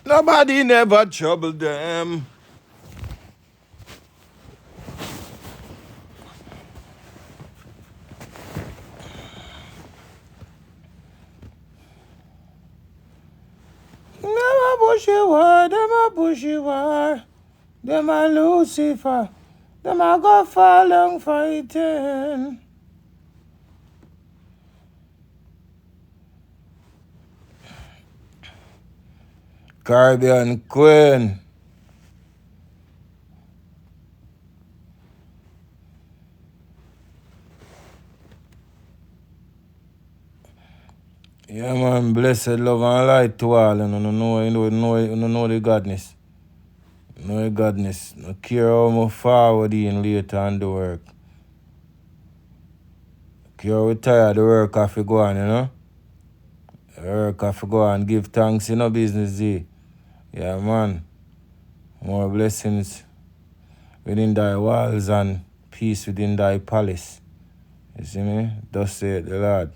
Nobody never trouble them. Them a bushy war, them a bushy war. Them a Lucifer. Them a go fall down fighting. Caribbean Queen. Yeah, man, blessed love and light to all. You know the godness. No the godness. No care how much forward in later and the work. Care we tired the work have to go on, you know? The work have to go on. Give thanks in no business day. Yeah, man. More blessings within thy walls and peace within thy palace. You see me? Thus saith the Lord.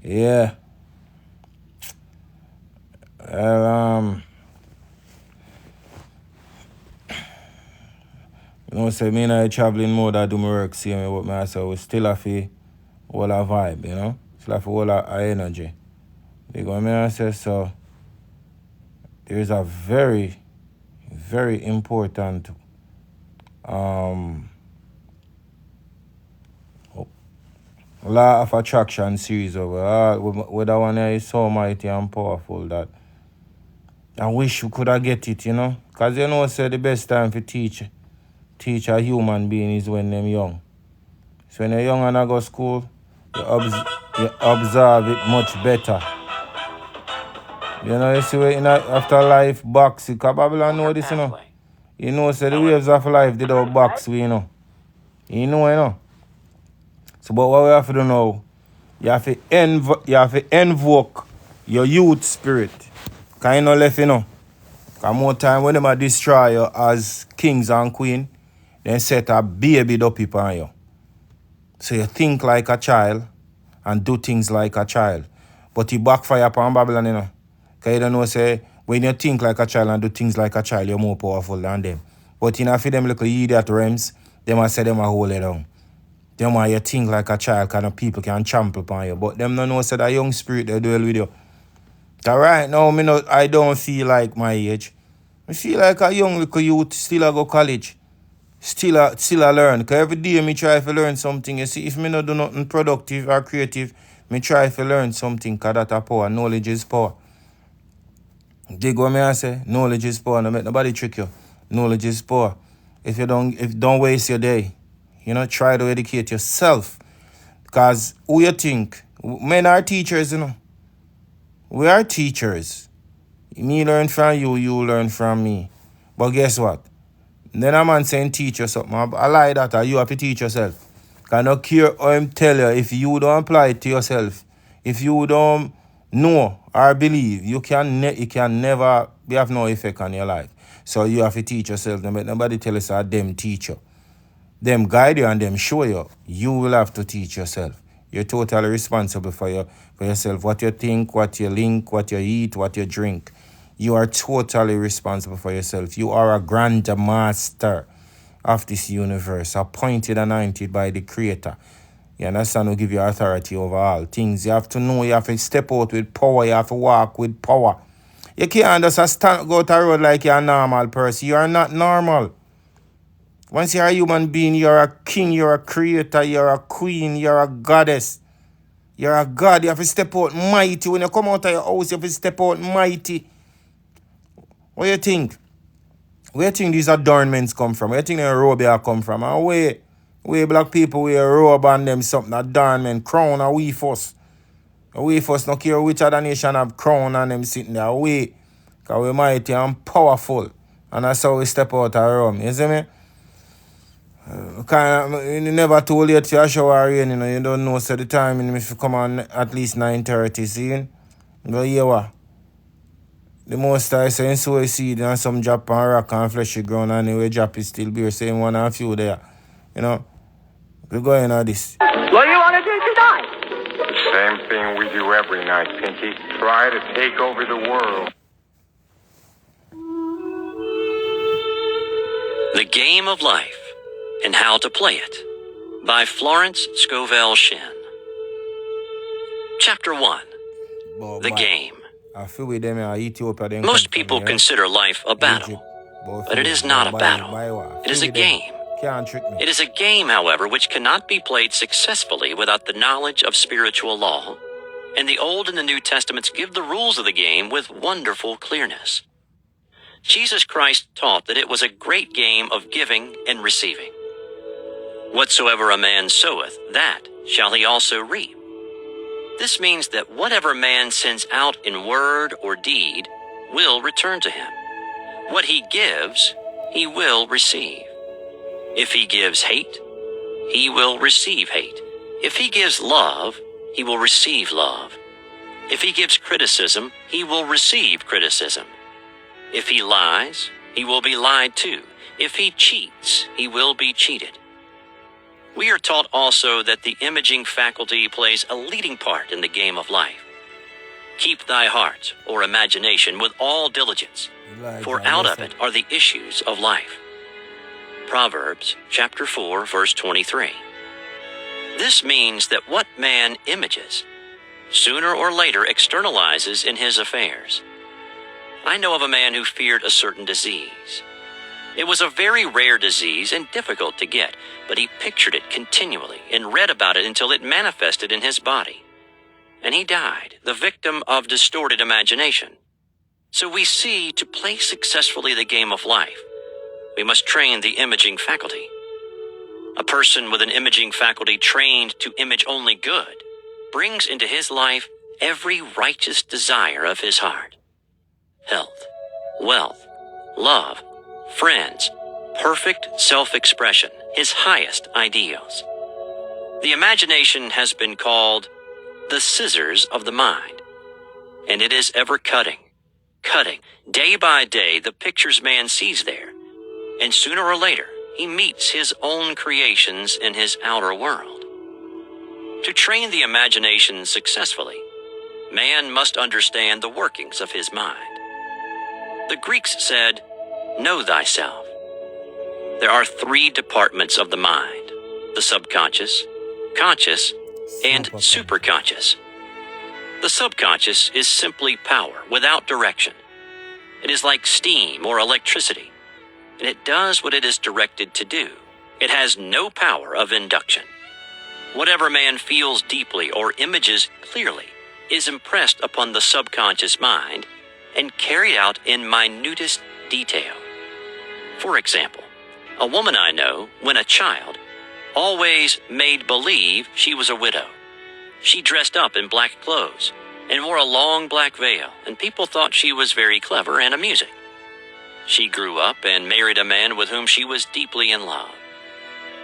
Yeah. Well, you know, say me in a traveling mode, I do my work, see me what me say, we still have a whole a vibe, you know? Still have a whole a energy. Because me I say so there is a very, very important law of attraction series over. Where that one is so mighty and powerful that I wish we could have get it, you know? Because you know, say the best time to teach a human being is when they're young. So when you're young and I go school, you observe it much better. You know, you see in after life box, you can Babylon know this, you know. You know, say the waves of life did our box, we, you know. You know. So but what we have to do now, you have to invoke your youth spirit. Because you know left, you know. Because more time when they destroy you as kings and queen, then set a baby up upon you. So you think like a child and do things like a child. But you backfire upon Babylon, you know. Because you don't know, say, when you think like a child and do things like a child, you're more powerful than them. But you know, for them little idiot realms, they might say them a hold it down. Them why you think like a child, kind of people can trample upon you. But them don't know, say, that young spirit they dwell with you. So right now, I don't feel like my age. I feel like a young little youth, still a go college. Still a learn. Because every day me try to learn something. You see, if me not do nothing productive or creative, me try to learn something because that's a power. Knowledge is power. Dig what me I say? Knowledge is power. No make nobody trick you. Knowledge is power. If don't waste your day. You know, try to educate yourself. Because who you think? Men are teachers, you know. We are teachers. Me learn from you, you learn from me. But guess what? Then a man saying teach you something. I lie that you have to teach yourself. Because no care how him tell you, if you don't apply it to yourself, if you don't know or believe, you can never have no effect on your life. So you have to teach yourself. Nobody tell us them teach you. Them guide you and them show you. You will have to teach yourself. You're totally responsible for yourself. What you think, what you link, what you eat, what you drink. You are totally responsible for yourself. You are a grand master of this universe, appointed and anointed by the Creator. You understand? Who give you authority over all things. You have to know, you have to step out with power, you have to walk with power. You can't just go to the road like you're a normal person. You are not normal. Once you're a human being, you're a king, you're a creator, you're a queen, you're a goddess. You're a god. You have to step out mighty. When you come out of your house, you have to step out mighty. What do you think? Where do you think these adornments come from? Where do you think the robe here come from? And where black people wear robe and them something, adornment, crown, and we first. We first no care which other nation have crown and them sitting there. Because we're mighty and powerful. And that's how we step out of room. You see me? You never told you to shower rain, you know. You don't know, so the time if you come on at least 9:30, see? You go hear what? The most I say, sow a seed and some drop on rock and fleshy ground, and anyway, drop is still beer, same one and a few there. You know? We go in on this. What do you want to do tonight? The same thing we do every night, Pinky. Try to take over the world. The Game of Life and How to Play It by Florence Scovel Shinn. Chapter 1. The Game. Most people consider life a battle, but it is not a battle. It is a game. It is a game, however, which cannot be played successfully without the knowledge of spiritual law, and the Old and the New Testaments give the rules of the game with wonderful clearness. Jesus Christ taught that it was a great game of giving and receiving. Whatsoever a man soweth, that shall he also reap. This means that whatever man sends out in word or deed will return to him. What he gives, he will receive. If he gives hate, he will receive hate. If he gives love, he will receive love. If he gives criticism, he will receive criticism. If he lies, he will be lied to. If he cheats, he will be cheated. We are taught also that the imaging faculty plays a leading part in the game of life. Keep thy heart, or imagination, with all diligence, for out of it are the issues of life. Proverbs chapter 4, verse 23. This means that what man images, sooner or later externalizes in his affairs. I know of a man who feared a certain disease. It was a very rare disease and difficult to get, but he pictured it continually and read about it until it manifested in his body. And he died, the victim of distorted imagination. So we see, to play successfully the game of life, we must train the imaging faculty. A person with an imaging faculty trained to image only good brings into his life every righteous desire of his heart. Health, wealth, love, friends, perfect self-expression, his highest ideals. The imagination has been called the scissors of the mind, and it is ever cutting, day by day, the pictures man sees there, and sooner or later he meets his own creations in his outer world. To train the imagination successfully, man must understand the workings of his mind. The Greeks said, "Know thyself." There are three departments of the mind: the subconscious, conscious, and superconscious. The subconscious is simply power without direction. It is like steam or electricity, and it does what it is directed to do. It has no power of induction. Whatever man feels deeply or images clearly is impressed upon the subconscious mind and carried out in minutest detail. For example, a woman I know, when a child, always made believe she was a widow. She dressed up in black clothes and wore a long black veil, and people thought she was very clever and amusing. She grew up and married a man with whom she was deeply in love.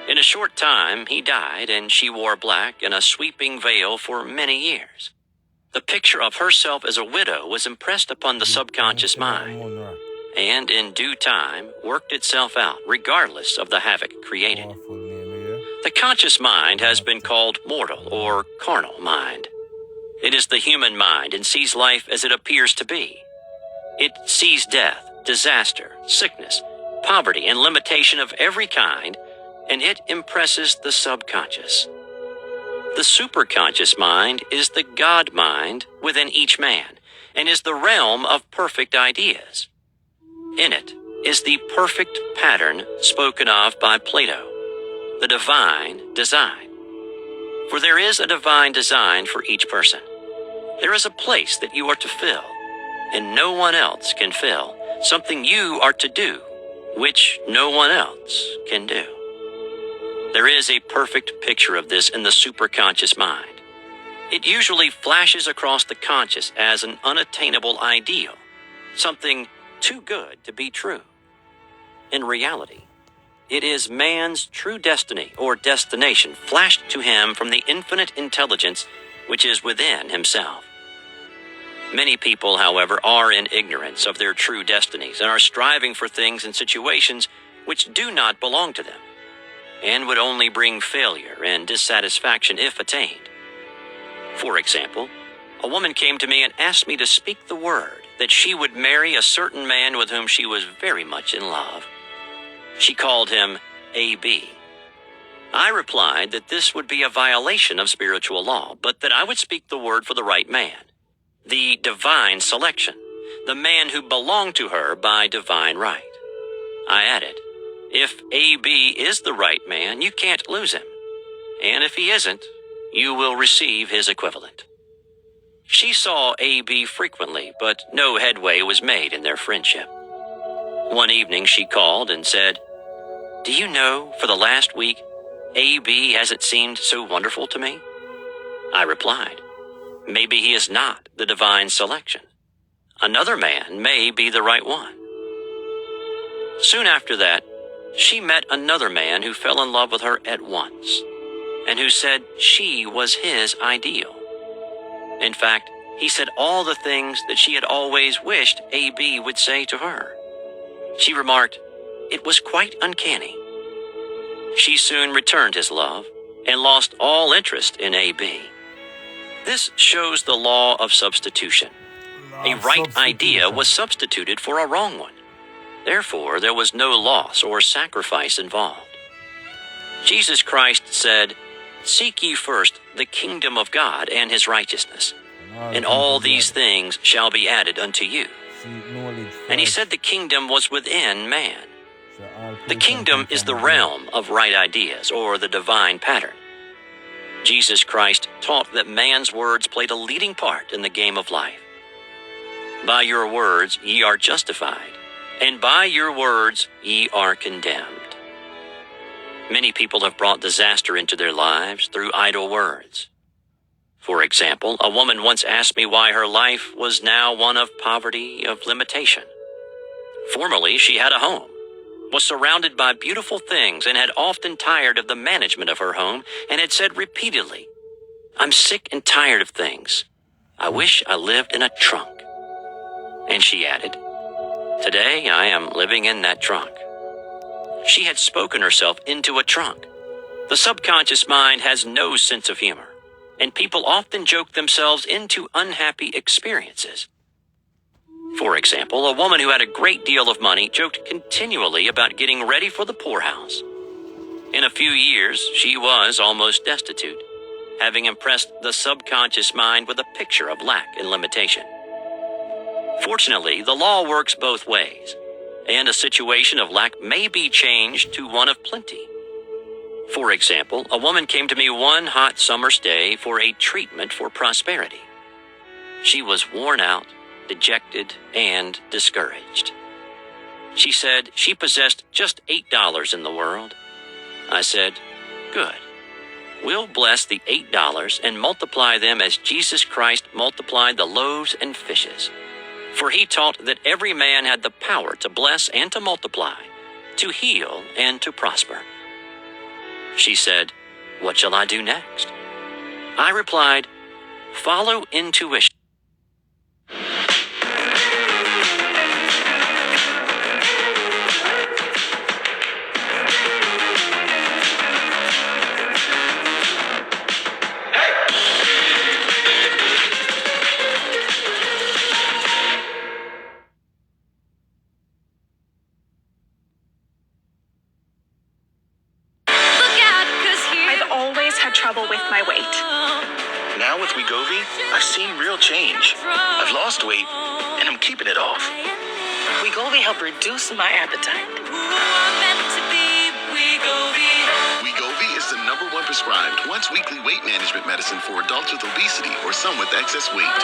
In a short time, he died, and she wore black and a sweeping veil for many years. The picture of herself as a widow was impressed upon the subconscious mind, and in due time worked itself out, regardless of the havoc created. The conscious mind has been called mortal or carnal mind. It is the human mind and sees life as it appears to be. It sees death, disaster, sickness, poverty, and limitation of every kind, and it impresses the subconscious. The superconscious mind is the God mind within each man, and is the realm of perfect ideas. In it is the perfect pattern spoken of by Plato, the divine design. For there is a divine design for each person. There is a place that you are to fill, and no one else can fill, something you are to do, which no one else can do. There is a perfect picture of this in the superconscious mind. It usually flashes across the conscious as an unattainable ideal, something too good to be true. In reality, it is man's true destiny or destination flashed to him from the infinite intelligence which is within himself. Many people, however, are in ignorance of their true destinies and are striving for things and situations which do not belong to them, and would only bring failure and dissatisfaction if attained. For example, a woman came to me and asked me to speak the word that she would marry a certain man with whom she was very much in love. She called him AB. I replied that this would be a violation of spiritual law, but that I would speak the word for the right man, the divine selection, the man who belonged to her by divine right. I added, if AB is the right man, you can't lose him. And if he isn't, you will receive his equivalent. She saw AB frequently, but no headway was made in their friendship. One evening she called and said, "Do you know, for the last week, AB hasn't seemed so wonderful to me?" I replied, "Maybe he is not the divine selection. Another man may be the right one." Soon after that, she met another man who fell in love with her at once, and who said she was his ideal. In fact, he said all the things that she had always wished AB would say to her. She remarked, "It was quite uncanny." She soon returned his love and lost all interest in AB. This shows the law of substitution. A right idea was substituted for a wrong one. Therefore, there was no loss or sacrifice involved. Jesus Christ said, "Seek ye first the kingdom of God and his righteousness, and all these things shall be added unto you." And he said the kingdom was within man. The kingdom is the realm of right ideas, or the divine pattern. Jesus Christ taught that man's words played a leading part in the game of life. By your words ye are justified, and by your words ye are condemned. Many people have brought disaster into their lives through idle words. For example, a woman once asked me why her life was now one of poverty, of limitation. Formerly, she had a home, was surrounded by beautiful things, and had often tired of the management of her home, and had said repeatedly, "I'm sick and tired of things. I wish I lived in a trunk." And she added, "Today I am living in that trunk." She had spoken herself into a trunk. The subconscious mind has no sense of humor, and people often joke themselves into unhappy experiences. For example, a woman who had a great deal of money joked continually about getting ready for the poorhouse. In a few years, she was almost destitute, having impressed the subconscious mind with a picture of lack and limitation. Fortunately, the law works both ways, and a situation of lack may be changed to one of plenty. For example, a woman came to me one hot summer's day for a treatment for prosperity. She was worn out, dejected, and discouraged. She said she possessed just $8 in the world. I said, "Good. We'll bless the $8 and multiply them as Jesus Christ multiplied the loaves and fishes. For he taught that every man had the power to bless and to multiply, to heal and to prosper." She said, "What shall I do next?" I replied, "Follow intuition." Trouble with my weight. Now with Wegovy, I've seen real change. I've lost weight, and I'm keeping it off. Wegovy helped reduce my appetite. Wegovy is the #1 prescribed once-weekly weight management medicine for adults with obesity or some with excess weight.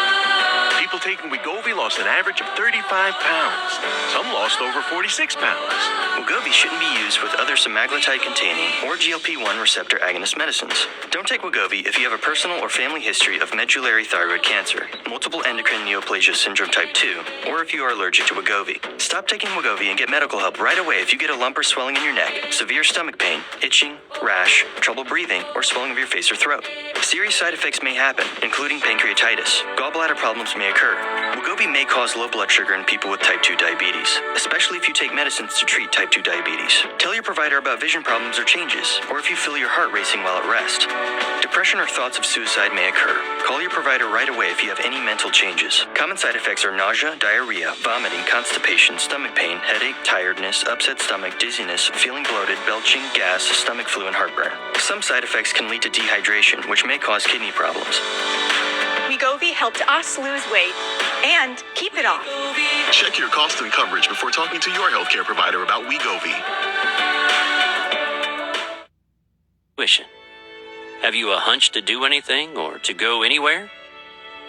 People taking Wegovy lost an average of 35 pounds. Some lost over 46 pounds. Wegovy shouldn't be used with other semaglutide-containing or GLP-1 receptor agonist medicines. Don't take Wegovy if you have a personal or family history of medullary thyroid cancer, multiple endocrine neoplasia syndrome type 2, or if you are allergic to Wegovy. Stop taking Wegovy and get medical help right away if you get a lump or swelling in your neck, severe stomach pain, itching, rash, trouble breathing, or swelling of your face or throat. Serious side effects may happen, including pancreatitis. Gallbladder problems may occur. Wegovy Wegovy may cause low blood sugar in people with type 2 diabetes, especially if you take medicines to treat type 2 diabetes. Tell your provider about vision problems or changes, or if you feel your heart racing while at rest. Depression or thoughts of suicide may occur. Call your provider right away if you have any mental changes. Common side effects are nausea, diarrhea, vomiting, constipation, stomach pain, headache, tiredness, upset stomach, dizziness, feeling bloated, belching, gas, stomach flu, and heartburn. Some side effects can lead to dehydration, which may cause kidney problems. Wegovy helped us lose weight and keep it off. Check your cost and coverage before talking to your healthcare provider about Wegovy. Intuition. Have you a hunch to do anything or to go anywhere?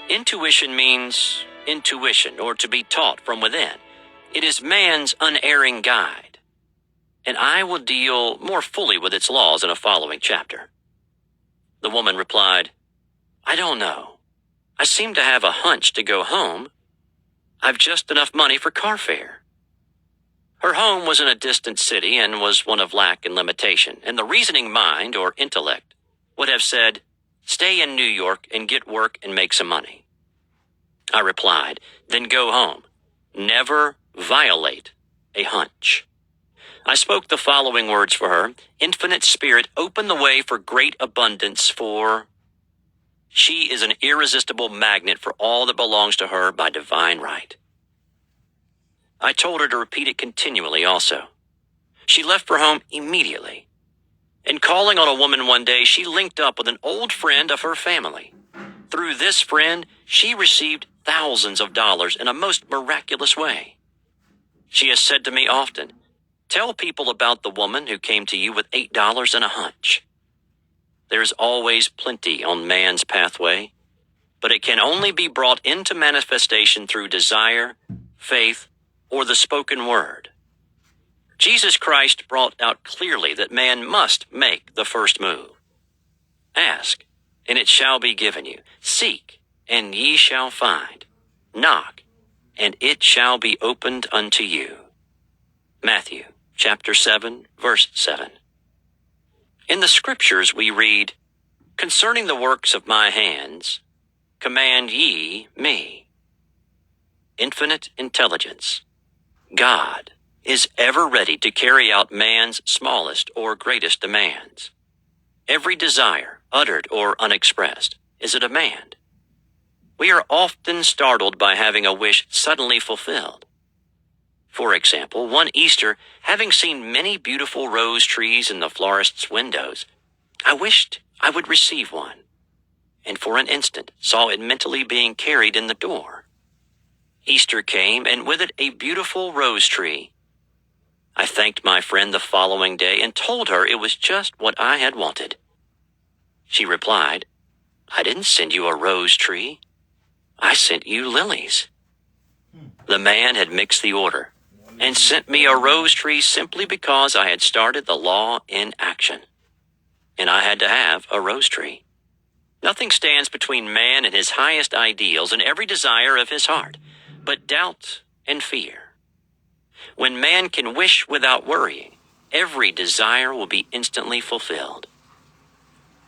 Intuition means intuition, or to be taught from within. It is man's unerring guide, and I will deal more fully with its laws in a following chapter. The woman replied, I don't know. I seem to have a hunch to go home. I've just enough money for car fare. Her home was in a distant city and was one of lack and limitation, and the reasoning mind, or intellect, would have said, stay in New York and get work and make some money. I replied, then go home. Never violate a hunch. I spoke the following words for her. Infinite Spirit, open the way for great abundance for... She is an irresistible magnet for all that belongs to her by divine right. I told her to repeat it continually also. She left for home immediately. In calling on a woman one day, she linked up with an old friend of her family. Through this friend, she received thousands of dollars in a most miraculous way. She has said to me often, tell people about the woman who came to you with $8 and a hunch. There's always plenty on man's pathway, but it can only be brought into manifestation through desire, faith, or the spoken word. Jesus Christ brought out clearly that man must make the first move. Ask, and it shall be given you. Seek, and ye shall find. Knock, and it shall be opened unto you. Matthew chapter 7, verse 7. In the scriptures we read, concerning the works of my hands, command ye me. Infinite intelligence. God is ever ready to carry out man's smallest or greatest demands. Every desire, uttered or unexpressed, is a demand. We are often startled by having a wish suddenly fulfilled. For example, one Easter, having seen many beautiful rose trees in the florist's windows, I wished I would receive one, and for an instant saw it mentally being carried in the door. Easter came, and with it a beautiful rose tree. I thanked my friend the following day and told her it was just what I had wanted. She replied, I didn't send you a rose tree. I sent you lilies. The man had mixed the order and sent me a rose tree simply because I had started the law in action. And I had to have a rose tree. Nothing stands between man and his highest ideals and every desire of his heart, but doubt and fear. When man can wish without worrying, every desire will be instantly fulfilled.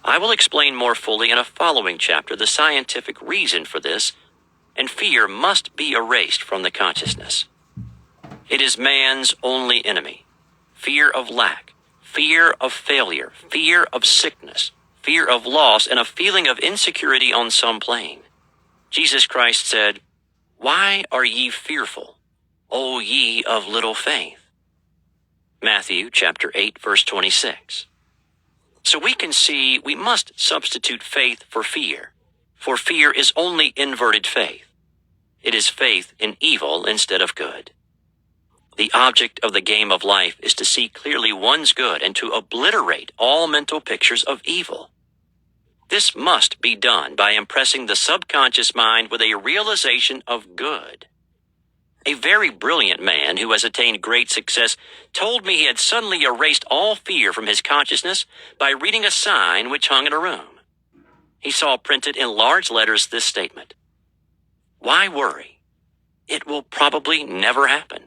I will explain more fully in a following chapter the scientific reason for this, and fear must be erased from the consciousness. It is man's only enemy. Fear of lack, fear of failure, fear of sickness, fear of loss, and a feeling of insecurity on some plane. Jesus Christ said, why are ye fearful, O ye of little faith? Matthew chapter 8, verse 26. So we can see we must substitute faith for fear is only inverted faith. It is faith in evil instead of good. The object of the game of life is to see clearly one's good and to obliterate all mental pictures of evil. This must be done by impressing the subconscious mind with a realization of good. A very brilliant man who has attained great success told me he had suddenly erased all fear from his consciousness by reading a sign which hung in a room. He saw printed in large letters this statement, why worry? It will probably never happen.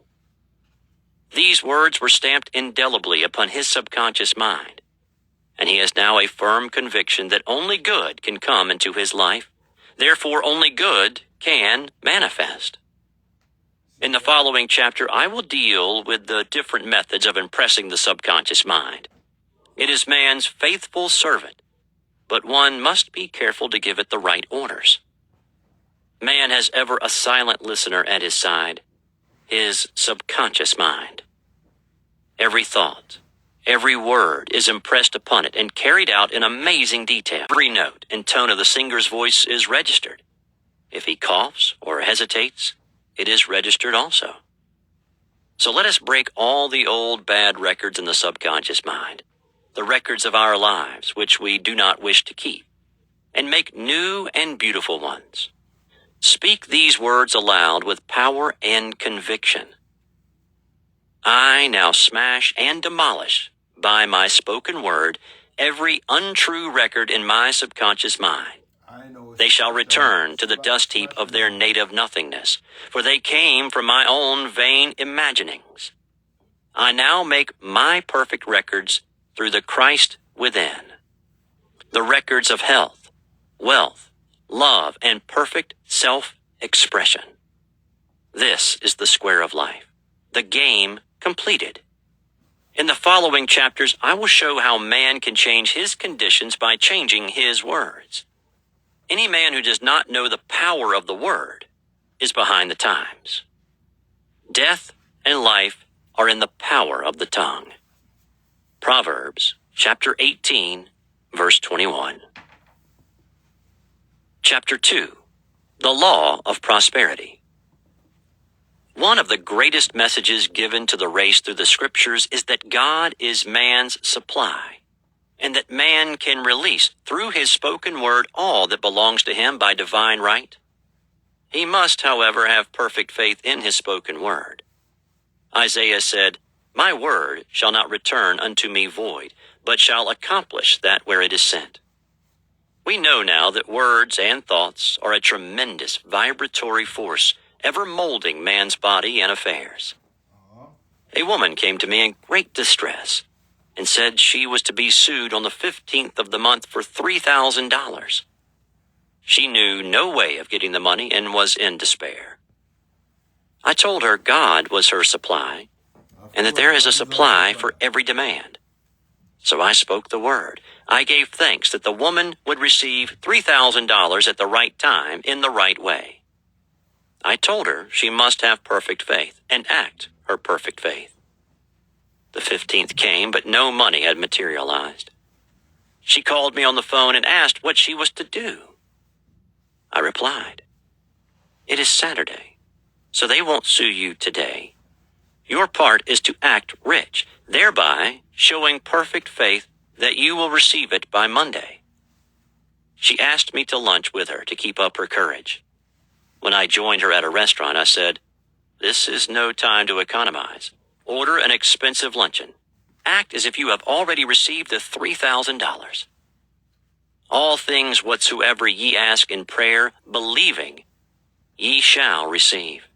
These words were stamped indelibly upon his subconscious mind, and he has now a firm conviction that only good can come into his life. Therefore, only good can manifest. In the following chapter, I will deal with the different methods of impressing the subconscious mind. It is man's faithful servant, but one must be careful to give it the right orders. Man has ever a silent listener at his side, his subconscious mind. Every thought, every word is impressed upon it and carried out in amazing detail. Every note and tone of the singer's voice is registered. If he coughs or hesitates, it is registered also. So let us break all the old bad records in the subconscious mind, the records of our lives which we do not wish to keep, and make new and beautiful ones. Speak these words aloud with power and conviction. I now smash and demolish, by my spoken word, every untrue record in my subconscious mind. They shall return to the dust heap of their native nothingness, for they came from my own vain imaginings. I now make my perfect records through the Christ within. The records of health, wealth, love, and perfect self-expression. This is the square of life, the game completed. In the following chapters, I will show how man can change his conditions by changing his words. Any man who does not know the power of the word is behind the times. Death and life are in the power of the tongue. Proverbs chapter 18, verse 21. Chapter 2, the law of prosperity. One of the greatest messages given to the race through the scriptures is that God is man's supply, and that man can release through his spoken word all that belongs to him by divine right. He must, however, have perfect faith in his spoken word. Isaiah said, "My word shall not return unto me void, but shall accomplish that where it is sent." We know now that words and thoughts are a tremendous vibratory force ever molding man's body and affairs. A woman came to me in great distress and said she was to be sued on the 15th of the month for $3,000. She knew no way of getting the money and was in despair. I told her God was her supply, and that there is a supply for every demand. So I spoke the word. I gave thanks that the woman would receive $3,000 at the right time in the right way. I told her she must have perfect faith and act her perfect faith. The 15th came, but no money had materialized. She called me on the phone and asked what she was to do. I replied, "It is Saturday, so they won't sue you today. Your part is to act rich, thereby showing perfect faith that you will receive it by Monday." She asked me to lunch with her to keep up her courage. When I joined her at a restaurant, I said, "This is no time to economize. Order an expensive luncheon. Act as if you have already received the $3,000. All things whatsoever ye ask in prayer, believing, ye shall receive."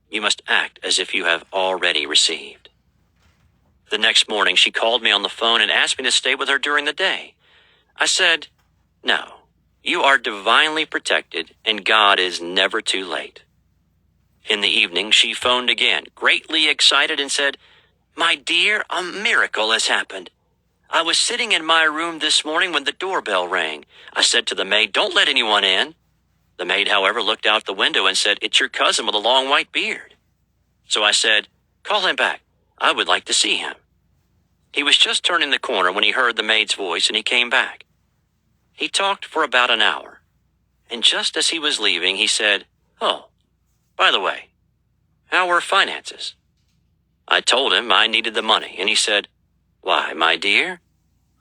You must act as if you have already received. The next morning, she called me on the phone and asked me to stay with her during the day. I said, "No, you are divinely protected and God is never too late." In the evening, she phoned again, greatly excited, and said, "My dear, a miracle has happened. I was sitting in my room this morning when the doorbell rang. I said to the maid, 'Don't let anyone in.' The maid, however, looked out the window and said, 'It's your cousin with a long white beard.' So I said, 'Call him back. I would like to see him.' He was just turning the corner when he heard the maid's voice, and he came back. He talked for about an hour, and just as he was leaving, he said, 'Oh, by the way, how are finances?' I told him I needed the money, and he said, 'Why, my dear,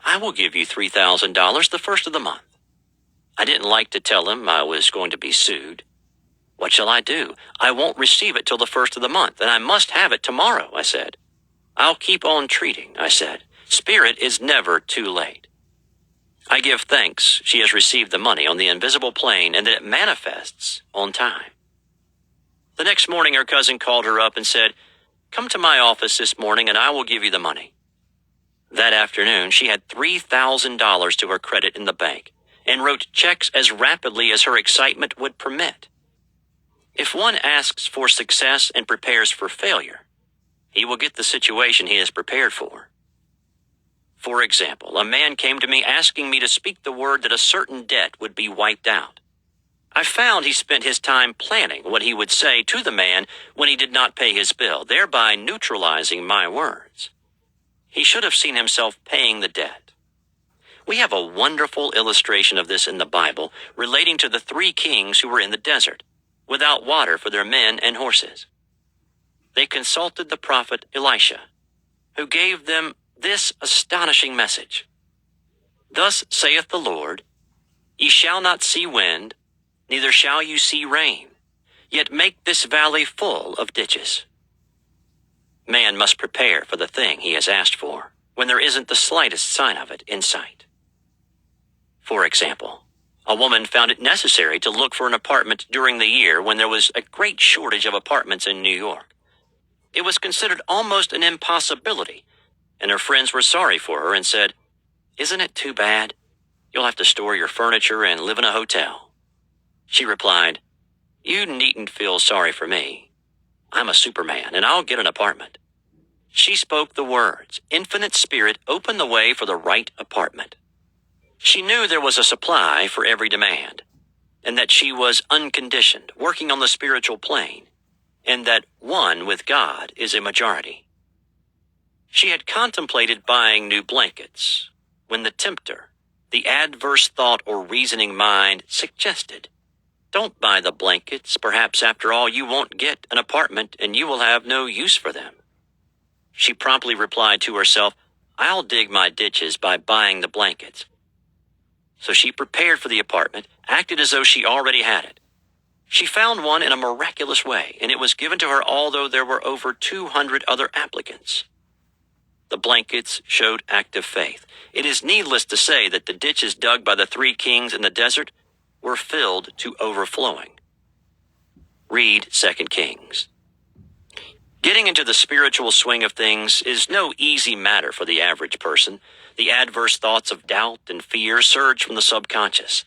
I will give you $3,000 the first of the month.' I didn't like to tell him I was going to be sued. 'What shall I do? I won't receive it till the first of the month, and I must have it tomorrow,' I said. 'I'll keep on treating,' I said. 'Spirit is never too late.' I give thanks she has received the money on the invisible plane and that it manifests on time. The next morning, her cousin called her up and said, 'Come to my office this morning and I will give you the money.' That afternoon, she had $3,000 to her credit in the bank and wrote checks as rapidly as her excitement would permit. If one asks for success and prepares for failure, he will get the situation he is prepared for. For example, a man came to me asking me to speak the word that a certain debt would be wiped out. I found he spent his time planning what he would say to the man when he did not pay his bill, thereby neutralizing my words. He should have seen himself paying the debt. We have a wonderful illustration of this in the Bible relating to the 3 kings who were in the desert, without water for their men and horses. They consulted the prophet Elisha, who gave them this astonishing message. Thus saith the Lord, Ye shall not see wind, neither shall you see rain, yet make this valley full of ditches. Man must prepare for the thing he has asked for, when there isn't the slightest sign of it in sight. For example, a woman found it necessary to look for an apartment during the year when there was a great shortage of apartments in New York. It was considered almost an impossibility, and her friends were sorry for her and said, Isn't it too bad? You'll have to store your furniture and live in a hotel. She replied, You needn't feel sorry for me. I'm a Superman, and I'll get an apartment. She spoke the words. Infinite Spirit opened the way for the right apartment. She knew there was a supply for every demand, and that she was unconditioned, working on the spiritual plane, and that one with God is a majority. She had contemplated buying new blankets when the tempter, the adverse thought or reasoning mind, suggested, Don't buy the blankets. Perhaps after all you won't get an apartment and you will have no use for them. She promptly replied to herself, I'll dig my ditches by buying the blankets. So she prepared for the apartment, acted as though she already had it. She found one in a miraculous way, and it was given to her although there were over 200 other applicants. The blankets showed active faith. It is needless to say that the ditches dug by the 3 kings in the desert were filled to overflowing. Read 2 Kings. Getting into the spiritual swing of things is no easy matter for the average person. The adverse thoughts of doubt and fear surge from the subconscious.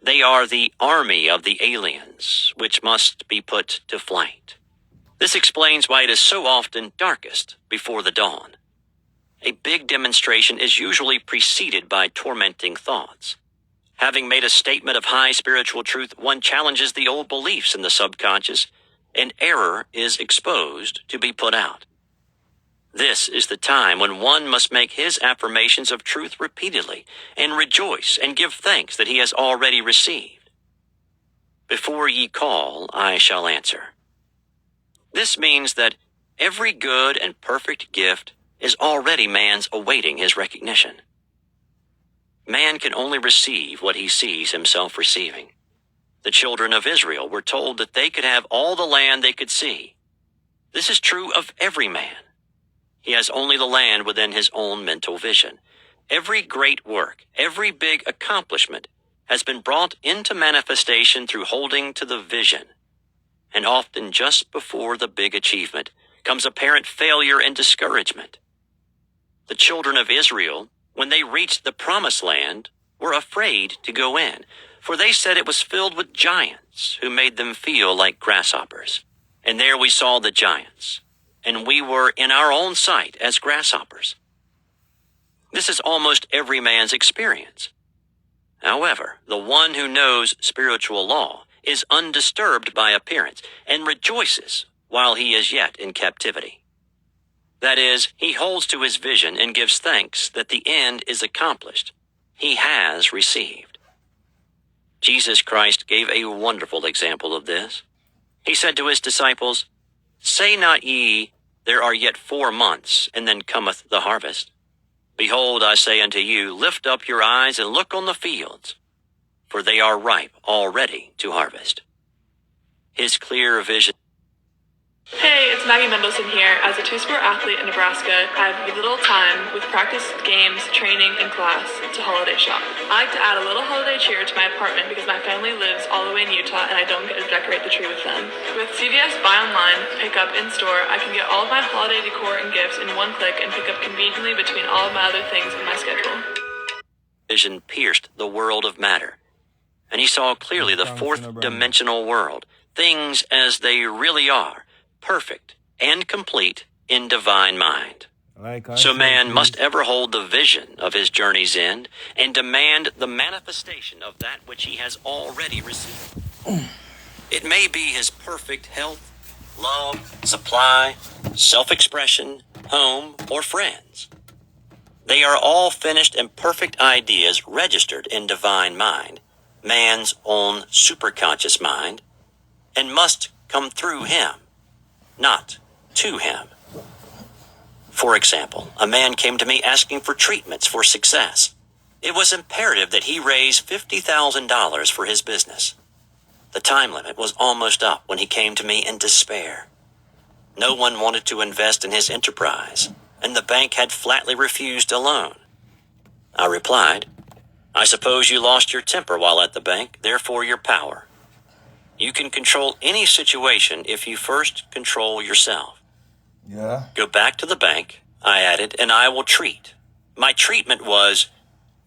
They are the army of the aliens, which must be put to flight. This explains why it is so often darkest before the dawn. A big demonstration is usually preceded by tormenting thoughts. Having made a statement of high spiritual truth, one challenges the old beliefs in the subconscious, and error is exposed to be put out. This is the time when one must make his affirmations of truth repeatedly and rejoice and give thanks that he has already received. Before ye call, I shall answer. This means that every good and perfect gift is already man's awaiting his recognition. Man can only receive what he sees himself receiving. The children of Israel were told that they could have all the land they could see. This is true of every man. He has only the land within his own mental vision. Every great work, every big accomplishment has been brought into manifestation through holding to the vision. And often just before the big achievement comes apparent failure and discouragement. The children of Israel, when they reached the promised land, were afraid to go in, for they said it was filled with giants who made them feel like grasshoppers. And there we saw the giants, and we were in our own sight as grasshoppers. This is almost every man's experience. However, the one who knows spiritual law is undisturbed by appearance and rejoices while he is yet in captivity. That is, he holds to his vision and gives thanks that the end is accomplished. He has received. Jesus Christ gave a wonderful example of this. He said to his disciples, Say not ye, There are yet 4 months, and then cometh the harvest. Behold, I say unto you, Lift up your eyes and look on the fields, for they are ripe already to harvest. His clear vision. Hey, it's Maggie Mendelson here. As a 2-sport athlete in Nebraska, I have little time with practice, games, training, and class to holiday shop. I like to add a little holiday cheer to my apartment because my family lives all the way in Utah and I don't get to decorate the tree with them. With CVS Buy Online, Pick Up in Store, I can get all of my holiday decor and gifts in one click and pick up conveniently between all of my other things in my schedule. Vision pierced the world of matter, and he saw clearly the 4th dimensional world, things as they really are, perfect and complete in divine mind. So man must ever hold the vision of his journey's end and demand the manifestation of that which he has already received. It may be his perfect health, love, supply, self-expression, home, or friends. They are all finished and perfect ideas registered in divine mind, man's own superconscious mind, and must come through him, not to him. For example, a man came to me asking for treatments for success. It was imperative that he raise $50,000 for his business. The time limit was almost up when he came to me in despair. No one wanted to invest in his enterprise, and the bank had flatly refused a loan. I replied, "I suppose you lost your temper while at the bank, therefore your power. You can control any situation if you first control yourself. Yeah. Go back to the bank," I added, "and I will treat." My treatment was,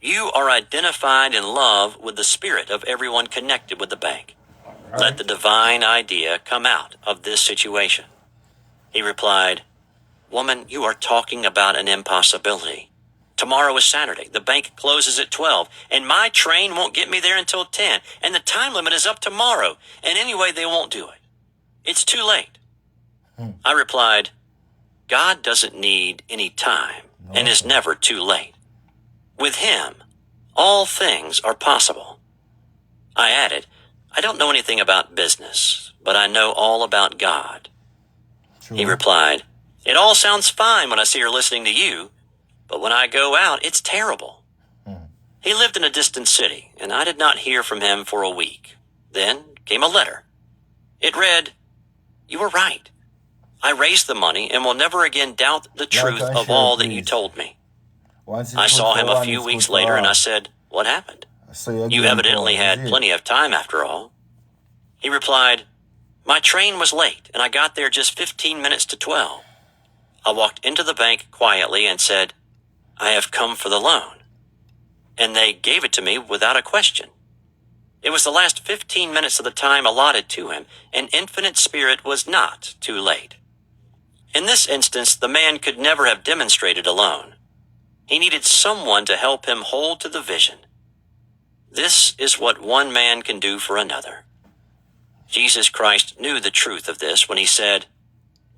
"You are identified in love with the spirit of everyone connected with the bank. Let the divine idea come out of this situation." He replied, "Woman, you are talking about an impossibility. Tomorrow is Saturday. The bank closes at 12, and my train won't get me there until 10, and the time limit is up tomorrow, and anyway, they won't do it. It's too late." I replied, "God doesn't need any time and is never too late. With him, all things are possible." I added, "I don't know anything about business, but I know all about God." True. He replied, "It all sounds fine when I sit here listening to you, but when I go out, it's terrible." He lived in a distant city, and I did not hear from him for a week. Then came a letter. It read, "You were right. I raised the money and will never again doubt the truth of all that you told me." I saw him a few weeks later and I said, "What happened? You evidently had plenty of time after all." He replied, "My train was late and I got there just 15 minutes to 12. I walked into the bank quietly and said, 'I have come for the loan.' And they gave it to me without a question. It was the last 15 minutes of the time allotted to him, and Infinite Spirit was not too late. In this instance, the man could never have demonstrated alone. He needed someone to help him hold to the vision. This is what one man can do for another. Jesus Christ knew the truth of this when he said,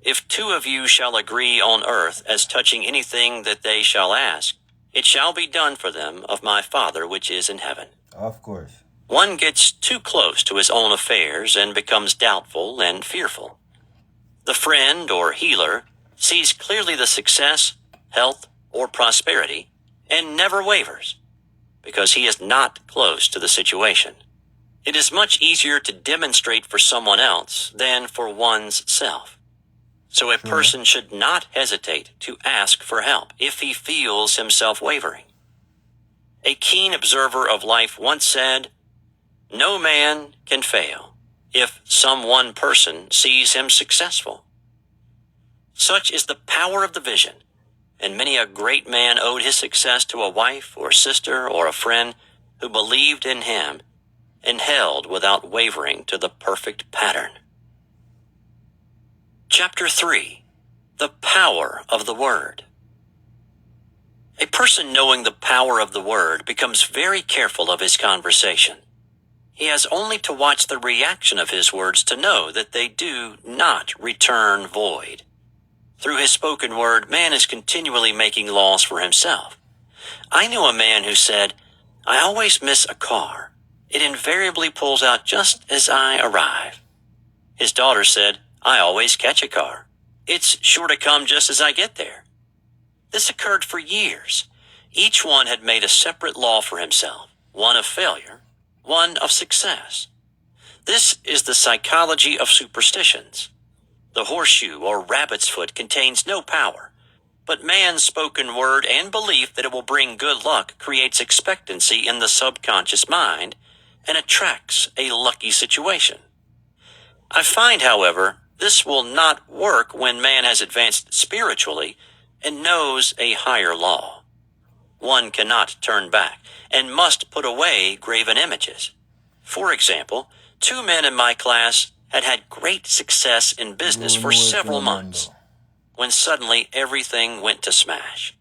"If two of you shall agree on earth as touching anything that they shall ask, it shall be done for them of my Father which is in heaven." Of course. One gets too close to his own affairs and becomes doubtful and fearful. The friend or healer sees clearly the success, health, or prosperity and never wavers because he is not close to the situation. It is much easier to demonstrate for someone else than for one's self. So a person should not hesitate to ask for help if he feels himself wavering. A keen observer of life once said, "No man can fail if some one person sees him successful." Such is the power of the vision, and many a great man owed his success to a wife or sister or a friend who believed in him and held without wavering to the perfect pattern. Chapter 3. The Power of the Word. A person knowing the power of the Word becomes very careful of his conversation. He has only to watch the reaction of his words to know that they do not return void. Through his spoken word, man is continually making laws for himself. I knew a man who said, "I always miss a car. It invariably pulls out just as I arrive." His daughter said, "I always catch a car. It's sure to come just as I get there." This occurred for years. Each one had made a separate law for himself, one of failure, one of success. This is the psychology of superstitions. The horseshoe or rabbit's foot contains no power, but man's spoken word and belief that it will bring good luck creates expectancy in the subconscious mind and attracts a lucky situation. I find, however, this will not work when man has advanced spiritually and knows a higher law. One cannot turn back and must put away graven images. For example, 2 men in my class had had great success in business for several months, when suddenly everything went to smash.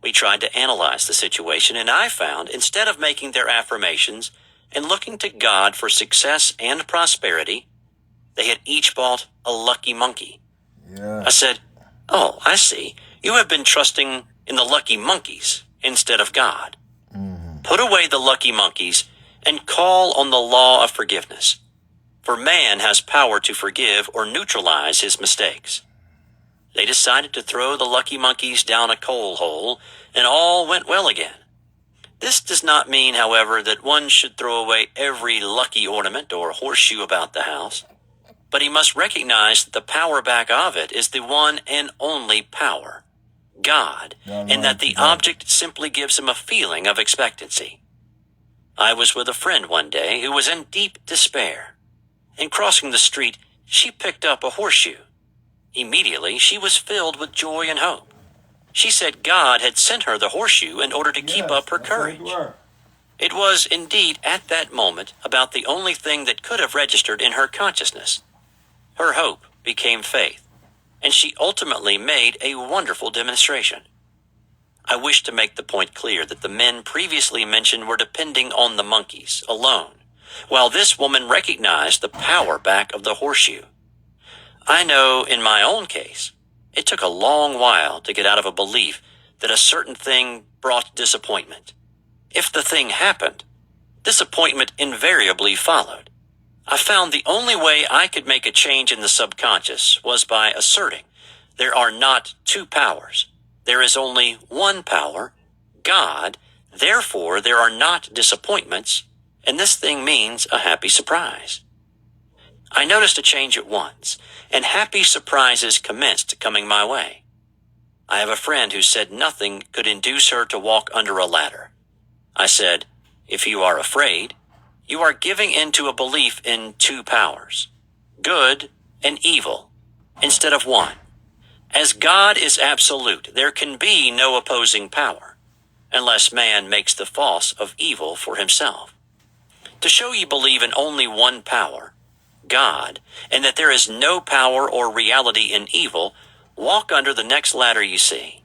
We tried to analyze the situation, and I found instead of making their affirmations and looking to God for success and prosperity, they had each bought a lucky monkey. Yeah. I said, "Oh, I see. You have been trusting in the lucky monkeys instead of God. Put away the lucky monkeys and call on the law of forgiveness. For man has power to forgive or neutralize his mistakes." They decided to throw the lucky monkeys down a coal hole, and all went well again. This does not mean, however, that one should throw away every lucky ornament or horseshoe about the house. But he must recognize that the power back of it is the one and only power, God, and that the object simply gives him a feeling of expectancy. I was with a friend one day who was in deep despair. In crossing the street, she picked up a horseshoe. Immediately, she was filled with joy and hope. She said God had sent her the horseshoe in order to keep up her courage. It was indeed at that moment about the only thing that could have registered in her consciousness. Her hope became faith, and she ultimately made a wonderful demonstration. I wish to make the point clear that the men previously mentioned were depending on the monkeys alone, while this woman recognized the power back of the horseshoe. I know in my own case, it took a long while to get out of a belief that a certain thing brought disappointment. If the thing happened, disappointment invariably followed. I found the only way I could make a change in the subconscious was by asserting there are not two powers. There is only one power, God. Therefore, there are not disappointments, and this thing means a happy surprise. I noticed a change at once, and happy surprises commenced coming my way. I have a friend who said nothing could induce her to walk under a ladder. I said, "If you are afraid, you are giving in to a belief in two powers, good and evil, instead of one. As God is absolute, there can be no opposing power, unless man makes the false of evil for himself. To show you believe in only one power, God, and that there is no power or reality in evil, walk under the next ladder you see."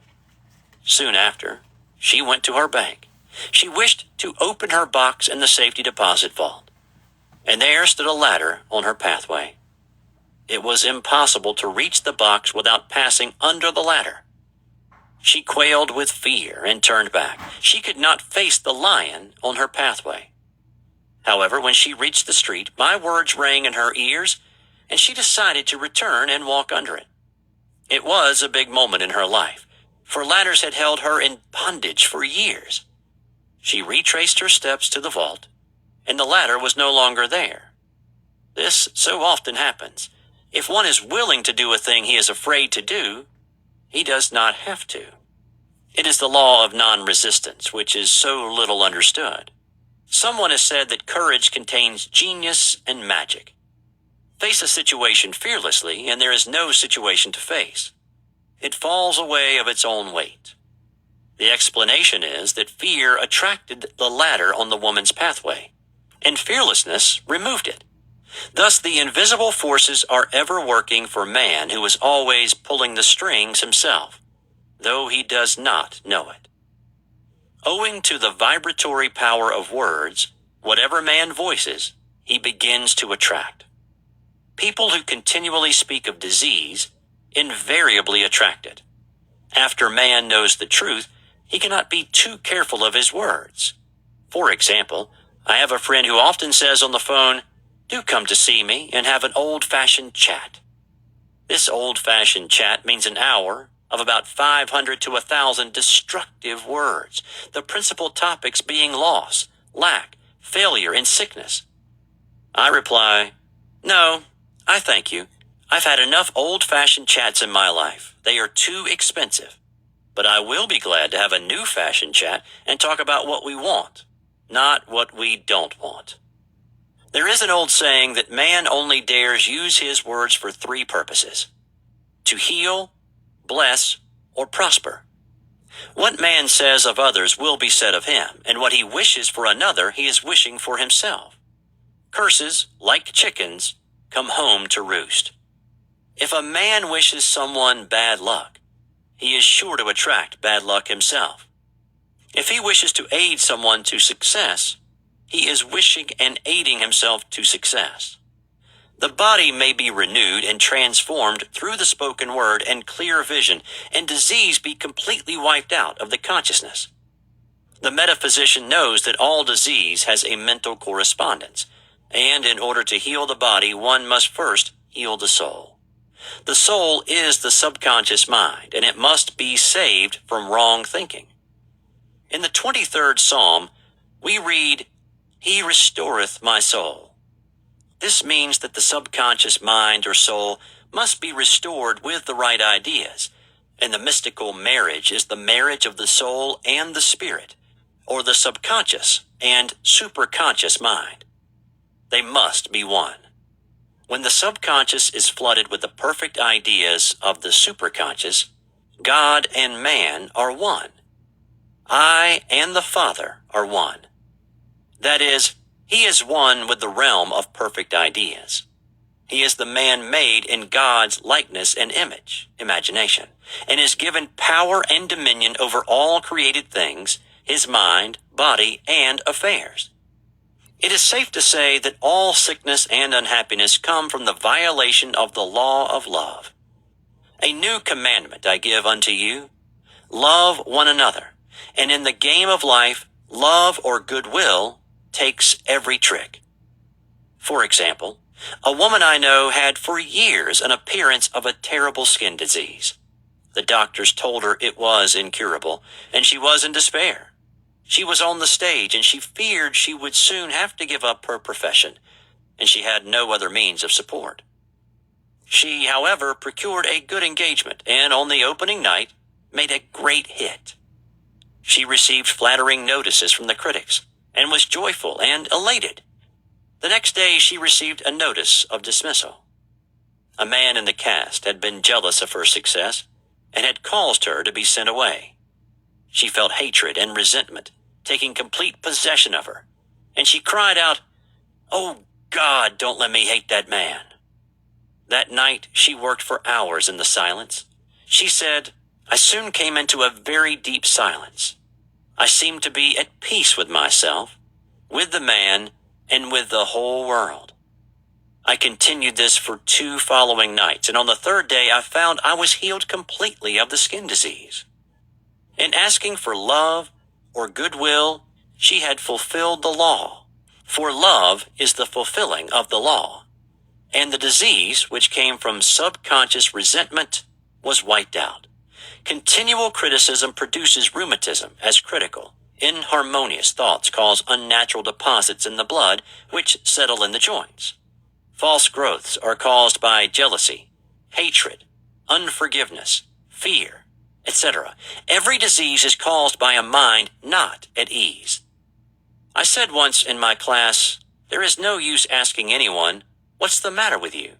Soon after, she went to her bank. She wished to open her box in the safety deposit vault, and there stood a ladder on her pathway. It was impossible to reach the box without passing under the ladder. She quailed with fear and turned back. She could not face the lion on her pathway. However, when she reached the street, my words rang in her ears, and she decided to return and walk under it. It was a big moment in her life, for ladders had held her in bondage for years. She retraced her steps to the vault, and the ladder was no longer there. This so often happens. If one is willing to do a thing he is afraid to do, he does not have to. It is the law of non-resistance, which is so little understood. Someone has said that courage contains genius and magic. Face a situation fearlessly, and there is no situation to face. It falls away of its own weight. The explanation is that fear attracted the ladder on the woman's pathway, and fearlessness removed it. Thus, the invisible forces are ever working for man who is always pulling the strings himself, though he does not know it. Owing to the vibratory power of words, whatever man voices, he begins to attract. People who continually speak of disease invariably attract it. After man knows the truth, he cannot be too careful of his words. For example, I have a friend who often says on the phone, "Do come to see me and have an old-fashioned chat." This old-fashioned chat means an hour of about 500 to 1,000 destructive words, the principal topics being loss, lack, failure, and sickness. I reply, "No, I thank you. I've had enough old-fashioned chats in my life. They are too expensive. But I will be glad to have a new-fashioned chat and talk about what we want, not what we don't want." There is an old saying that man only dares use his words for three purposes: to heal, bless, or prosper. What man says of others will be said of him, and what he wishes for another he is wishing for himself. Curses, like chickens, come home to roost. If a man wishes someone bad luck, he is sure to attract bad luck himself. If he wishes to aid someone to success, he is wishing and aiding himself to success. The body may be renewed and transformed through the spoken word and clear vision, and disease be completely wiped out of the consciousness. The metaphysician knows that all disease has a mental correspondence, and in order to heal the body, one must first heal the soul. The soul is the subconscious mind, and it must be saved from wrong thinking. In the 23rd Psalm, we read, "He restoreth my soul." This means that the subconscious mind or soul must be restored with the right ideas, and the mystical marriage is the marriage of the soul and the spirit, or the subconscious and superconscious mind. They must be one. When the subconscious is flooded with the perfect ideas of the superconscious, God and man are one. I and the Father are one. That is, he is one with the realm of perfect ideas. He is the man made in God's likeness and image, imagination, and is given power and dominion over all created things, his mind, body, and affairs. It is safe to say that all sickness and unhappiness come from the violation of the law of love. A new commandment I give unto you: love one another, and in the game of life, love or goodwill takes every trick. For example, a woman I know had for years an appearance of a terrible skin disease. The doctors told her it was incurable, and she was in despair. She was on the stage, and she feared she would soon have to give up her profession, and she had no other means of support. She, however, procured a good engagement, and on the opening night, made a great hit. She received flattering notices from the critics, and was joyful and elated. The next day she received a notice of dismissal. A man in the cast had been jealous of her success, and had caused her to be sent away. She felt hatred and resentment taking complete possession of her, and she cried out, "Oh God, don't let me hate that man." That night she worked for hours in the silence. She said, "I soon came into a very deep silence. I seemed to be at peace with myself, with the man, and with the whole world. I continued this for 2 following nights, and on the 3rd day I found I was healed completely of the skin disease." In asking for love or goodwill, she had fulfilled the law, for love is the fulfilling of the law, and the disease which came from subconscious resentment was wiped out. Continual criticism produces rheumatism as critical. Inharmonious thoughts cause unnatural deposits in the blood, which settle in the joints. False growths are caused by jealousy, hatred, unforgiveness, fear, etc. Every disease is caused by a mind not at ease. I said once in my class, there is no use asking anyone, "What's the matter with you?"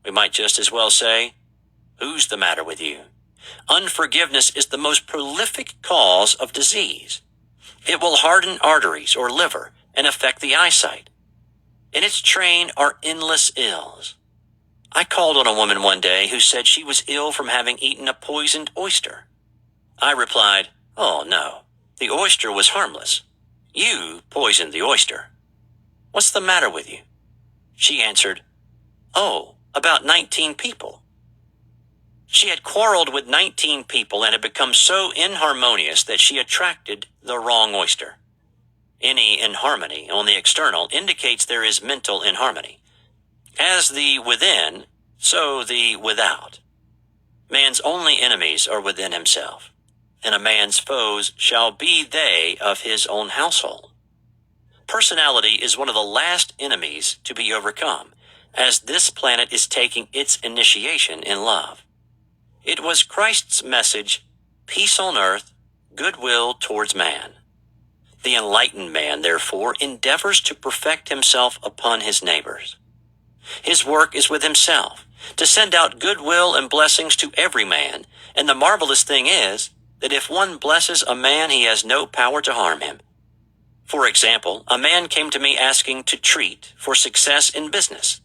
We might just as well say, "Who's the matter with you?" Unforgiveness is the most prolific cause of disease. It will harden arteries or liver and affect the eyesight. In its train are endless ills. I called on a woman one day who said she was ill from having eaten a poisoned oyster. I replied, "Oh no, the oyster was harmless. You poisoned the oyster. What's the matter with you?" She answered, "Oh, about 19 people." She had quarreled with 19 people and had become so inharmonious that she attracted the wrong oyster. Any inharmony on the external indicates there is mental inharmony. As the within, so the without. Man's only enemies are within himself, and a man's foes shall be they of his own household. Personality is one of the last enemies to be overcome, as this planet is taking its initiation in love. It was Christ's message, peace on earth, goodwill towards man. The enlightened man, therefore, endeavors to perfect himself upon his neighbors. His work is with himself, to send out goodwill and blessings to every man, and the marvelous thing is that if one blesses a man, he has no power to harm him. For example, a man came to me asking to treat for success in business.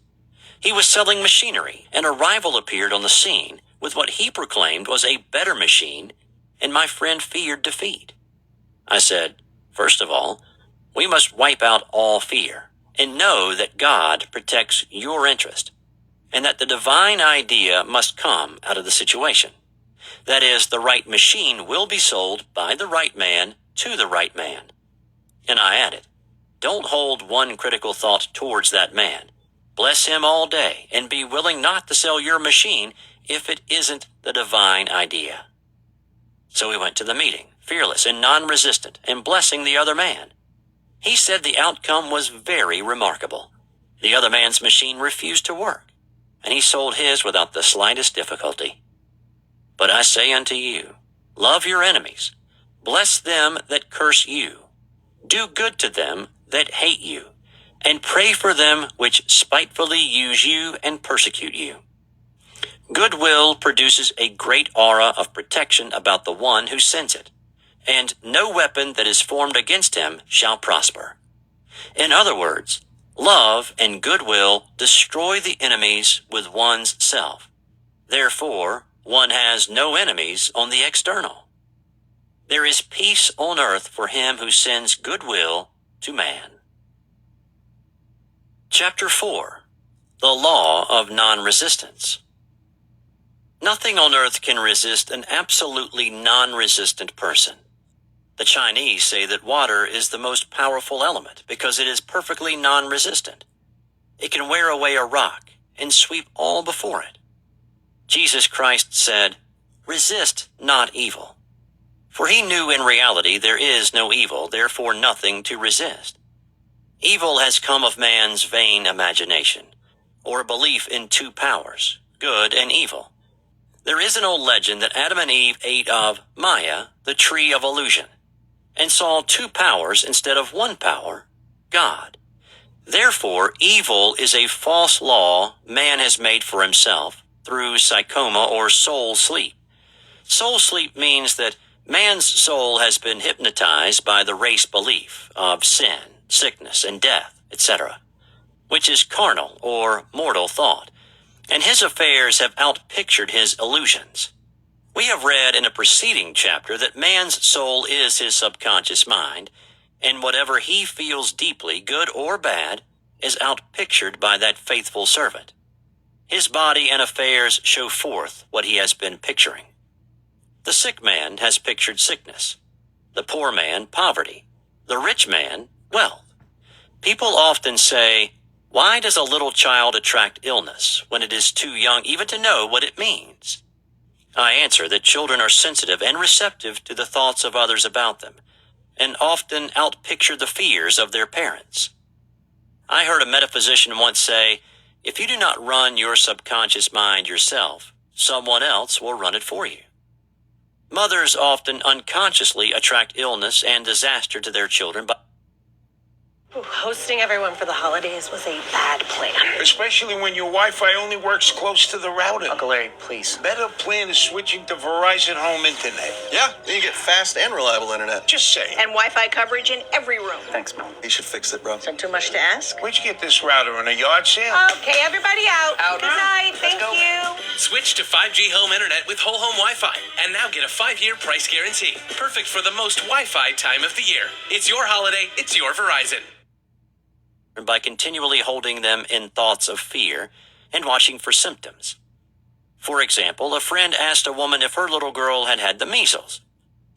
He was selling machinery, and a rival appeared on the scene with what he proclaimed was a better machine, and my friend feared defeat. I said, first of all, we must wipe out all fear and know that God protects your interest, and that the divine idea must come out of the situation. That is, the right machine will be sold by the right man to the right man. And I added, don't hold one critical thought towards that man. Bless him all day and be willing not to sell your machine if it isn't the divine idea. So we went to the meeting, fearless and non-resistant, and blessing the other man. He said the outcome was very remarkable. The other man's machine refused to work, and he sold his without the slightest difficulty. But I say unto you, love your enemies, bless them that curse you, do good to them that hate you, and pray for them which spitefully use you and persecute you. Goodwill produces a great aura of protection about the one who sends it, and no weapon that is formed against him shall prosper. In other words, love and goodwill destroy the enemies with one's self. Therefore, one has no enemies on the external. There is peace on earth for him who sends goodwill to man. Chapter 4. The Law of Non-Resistance. Nothing on earth can resist an absolutely non-resistant person. The Chinese say that water is the most powerful element because it is perfectly non-resistant. It can wear away a rock and sweep all before it. Jesus Christ said, resist not evil. For he knew in reality there is no evil, therefore nothing to resist. Evil has come of man's vain imagination, or a belief in two powers, good and evil. There is an old legend that Adam and Eve ate of Maya, the tree of illusion, and saw two powers instead of one power, God. Therefore, evil is a false law man has made for himself through psychoma or soul sleep. Soul sleep means that man's soul has been hypnotized by the race belief of sin, sickness, and death, etc., which is carnal or mortal thought, and his affairs have outpictured his illusions. We have read in a preceding chapter that man's soul is his subconscious mind, and whatever he feels deeply, good or bad, is outpictured by that faithful servant. His body and affairs show forth what he has been picturing. The sick man has pictured sickness, the poor man poverty, the rich man wealth. People often say, why does a little child attract illness when it is too young even to know what it means? I answer that children are sensitive and receptive to the thoughts of others about them, and often outpicture the fears of their parents. I heard a metaphysician once say, if you do not run your subconscious mind yourself, someone else will run it for you. Mothers often unconsciously attract illness and disaster to their children by Hosting everyone for the holidays was a bad plan. Especially when your Wi-Fi only works close to the router. Uncle Larry, please. Better plan is switching to Verizon Home Internet. Yeah, then you get fast and reliable internet. Just saying. And Wi-Fi coverage in every room. Thanks, Mom. You should fix it, bro. Is that too much to ask? Where'd you get this router, in a yard sale? Okay, everybody out. Out. Good night. Thank go. you. Switch to 5G home internet with whole home Wi-Fi, and now get a 5-year price guarantee. Perfect for the most Wi-Fi time of the year. It's your holiday, it's your Verizon. by continually holding them in thoughts of fear and watching for symptoms. For example, a friend asked a woman if her little girl had had the measles.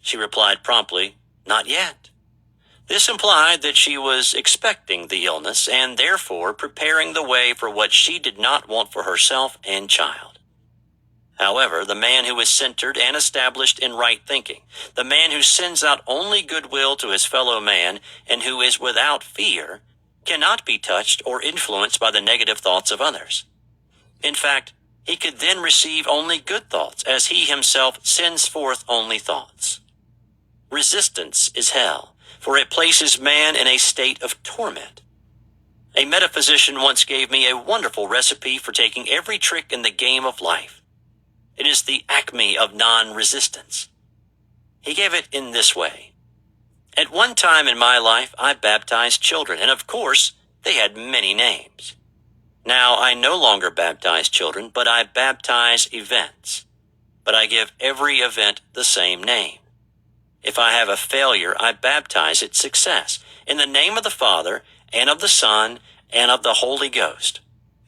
She replied promptly, "Not yet." This implied that she was expecting the illness and therefore preparing the way for what she did not want for herself and child. However, the man who is centered and established in right thinking, the man who sends out only goodwill to his fellow man and who is without fear, cannot be touched or influenced by the negative thoughts of others. In fact, he could then receive only good thoughts, as he himself sends forth only thoughts. Resistance is hell, for it places man in a state of torment. A metaphysician once gave me a wonderful recipe for taking every trick in the game of life. It is the acme of non-resistance. He gave it in this way. At one time in my life, I baptized children, and of course, they had many names. Now I no longer baptize children, but I baptize events. But I give every event the same name. If I have a failure, I baptize it success, in the name of the Father, and of the Son, and of the Holy Ghost.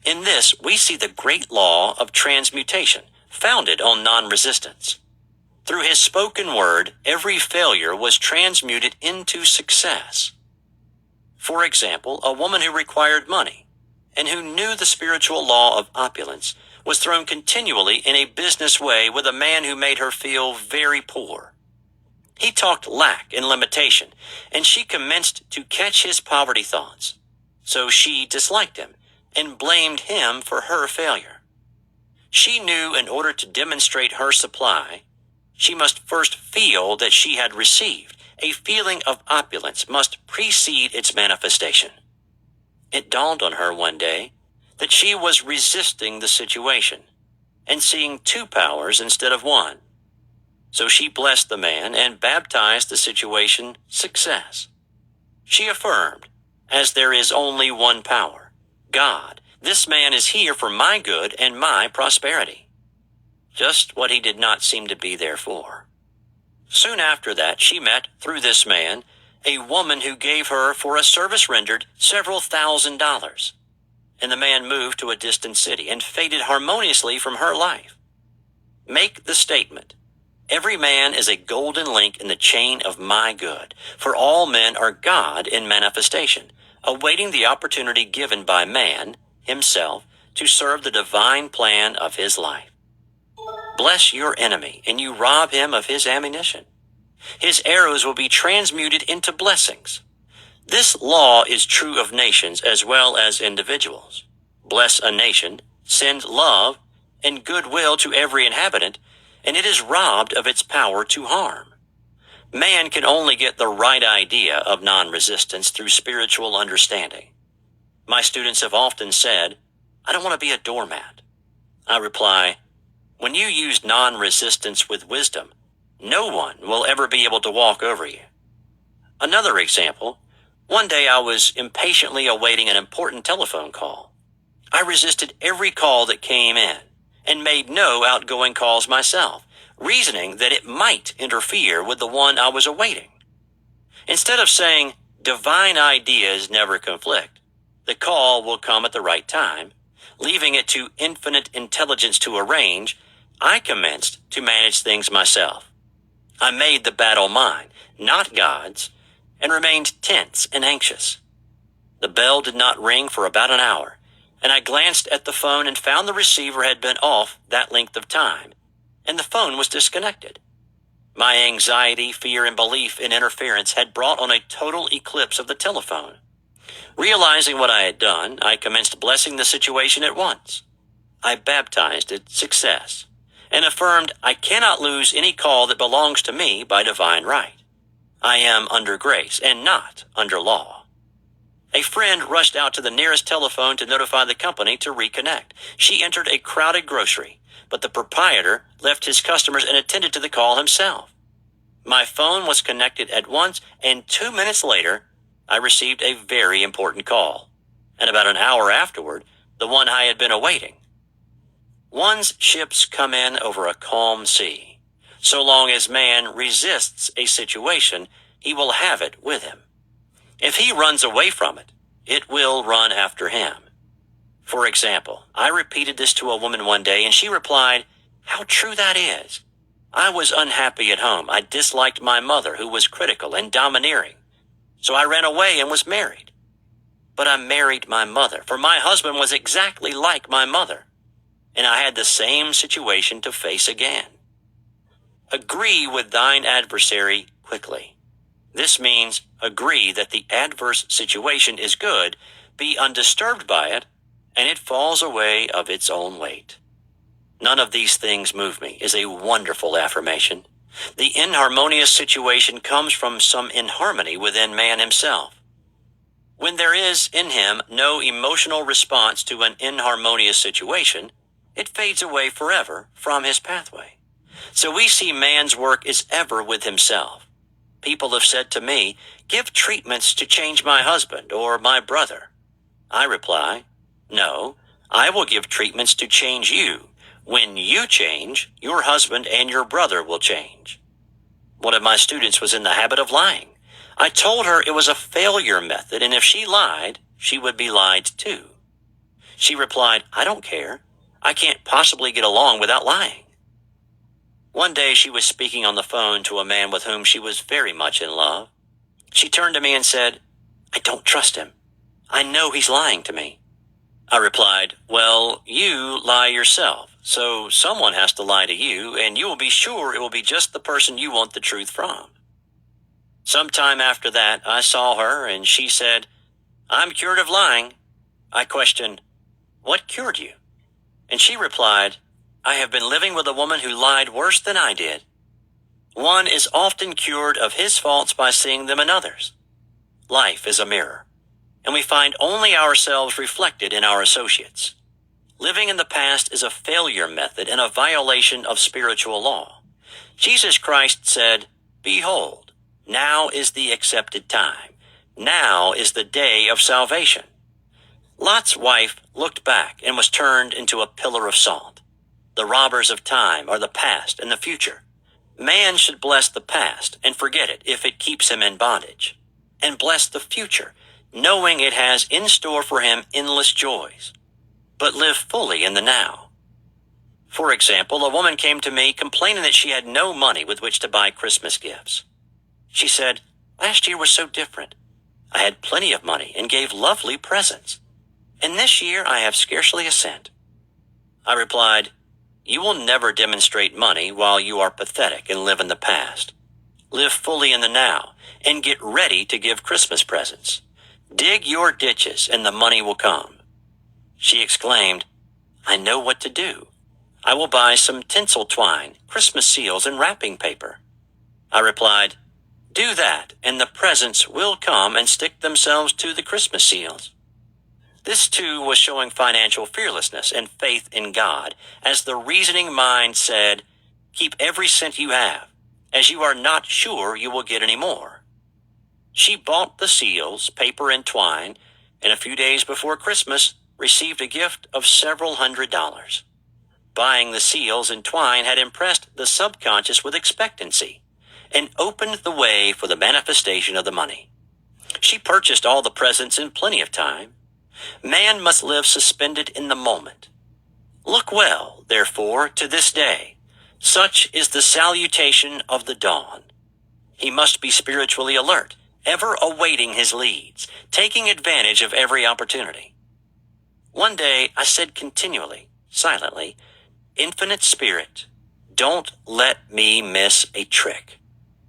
In this, we see the great law of transmutation, founded on non-resistance. Through his spoken word, every failure was transmuted into success. For example, a woman who required money, and who knew the spiritual law of opulence, was thrown continually in a business way with a man who made her feel very poor. He talked lack and limitation, and she commenced to catch his poverty thoughts. So she disliked him and blamed him for her failure. She knew in order to demonstrate her supply, she must first feel that she had received. A feeling of opulence must precede its manifestation. It dawned on her one day that she was resisting the situation and seeing two powers instead of one. So she blessed the man and baptized the situation success. She affirmed, as there is only one power, God, this man is here for my good and my prosperity. Just what he did not seem to be there for. Soon after that, she met, through this man, a woman who gave her, for a service rendered, several $1,000s. And the man moved to a distant city and faded harmoniously from her life. Make the statement, every man is a golden link in the chain of my good, for all men are God in manifestation, awaiting the opportunity given by man, himself, to serve the divine plan of his life. Bless your enemy, and you rob him of his ammunition. His arrows will be transmuted into blessings. This law is true of nations as well as individuals. Bless a nation, send love and goodwill to every inhabitant, and it is robbed of its power to harm. Man can only get the right idea of non-resistance through spiritual understanding. My students have often said, I don't want to be a doormat. I reply, when you use non-resistance with wisdom, no one will ever be able to walk over you. Another example, one day I was impatiently awaiting an important telephone call. I resisted every call that came in and made no outgoing calls myself, reasoning that it might interfere with the one I was awaiting. Instead of saying, divine ideas never conflict, the call will come at the right time, leaving it to infinite intelligence to arrange, I commenced to manage things myself. I made the battle mine, not God's, and remained tense and anxious. The bell did not ring for about an hour, and I glanced at the phone and found the receiver had been off that length of time, and the phone was disconnected. My anxiety, fear, and belief in interference had brought on a total eclipse of the telephone. Realizing what I had done, I commenced blessing the situation at once. I baptized it success, and affirmed I cannot lose any call that belongs to me by divine right. I am under grace and not under law. A friend rushed out to the nearest telephone to notify the company to reconnect. She entered a crowded grocery, but the proprietor left his customers and attended to the call himself. My phone was connected at once, and 2 minutes later, I received a very important call, and about an hour afterward, the one I had been awaiting. One's ships come in over a calm sea. So long as man resists a situation, he will have it with him. If he runs away from it, it will run after him. For example, I repeated this to a woman one day, and she replied, how true that is. I was unhappy at home. I disliked my mother, who was critical and domineering. So I ran away and was married. But I married my mother, for my husband was exactly like my mother, and I had the same situation to face again. Agree with thine adversary quickly. This means agree that the adverse situation is good, be undisturbed by it, and it falls away of its own weight. None of these things move me is a wonderful affirmation. The inharmonious situation comes from some inharmony within man himself. When there is in him no emotional response to an inharmonious situation, it fades away forever from his pathway. So we see man's work is ever with himself. People have said to me, give treatments to change my husband or my brother. I reply, no, I will give treatments to change you. When you change, your husband and your brother will change. One of my students was in the habit of lying. I told her it was a failure method, and if she lied, she would be lied to. She replied, I don't care. I can't possibly get along without lying. One day she was speaking on the phone to a man with whom she was very much in love. She turned to me and said, I don't trust him. I know he's lying to me. I replied, well, you lie yourself, so someone has to lie to you, and you will be sure it will be just the person you want the truth from. Sometime after that, I saw her, and she said, I'm cured of lying. I questioned, what cured you? And she replied, I have been living with a woman who lied worse than I did. One is often cured of his faults by seeing them in others. Life is a mirror, and we find only ourselves reflected in our associates. Living in the past is a failure method and a violation of spiritual law. Jesus Christ said, behold, now is the accepted time. Now is the day of salvation. Lot's wife looked back and was turned into a pillar of salt. The robbers of time are the past and the future. Man should bless the past and forget it if it keeps him in bondage, and bless the future, knowing it has in store for him endless joys, but live fully in the now. For example, a woman came to me complaining that she had no money with which to buy Christmas gifts. She said, last year was so different. I had plenty of money and gave lovely presents, and this year I have scarcely a cent. I replied, you will never demonstrate money while you are pathetic and live in the past. Live fully in the now and get ready to give Christmas presents. Dig your ditches and the money will come. She exclaimed, I know what to do. I will buy some tinsel twine, Christmas seals, and wrapping paper. I replied, do that, and the presents will come and stick themselves to the Christmas seals. This too was showing financial fearlessness and faith in God, as the reasoning mind said, keep every cent you have, as you are not sure you will get any more. She bought the seals, paper, and twine, and a few days before Christmas received a gift of several $100s. Buying the seals and twine had impressed the subconscious with expectancy and opened the way for the manifestation of the money. She purchased all the presents in plenty of time. Man must live suspended in the moment. Look well, therefore, to this day. Such is the salutation of the dawn. He must be spiritually alert, ever awaiting his leads, taking advantage of every opportunity. One day I said continually, silently, Infinite Spirit, don't let me miss a trick.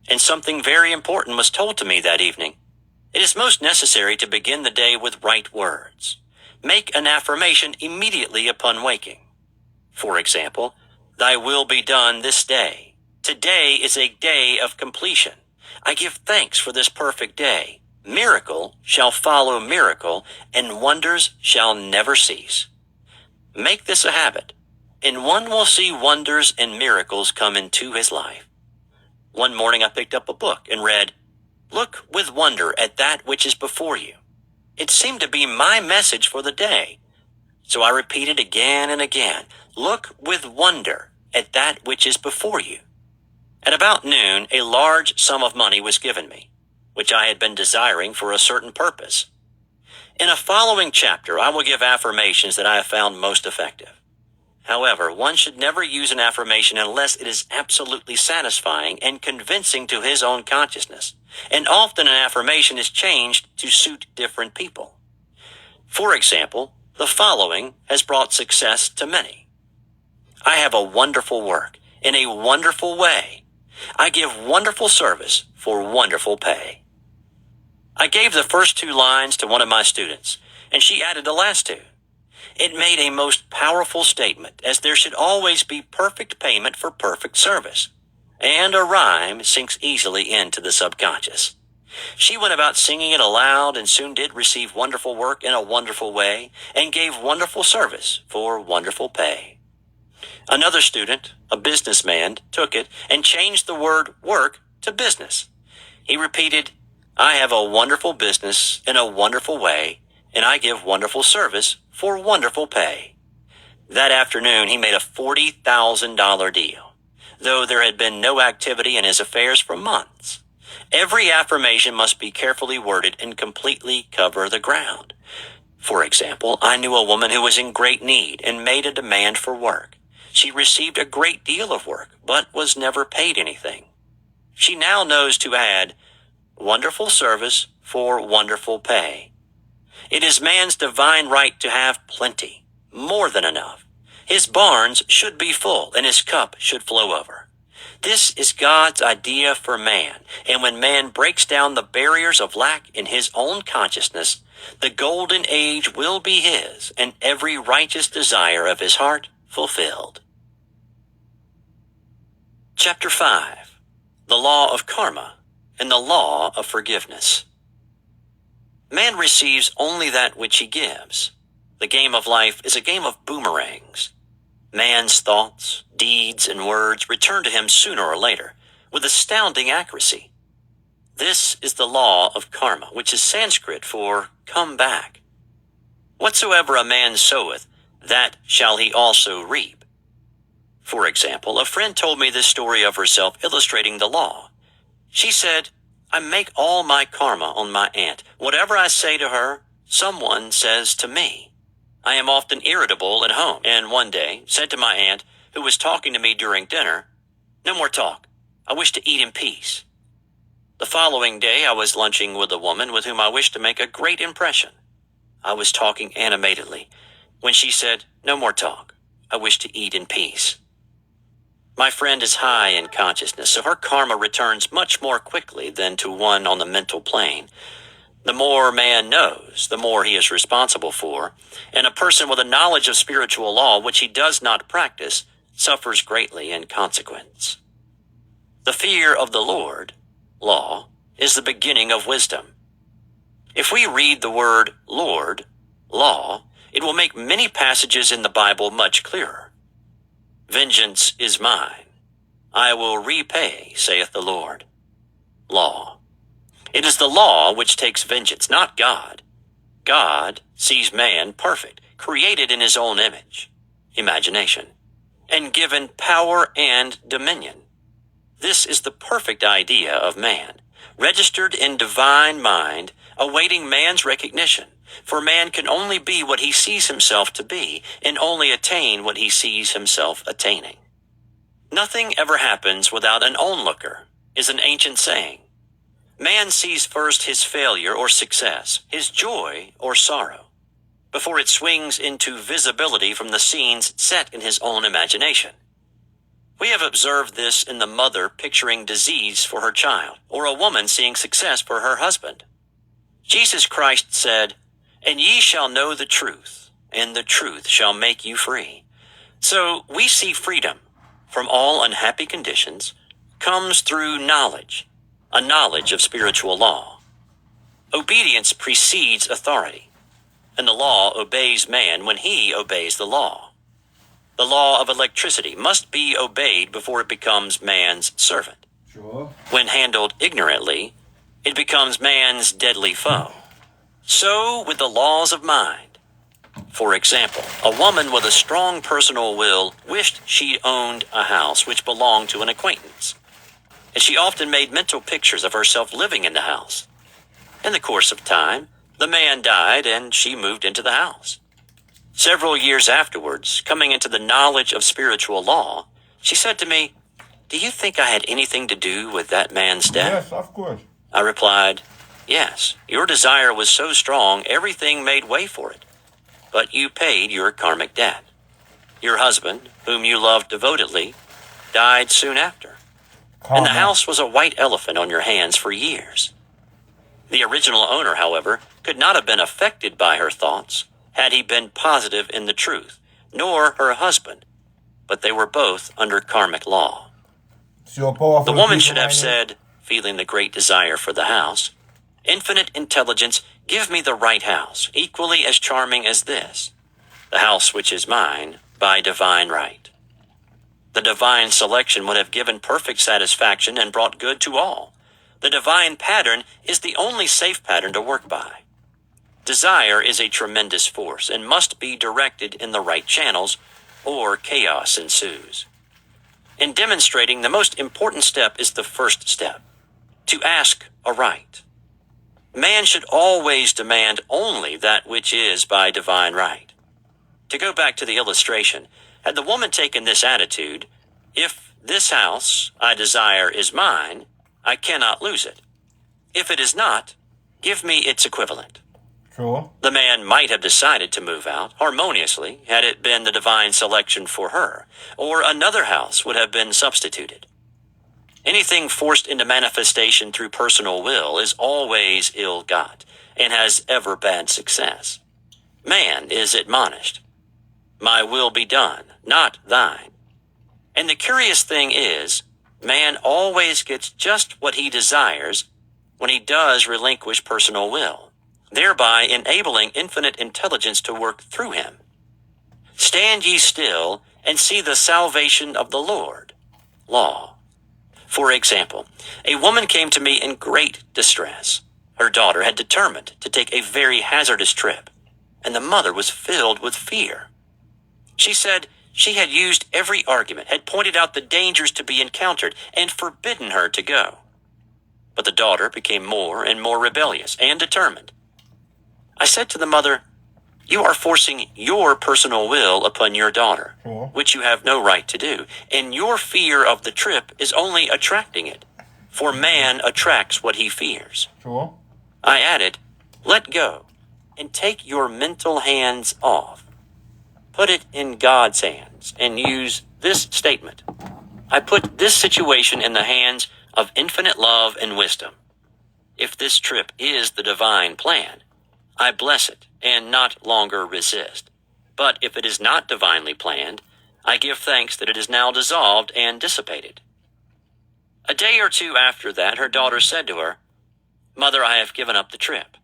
And something very important was told to me that evening. It is most necessary to begin the day with right words. Make an affirmation immediately upon waking. For example, thy will be done this day. Today is a day of completion. I give thanks for this perfect day. Miracle shall follow miracle, and wonders shall never cease. Make this a habit, and one will see wonders and miracles come into his life. One morning I picked up a book and read, Look with wonder at that which is before you. It seemed to be my message for the day. So I repeated again and again, look with wonder at that which is before you. At about noon, a large sum of money was given me, which I had been desiring for a certain purpose. In a following chapter, I will give affirmations that I have found most effective. However, one should never use an affirmation unless it is absolutely satisfying and convincing to his own consciousness, and often an affirmation is changed to suit different people. For example, the following has brought success to many. I have a wonderful work in a wonderful way. I give wonderful service for wonderful pay. I gave the first two lines to one of my students, and she added the last two. It made a most powerful statement, as there should always be perfect payment for perfect service, and a rhyme sinks easily into the subconscious. She went about singing it aloud and soon did receive wonderful work in a wonderful way, and gave wonderful service for wonderful pay. Another student, a businessman, took it and changed the word work to business. He repeated, I have a wonderful business in a wonderful way, and I give wonderful service for wonderful pay. That afternoon, he made a $40,000 deal, though there had been no activity in his affairs for months. Every affirmation must be carefully worded and completely cover the ground. For example, I knew a woman who was in great need and made a demand for work. She received a great deal of work, but was never paid anything. She now knows to add, wonderful service for wonderful pay. It is man's divine right to have plenty, more than enough. His barns should be full and his cup should flow over. This is God's idea for man, and when man breaks down the barriers of lack in his own consciousness, the golden age will be his and every righteous desire of his heart fulfilled. Chapter 5. The Law of Karma and the Law of Forgiveness. Man receives only that which he gives. The game of life is a game of boomerangs. Man's thoughts, deeds, and words return to him sooner or later, with astounding accuracy. This is the law of karma, which is Sanskrit for come back. Whatsoever a man soweth, that shall he also reap. For example, a friend told me this story of herself illustrating the law. She said, I make all my karma on my aunt. Whatever I say to her, someone says to me. I am often irritable at home, and one day said to my aunt, who was talking to me during dinner, no more talk. I wish to eat in peace. The following day, I was lunching with a woman with whom I wished to make a great impression. I was talking animatedly when she said, no more talk. I wish to eat in peace. My friend is high in consciousness, so her karma returns much more quickly than to one on the mental plane. The more man knows, the more he is responsible for, and a person with a knowledge of spiritual law which he does not practice suffers greatly in consequence. The fear of the Lord, law, is the beginning of wisdom. If we read the word Lord, law, it will make many passages in the Bible much clearer. Vengeance is mine. I will repay, saith the Lord. Law. It is the law which takes vengeance, not God. God sees man perfect, created in his own image, imagination, and given power and dominion. This is the perfect idea of man, registered in divine mind, awaiting man's recognition. For man can only be what he sees himself to be, and only attain what he sees himself attaining. Nothing ever happens without an onlooker, is an ancient saying. Man sees first his failure or success, his joy or sorrow, before it swings into visibility from the scenes set in his own imagination. We have observed this in the mother picturing disease for her child, or a woman seeing success for her husband. Jesus Christ said, and ye shall know the truth, and the truth shall make you free. So we see freedom from all unhappy conditions comes through knowledge, a knowledge of spiritual law. Obedience precedes authority, and the law obeys man when he obeys the law. The law of electricity must be obeyed before it becomes man's servant. Sure. When handled ignorantly, it becomes man's deadly foe. So with the laws of mind. For example, a woman with a strong personal will wished she owned a house which belonged to an acquaintance, and she often made mental pictures of herself living in the house. In the course of time, the man died and she moved into the house. Several years afterwards, coming into the knowledge of spiritual law, she said to me, do you think I had anything to do with that man's death? Yes, of course. I replied, yes, your desire was so strong, everything made way for it. But you paid your karmic debt. Your husband, whom you loved devotedly, died soon after. And the house was a white elephant on your hands for years. The original owner, however, could not have been affected by her thoughts had he been positive in the truth, nor her husband, but they were both under karmic law. The woman should have said, feeling the great desire for the house, infinite intelligence, give me the right house, equally as charming as this, the house which is mine by divine right. The divine selection would have given perfect satisfaction and brought good to all. The divine pattern is the only safe pattern to work by. Desire is a tremendous force and must be directed in the right channels, or chaos ensues. In demonstrating, the most important step is the first step, to ask aright. Man should always demand only that which is by divine right. To go back to the illustration, had the woman taken this attitude, if this house I desire is mine, I cannot lose it. If it is not, give me its equivalent. True. The man might have decided to move out harmoniously had it been the divine selection for her, or another house would have been substituted. Anything forced into manifestation through personal will is always ill-got and has ever bad success. Man is admonished, "My will be done, not thine." And the curious thing is, man always gets just what he desires when he does relinquish personal will, thereby enabling infinite intelligence to work through him. Stand ye still and see the salvation of the Lord. Law. For example, a woman came to me in great distress. Her daughter had determined to take a very hazardous trip, and the mother was filled with fear. She said she had used every argument, had pointed out the dangers to be encountered, and forbidden her to go. But the daughter became more and more rebellious and determined. I said to the mother, "You are forcing your personal will upon your daughter, which you have no right to do, and your fear of the trip is only attracting it, for man attracts what he fears." True. I added, "Let go, and take your mental hands off. Put it in God's hands, and use this statement. I put this situation in the hands of infinite love and wisdom. If this trip is the divine plan, I bless it and not longer resist. But if it is not divinely planned, I give thanks that it is now dissolved and dissipated." A day or two after that, her daughter said to her, "Mother, I have given up the trip."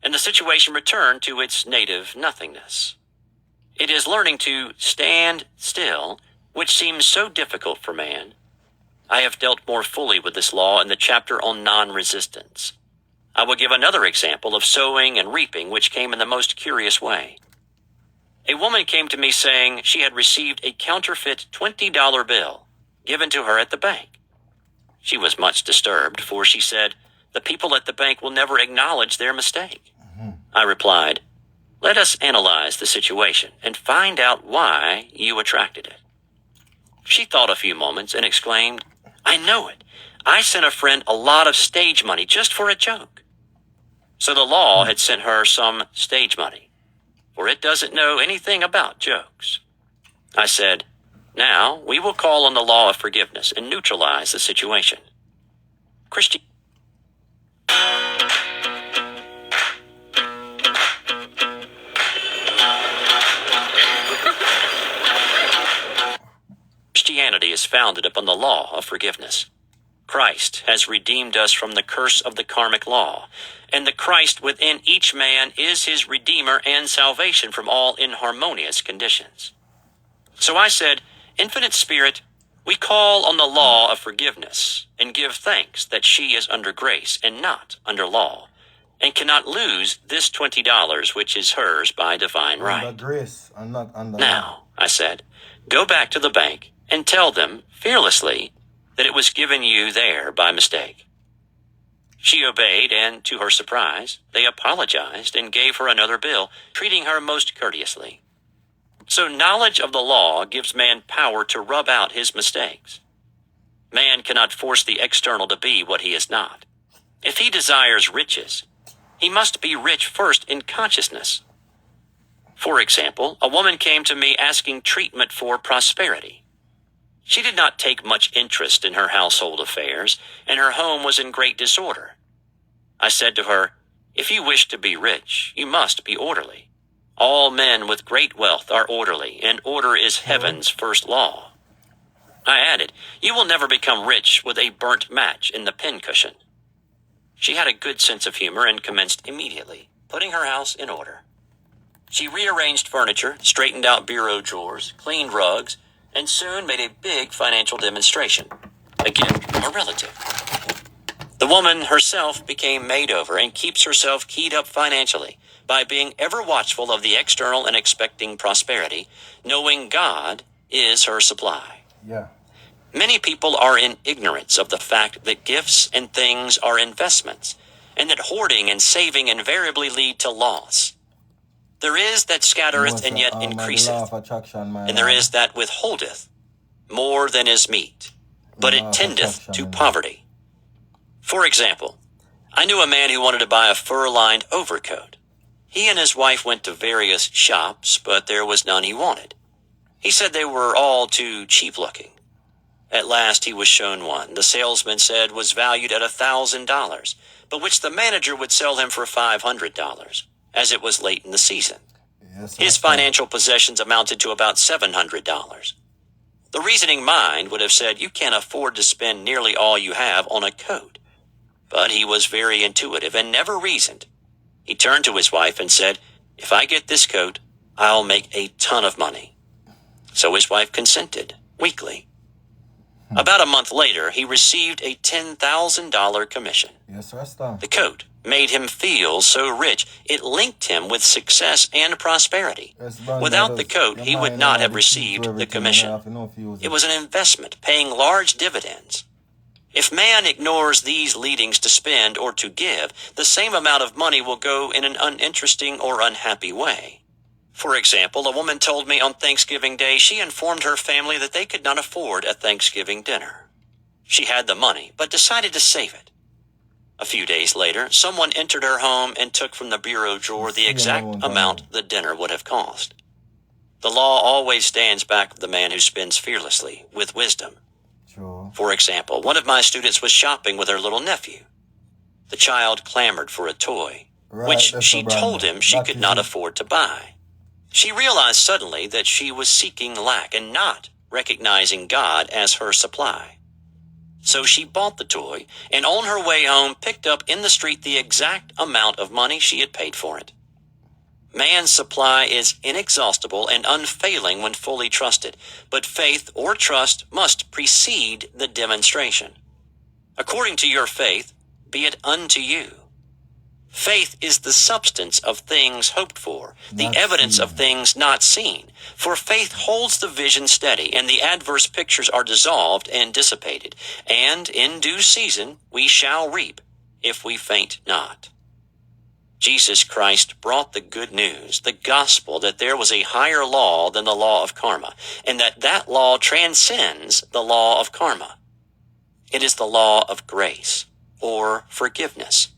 And the situation returned to its native nothingness. It is learning to stand still, which seems so difficult for man. I have dealt more fully with this law in the chapter on non-resistance. I will give another example of sowing and reaping, which came in the most curious way. A woman came to me saying she had received a counterfeit $20 bill given to her at the bank. She was much disturbed, for she said, "The people at the bank will never acknowledge their mistake." I replied, "Let us analyze the situation and find out why you attracted it." She thought a few moments and exclaimed, "I know it. I sent a friend a lot of stage money just for a joke." So the law had sent her some stage money, for it doesn't know anything about jokes. I said, "Now we will call on the law of forgiveness and neutralize the Christianity is founded upon the law of forgiveness. Christ has redeemed us from the curse of the karmic law, and the Christ within each man is his Redeemer and salvation from all inharmonious conditions. So I said, "Infinite Spirit, we call on the law of forgiveness and give thanks that she is under grace and not under law, and cannot lose this $20 which is hers by divine right. Under grace and not under law." Now, I said, "Go back to the bank and tell them fearlessly that it was given you there by mistake." She obeyed, and to her surprise, they apologized and gave her another bill, treating her most courteously. So knowledge of the law gives man power to rub out his mistakes. Man cannot force the external to be what he is not. If he desires riches, he must be rich first in consciousness. For example, a woman came to me asking treatment for prosperity. She did not take much interest in her household affairs, and her home was in great disorder. I said to her, "If you wish to be rich, you must be orderly. All men with great wealth are orderly, and order is heaven's first law." I added, "You will never become rich with a burnt match in the pincushion." She had a good sense of humor and commenced immediately, putting her house in order. She rearranged furniture, straightened out bureau drawers, cleaned rugs, and soon made a big financial demonstration, a gift from a relative. The woman herself became made over and keeps herself keyed up financially, by being ever watchful of the external and expecting prosperity, knowing God is her supply. Yeah. Many people are in ignorance of the fact that gifts and things are investments, and that hoarding and saving invariably lead to loss. There is that scattereth and yet increaseth, and there is that withholdeth more than is meet, but it tendeth to poverty. For example, I knew a man who wanted to buy a fur-lined overcoat. He and his wife went to various shops, but there was none he wanted. He said they were all too cheap-looking. At last he was shown one the salesman said was valued at $1,000, but which the manager would sell him for $500, as it was late in the season. Yes, His financial possessions amounted to about $700. The reasoning mind would have said you can't afford to spend nearly all you have on a coat. But he was very intuitive and never reasoned. He turned to his wife and said, "If I get this coat, I'll make a ton of money." So his wife consented, weakly. About a month later, he received a $10,000 commission. Yes, Rasta. The coat made him feel so rich, it linked him with success and prosperity. Without the coat, he would not have received the commission. It was an investment, paying large dividends. If man ignores these leadings to spend or to give, the same amount of money will go in an uninteresting or unhappy way. For example, a woman told me on Thanksgiving Day she informed her family that they could not afford a Thanksgiving dinner. She had the money, but decided to save it. A few days later, someone entered her home and took from the bureau drawer the exact amount the dinner would have cost. The law always stands back of the man who spends fearlessly, with wisdom. True. For example, one of my students was shopping with her little nephew. The child clamored for a toy, which she told him she could not afford to buy. She realized suddenly that she was seeking lack and not recognizing God as her supply. So she bought the toy, and on her way home picked up in the street the exact amount of money she had paid for it. Man's supply is inexhaustible and unfailing when fully trusted, but faith or trust must precede the demonstration. According to your faith, be it unto you. Faith is the substance of things hoped for, the evidence of things not seen. For faith holds the vision steady, and the adverse pictures are dissolved and dissipated. And in due season we shall reap, if we faint not. Jesus Christ brought the good news, the gospel, that there was a higher law than the law of karma, and that law transcends the law of karma. It is the law of grace, or forgiveness.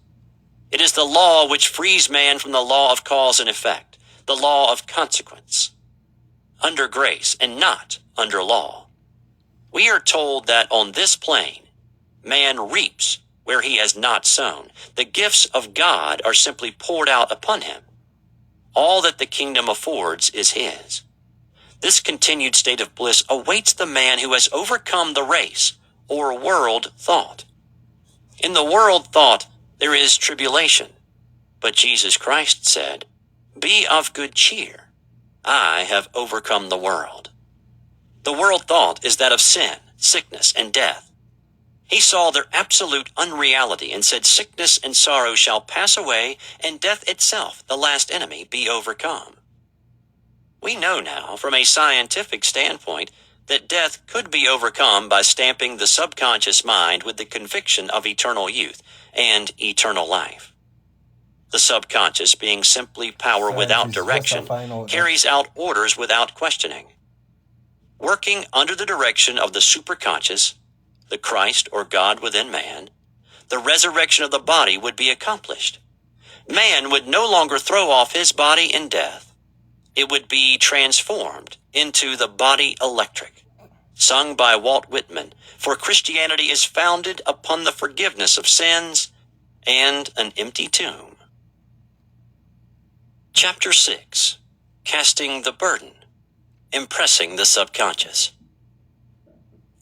It is the law which frees man from the law of cause and effect, the law of consequence. Under grace and not under law. We are told that on this plane, man reaps where he has not sown. The gifts of God are simply poured out upon him. All that the kingdom affords is his. This continued state of bliss awaits the man who has overcome the race, or world thought. In the world thought, there is tribulation. But Jesus Christ said, "Be of good cheer. I have overcome the world." The world thought is that of sin, sickness, and death. He saw their absolute unreality and said, "Sickness and sorrow shall pass away, and death itself, the last enemy, be overcome." We know now, from a scientific standpoint, that death could be overcome by stamping the subconscious mind with the conviction of eternal youth and eternal life. The subconscious, being simply power without direction, carries out orders without questioning. Working under the direction of the superconscious, the Christ or God within man, the resurrection of the body would be accomplished. Man would no longer throw off his body in death. It would be transformed into the body electric, sung by Walt Whitman, for Christianity is founded upon the forgiveness of sins and an empty tomb. Chapter 6. Casting the Burden. Impressing the Subconscious.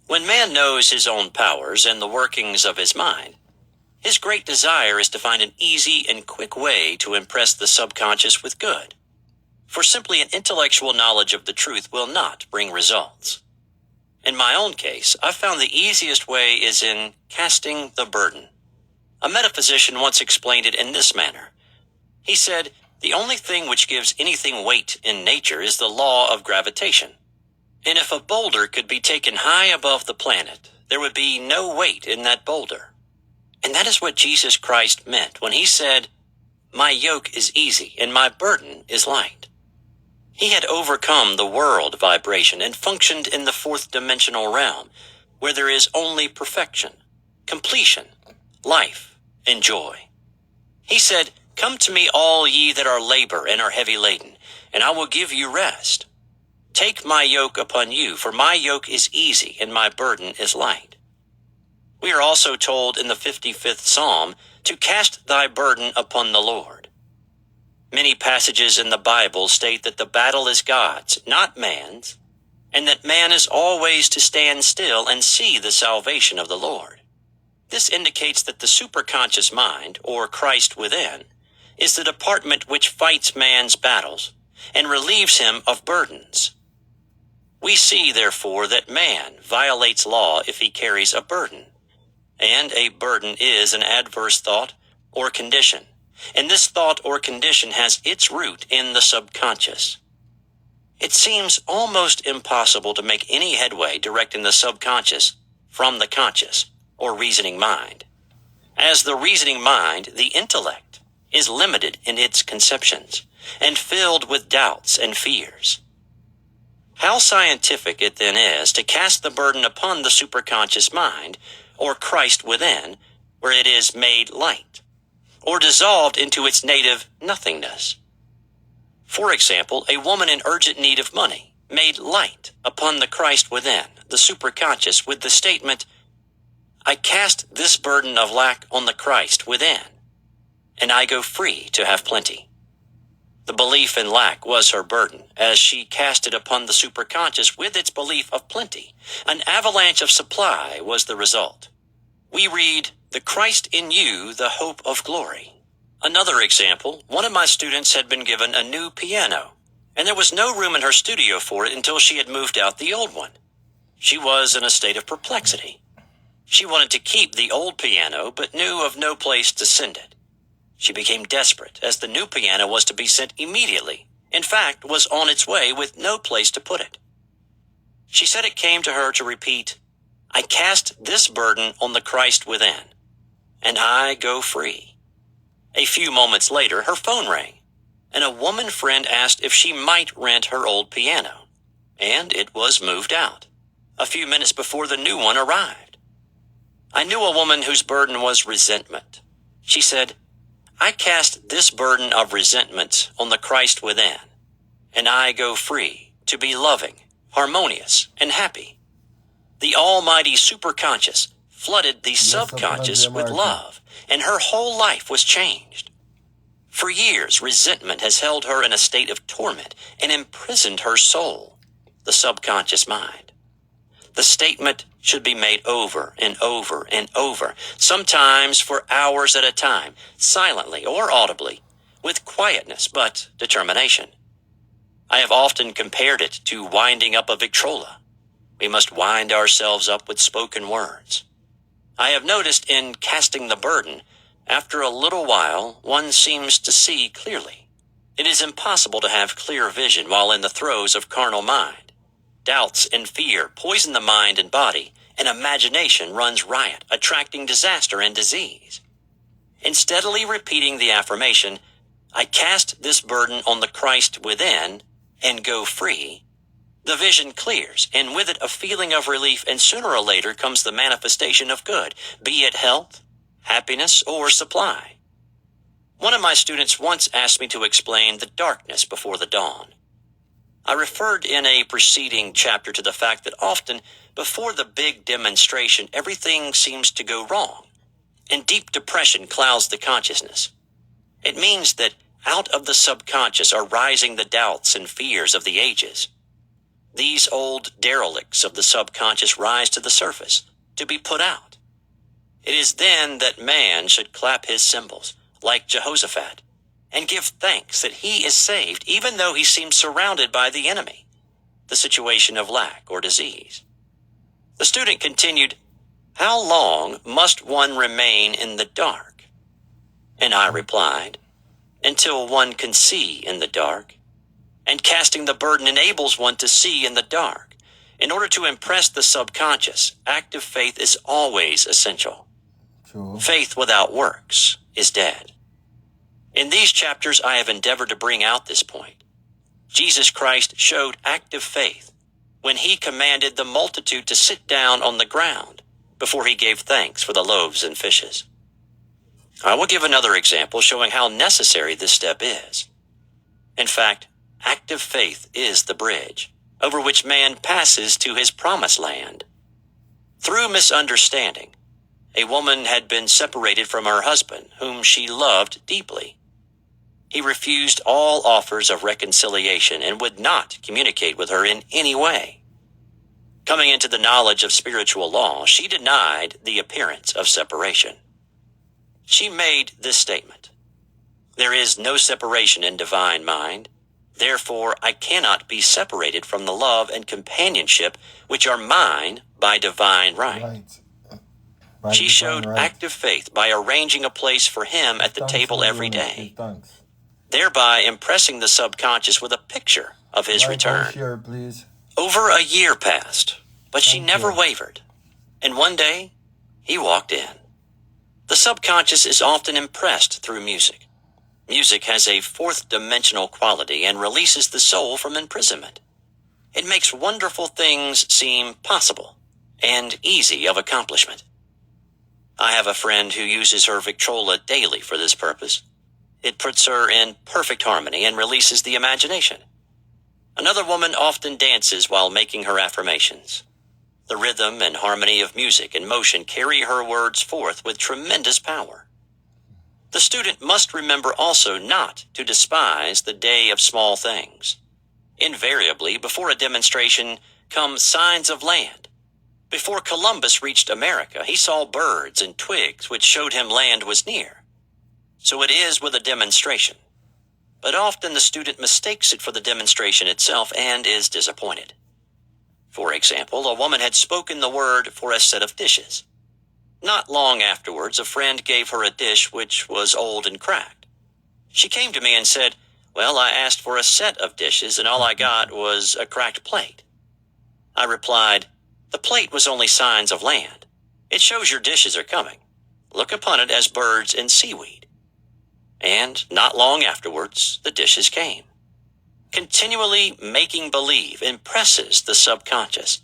When man knows his own powers and the workings of his mind, his great desire is to find an easy and quick way to impress the subconscious with good. For simply an intellectual knowledge of the truth will not bring results. In my own case, I've found the easiest way is in casting the burden. A metaphysician once explained it in this manner. He said, The only thing which gives anything weight in nature is the law of gravitation. And if a boulder could be taken high above the planet, there would be no weight in that boulder. And that is what Jesus Christ meant when he said, "My yoke is easy and my burden is light." He had overcome the world vibration and functioned in the fourth dimensional realm, where there is only perfection, completion, life, and joy. He said, "Come to me, all ye that are labor and are heavy laden, and I will give you rest. Take my yoke upon you, for my yoke is easy and my burden is light." We are also told in the 55th Psalm to cast thy burden upon the Lord. Many passages in the Bible state that the battle is God's, not man's, and that man is always to stand still and see the salvation of the Lord. This indicates that the superconscious mind, or Christ within, is the department which fights man's battles and relieves him of burdens. We see, therefore, that man violates law if he carries a burden. And a burden is an adverse thought or condition, and this thought or condition has its root in the subconscious. It seems almost impossible to make any headway directing the subconscious from the conscious or reasoning mind. As the reasoning mind, the intellect, is limited in its conceptions and filled with doubts and fears. How scientific it then is to cast the burden upon the superconscious mind, or Christ within, where it is made light, or dissolved into its native nothingness. For example, a woman in urgent need of money, made light upon the Christ within, the superconscious, with the statement, "I cast this burden of lack on the Christ within, and I go free to have plenty." The belief in lack was her burden, as she cast it upon the superconscious with its belief of plenty. An avalanche of supply was the result. We read, "The Christ in you, the hope of glory." Another example, one of my students had been given a new piano, and there was no room in her studio for it until she had moved out the old one. She was in a state of perplexity. She wanted to keep the old piano, but knew of no place to send it. She became desperate, as the new piano was to be sent immediately. In fact, was on its way with no place to put it. She said it came to her to repeat, "I cast this burden on the Christ within, and I go free." A few moments later, her phone rang, and a woman friend asked if she might rent her old piano, and it was moved out a few minutes before the new one arrived. I knew a woman whose burden was resentment. She said, "I cast this burden of resentment on the Christ within, and I go free to be loving, harmonious, and happy." The almighty superconscious flooded the subconscious with love, and her whole life was changed. For years, resentment has held her in a state of torment and imprisoned her soul, the subconscious mind. The statement should be made over and over and over, sometimes for hours at a time, silently or audibly, with quietness but determination. I have often compared it to winding up a Victrola. We must wind ourselves up with spoken words. I have noticed in casting the burden, after a little while, one seems to see clearly. It is impossible to have clear vision while in the throes of carnal mind. Doubts and fear poison the mind and body, and imagination runs riot, attracting disaster and disease. In steadily repeating the affirmation, "I cast this burden on the Christ within, and go free," the vision clears, and with it a feeling of relief, and sooner or later comes the manifestation of good, be it health, happiness, or supply. One of my students once asked me to explain the darkness before the dawn. I referred in a preceding chapter to the fact that often, before the big demonstration, everything seems to go wrong, and deep depression clouds the consciousness. It means that out of the subconscious are rising the doubts and fears of the ages. These old derelicts of the subconscious rise to the surface, to be put out. It is then that man should clap his cymbals, like Jehoshaphat, and give thanks that he is saved, even though he seems surrounded by the enemy, the situation of lack or disease. The student continued, "How long must one remain in the dark?" And I replied, until one can see in the dark. And casting the burden enables one to see in the dark. In order to impress the subconscious, active faith is always essential. True. Faith without works is dead. In these chapters, I have endeavored to bring out this point. Jesus Christ showed active faith when he commanded the multitude to sit down on the ground before he gave thanks for the loaves and fishes. I will give another example showing how necessary this step is. In fact, active faith is the bridge over which man passes to his promised land. Through misunderstanding, a woman had been separated from her husband, whom she loved deeply. He refused all offers of reconciliation and would not communicate with her in any way. Coming into the knowledge of spiritual law, she denied the appearance of separation. She made this statement: "There is no separation in divine mind. Therefore, I cannot be separated from the love and companionship which are mine by divine right." She showed active faith by arranging a place for him at the table every day, thereby impressing the subconscious with a picture of his return. Over a year passed, but she never wavered, and one day he walked in. The subconscious is often impressed through music. Music has a fourth-dimensional quality and releases the soul from imprisonment. It makes wonderful things seem possible and easy of accomplishment. I have a friend who uses her Victrola daily for this purpose. It puts her in perfect harmony and releases the imagination. Another woman often dances while making her affirmations. The rhythm and harmony of music and motion carry her words forth with tremendous power. The student must remember also not to despise the day of small things. Invariably, before a demonstration come signs of land. Before Columbus reached America, he saw birds and twigs which showed him land was near. So it is with a demonstration. But often the student mistakes it for the demonstration itself and is disappointed. For example, a woman had spoken the word for a set of dishes. Not long afterwards, a friend gave her a dish which was old and cracked. She came to me and said, "Well, I asked for a set of dishes and all I got was a cracked plate." I replied, "The plate was only signs of land. It shows your dishes are coming. Look upon it as birds and seaweed." And not long afterwards, the dishes came. Continually making believe impresses the subconscious.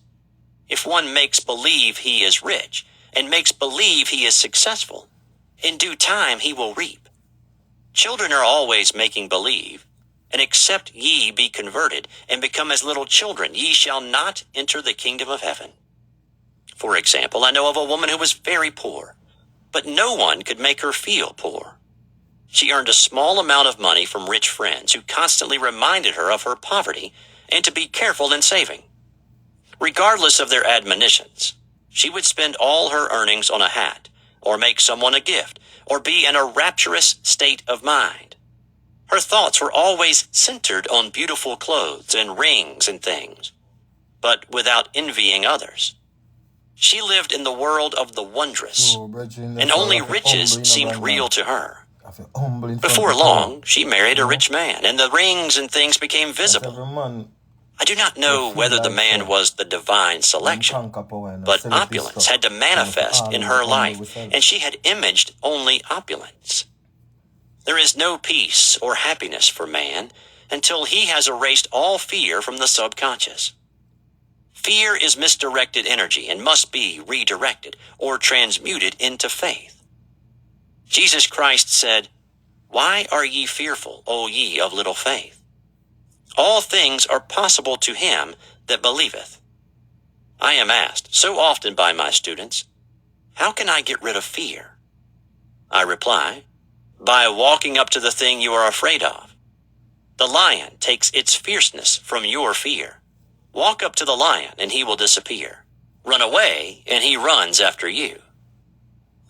If one makes believe he is rich and makes believe he is successful, in due time he will reap. Children are always making believe, and except ye be converted and become as little children, ye shall not enter the kingdom of heaven. For example, I know of a woman who was very poor, but no one could make her feel poor. She earned a small amount of money from rich friends who constantly reminded her of her poverty and to be careful in saving. Regardless of their admonitions, she would spend all her earnings on a hat, or make someone a gift, or be in a rapturous state of mind. Her thoughts were always centered on beautiful clothes and rings and things, but without envying others. She lived in the world of the wondrous, and only riches seemed real to her. Before long, she married a rich man, and the rings and things became visible. I do not know whether the man was the divine selection, but opulence had to manifest in her life, and she had imaged only opulence. There is no peace or happiness for man until he has erased all fear from the subconscious. Fear is misdirected energy and must be redirected or transmuted into faith. Jesus Christ said, "Why are ye fearful, O ye of little faith? All things are possible to him that believeth." I am asked so often by my students, "How can I get rid of fear?" I reply, by walking up to the thing you are afraid of. The lion takes its fierceness from your fear. Walk up to the lion and he will disappear. Run away and he runs after you.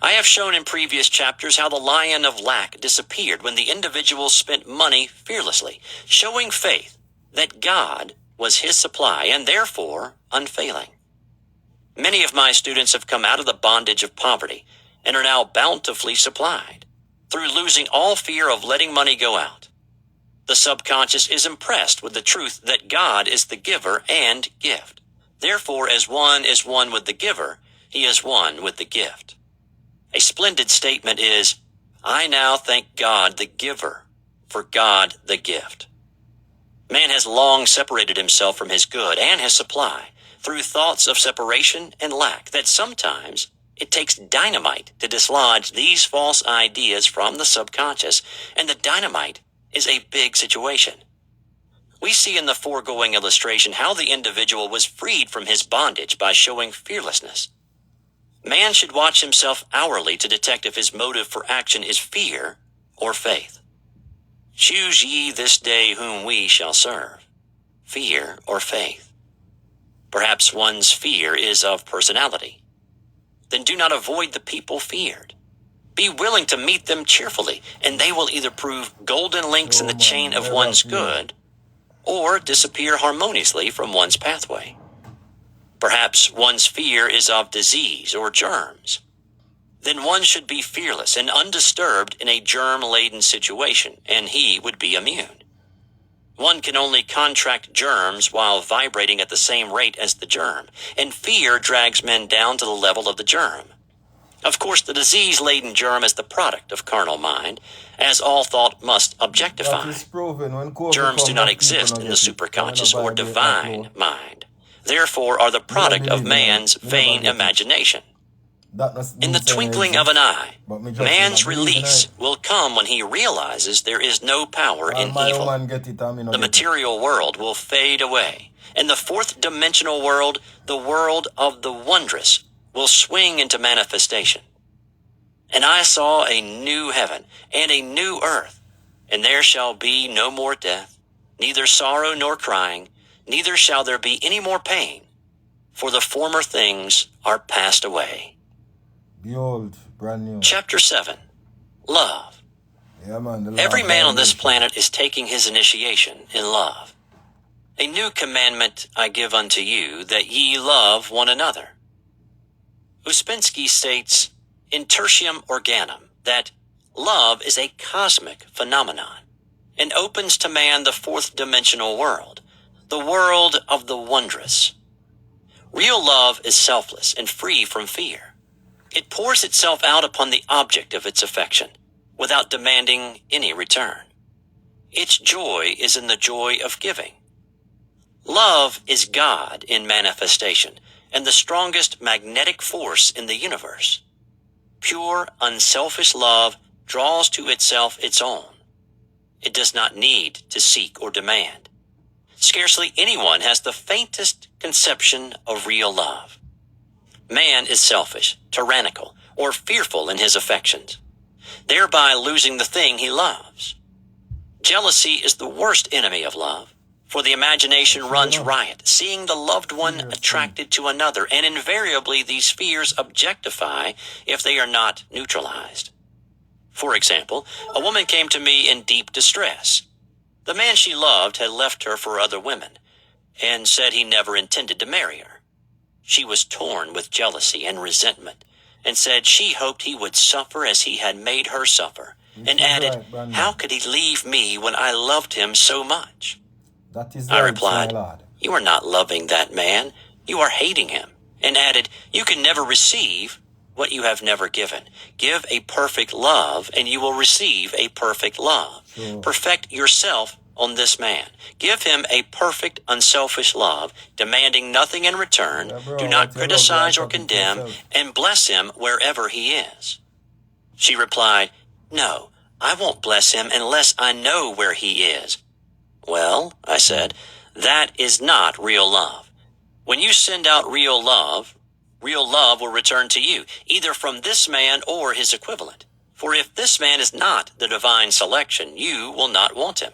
I have shown in previous chapters how the lion of lack disappeared when the individual spent money fearlessly, showing faith that God was his supply and therefore unfailing. Many of my students have come out of the bondage of poverty and are now bountifully supplied. through losing all fear of letting money go out. The subconscious is impressed with the truth that God is the giver and gift. Therefore, as one is one with the giver, he is one with the gift. A splendid statement is, I now thank God the giver for God the gift. Man has long separated himself from his good and his supply through thoughts of separation and lack that sometimes it takes dynamite to dislodge these false ideas from the subconscious, and the dynamite is a big situation. We see in the foregoing illustration how the individual was freed from his bondage by showing fearlessness. Man should watch himself hourly to detect if his motive for action is fear or faith. Choose ye this day whom we shall serve, fear or faith. Perhaps one's fear is of personality. Then do not avoid the people feared. Be willing to meet them cheerfully, and they will either prove golden links in the chain of one's good, or disappear harmoniously from one's pathway. Perhaps one's fear is of disease or germs. Then one should be fearless and undisturbed in a germ-laden situation, and he would be immune. One can only contract germs while vibrating at the same rate as the germ, and fear drags men down to the level of the germ. Of course, the disease-laden germ is the product of carnal mind, as all thought must objectify. Germs do not exist in the superconscious or divine mind. Therefore are the product of man's vain imagination. In the twinkling of an eye, man's release will come when he realizes there is no power in evil. The material world will fade away, and the fourth dimensional world, the world of the wondrous, will swing into manifestation. And I saw a new heaven and a new earth, and there shall be no more death, neither sorrow nor crying, neither shall there be any more pain, for the former things are passed away. Behold, brand new. Chapter 7. Love. Yeah, man, Every man on this planet is taking his initiation in love. A new commandment I give unto you, that ye love one another. Uspensky states, in Tertium Organum, that love is a cosmic phenomenon and opens to man the fourth dimensional world, the world of the wondrous. Real love is selfless and free from fear. It pours itself out upon the object of its affection, without demanding any return. Its joy is in the joy of giving. Love is God in manifestation, and the strongest magnetic force in the universe. Pure, unselfish love draws to itself its own. It does not need to seek or demand. Scarcely anyone has the faintest conception of real love. Man is selfish, tyrannical, or fearful in his affections, thereby losing the thing he loves. Jealousy is the worst enemy of love, for the imagination runs riot, seeing the loved one attracted to another, and invariably these fears objectify if they are not neutralized. For example, a woman came to me in deep distress. The man she loved had left her for other women, and said he never intended to marry her. She was torn with jealousy and resentment, and said she hoped he would suffer as he had made her suffer, and added, how could he leave me when I loved him so much? I replied, you are not loving that man, you are hating him, and added, you can never receive what you have never given. Give a perfect love, and you will receive a perfect love. Perfect yourself on this man. Give him a perfect, unselfish love, demanding nothing in return. Do not criticize or condemn, and bless him wherever he is. She replied, no, I won't bless him unless I know where he is. Well, I said, that is not real love. When you send out real love will return to you, either from this man or his equivalent. For if this man is not the divine selection, you will not want him.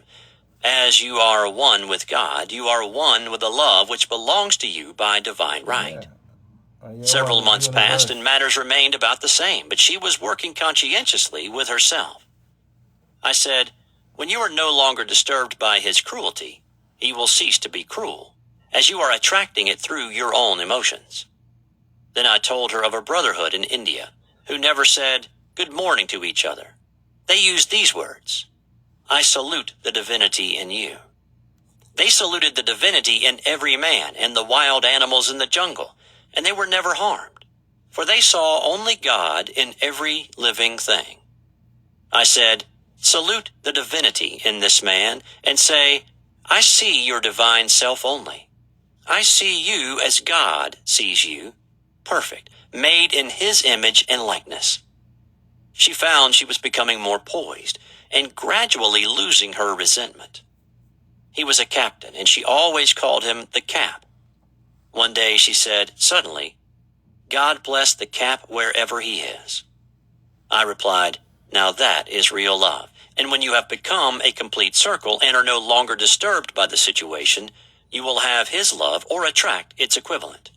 As you are one with God, you are one with the love which belongs to you by divine right. Several months passed and matters remained about the same, but she was working conscientiously with herself. I said, when you are no longer disturbed by his cruelty, he will cease to be cruel, as you are attracting it through your own emotions. Then I told her of a brotherhood in India, who never said good morning to each other. They used these words: I salute the divinity in you. They saluted the divinity in every man and the wild animals in the jungle, and they were never harmed, for they saw only God in every living thing. I said, salute the divinity in this man, and say, I see your divine self only. I see you as God sees you, perfect, made in his image and likeness. She found she was becoming more poised and gradually losing her resentment. He was a captain, and she always called him the Cap. One day she said, suddenly, God bless the Cap wherever he is. I replied, now that is real love. And when you have become a complete circle and are no longer disturbed by the situation, you will have his love or attract its equivalent.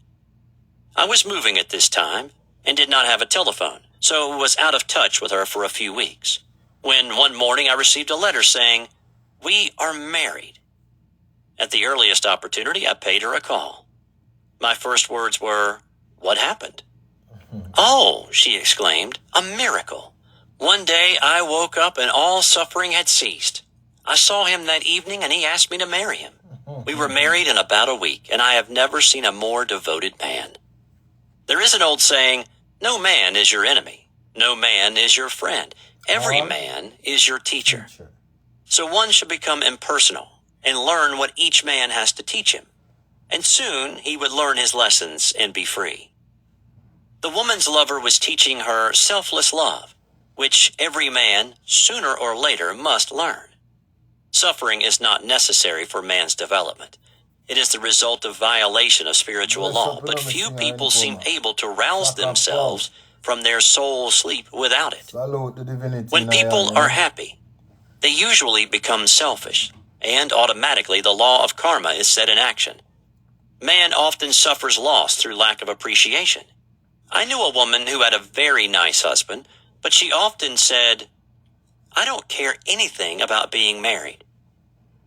I was moving at this time and did not have a telephone, so was out of touch with her for a few weeks, when one morning I received a letter saying, we are married. At the earliest opportunity, I paid her a call. My first words were, what happened? Oh, she exclaimed, a miracle. One day I woke up and all suffering had ceased. I saw him that evening and he asked me to marry him. We were married in about a week, and I have never seen a more devoted man. There is an old saying, no man is your enemy. No man is your friend. Every man is your teacher. So one should become impersonal and learn what each man has to teach him. And soon he would learn his lessons and be free. The woman's lover was teaching her selfless love, which every man, sooner or later, must learn. Suffering is not necessary for man's development. It is the result of violation of spiritual law, but few people seem able to rouse themselves from their soul sleep without it. When people are happy, they usually become selfish, and automatically the law of karma is set in action. Man often suffers loss through lack of appreciation. I knew a woman who had a very nice husband, but she often said, I don't care anything about being married.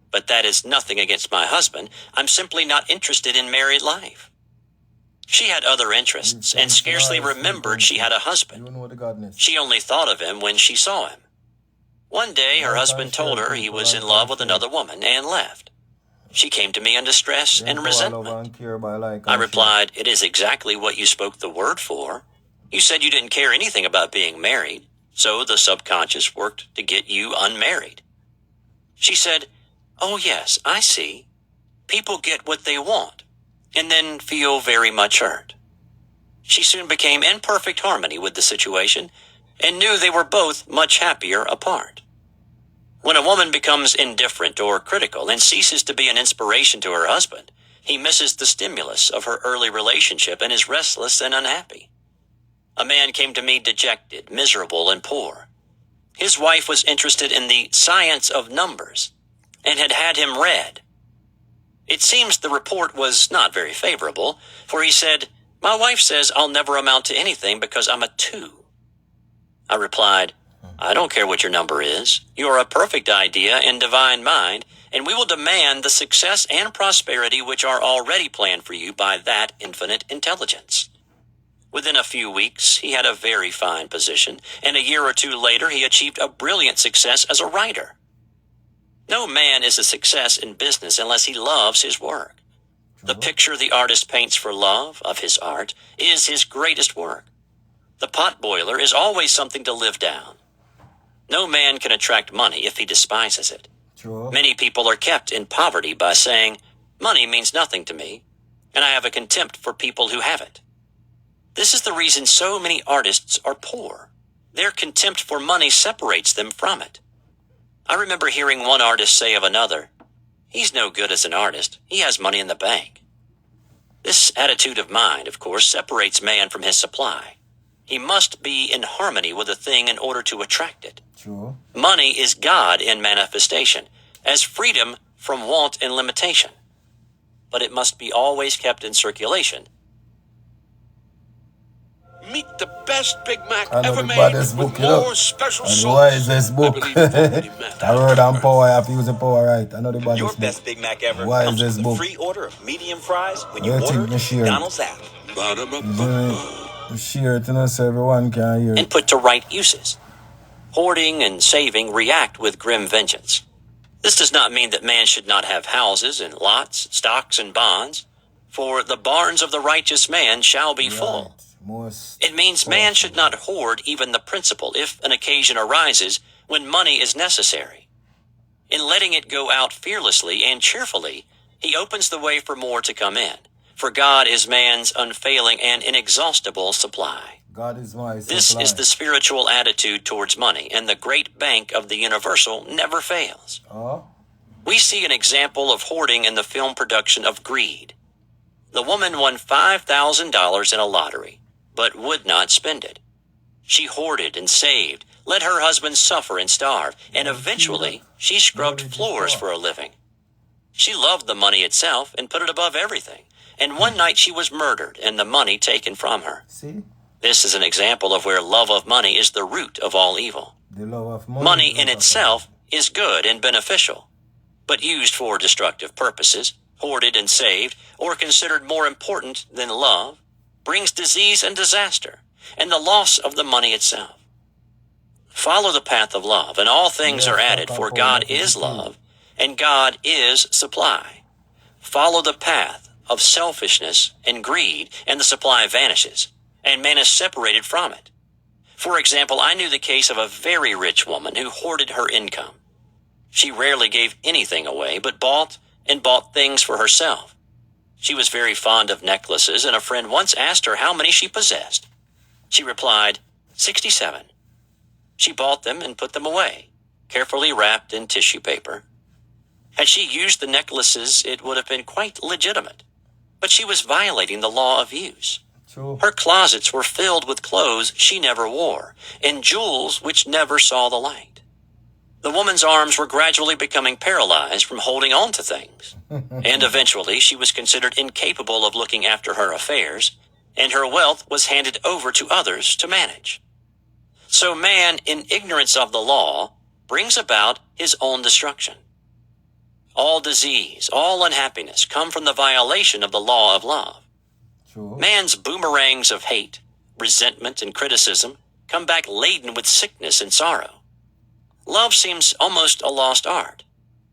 But that is nothing against my husband. I'm simply not interested in married life. She had other interests and scarcely remembered she had a husband. She only thought of him when she saw him. One day, her husband told her he was in love with another woman and left. She came to me in distress and resentment. I replied, it is exactly what you spoke the word for. You said you didn't care anything about being married, so the subconscious worked to get you unmarried. She said, oh yes, I see. People get what they want, and then feel very much hurt. She soon became in perfect harmony with the situation, and knew they were both much happier apart. When a woman becomes indifferent or critical and ceases to be an inspiration to her husband, he misses the stimulus of her early relationship and is restless and unhappy. A man came to me dejected, miserable, and poor. His wife was interested in the science of numbers and had had him read. It seems the report was not very favorable, for he said, my wife says I'll never amount to anything because I'm a 2. I replied, I don't care what your number is. You are a perfect idea in divine mind, and we will demand the success and prosperity which are already planned for you by that infinite intelligence. Within a few weeks, he had a very fine position, and a year or two later, he achieved a brilliant success as a writer. No man is a success in business unless he loves his work. The picture the artist paints for love of his art is his greatest work. The pot boiler is always something to live down. No man can attract money if he despises it. Many people are kept in poverty by saying, money means nothing to me, and I have a contempt for people who have it. This is the reason so many artists are poor. Their contempt for money separates them from it. I remember hearing one artist say of another, he's no good as an artist. He has money in the bank. This attitude of mind, of course, separates man from his supply. He must be in harmony with a thing in order to attract it. Money is God in manifestation, as freedom from want and limitation. But it must be always kept in circulation. Meet the best Big Mac I know ever the made baddest with book, you know. more special And the sauce. wisest book. I believe totally met. I wrote on power, I have to use the power right. I know the baddest Your book. best Big Mac ever Why is comes this with a book? free order of medium fries when you What do you order think, Michelle? McDonald's app. Share it, you know, so everyone can hear And it. put to right uses. Hoarding and saving react with grim vengeance. This does not mean that man should not have houses and lots, stocks and bonds, for the barns of the righteous man shall be full. It means man should not hoard even the principal if an occasion arises when money is necessary. In letting it go out fearlessly and cheerfully, he opens the way for more to come in, for God is man's unfailing and inexhaustible supply. God is my supply. This is the spiritual attitude towards money, and the great bank of the universal never fails. We see an example of hoarding in the film production of Greed. The woman won $5,000 in a lottery, but would not spend it. She hoarded and saved, let her husband suffer and starve, and eventually she scrubbed floors for a living. She loved the money itself and put it above everything, and one night she was murdered and the money taken from her. See? This is an example of where love of money is the root of all evil. The love of money. Money in itself is good and beneficial, but used for destructive purposes, hoarded and saved, or considered more important than love, brings disease and disaster, and the loss of the money itself. Follow the path of love, and all things are added, for God is love, and God is supply. Follow the path of selfishness and greed, and the supply vanishes, and man is separated from it. For example, I knew the case of a very rich woman who hoarded her income. She rarely gave anything away, but bought things for herself. She was very fond of necklaces, and a friend once asked her how many she possessed. She replied, 67. She bought them and put them away, carefully wrapped in tissue paper. Had she used the necklaces, it would have been quite legitimate, but she was violating the law of use. True. Her closets were filled with clothes she never wore, and jewels which never saw the light. The woman's arms were gradually becoming paralyzed from holding on to things, and eventually she was considered incapable of looking after her affairs, and her wealth was handed over to others to manage. So man, in ignorance of the law, brings about his own destruction. All disease, all unhappiness come from the violation of the law of love. True. Man's boomerangs of hate, resentment, and criticism come back laden with sickness and sorrow. Love seems almost a lost art,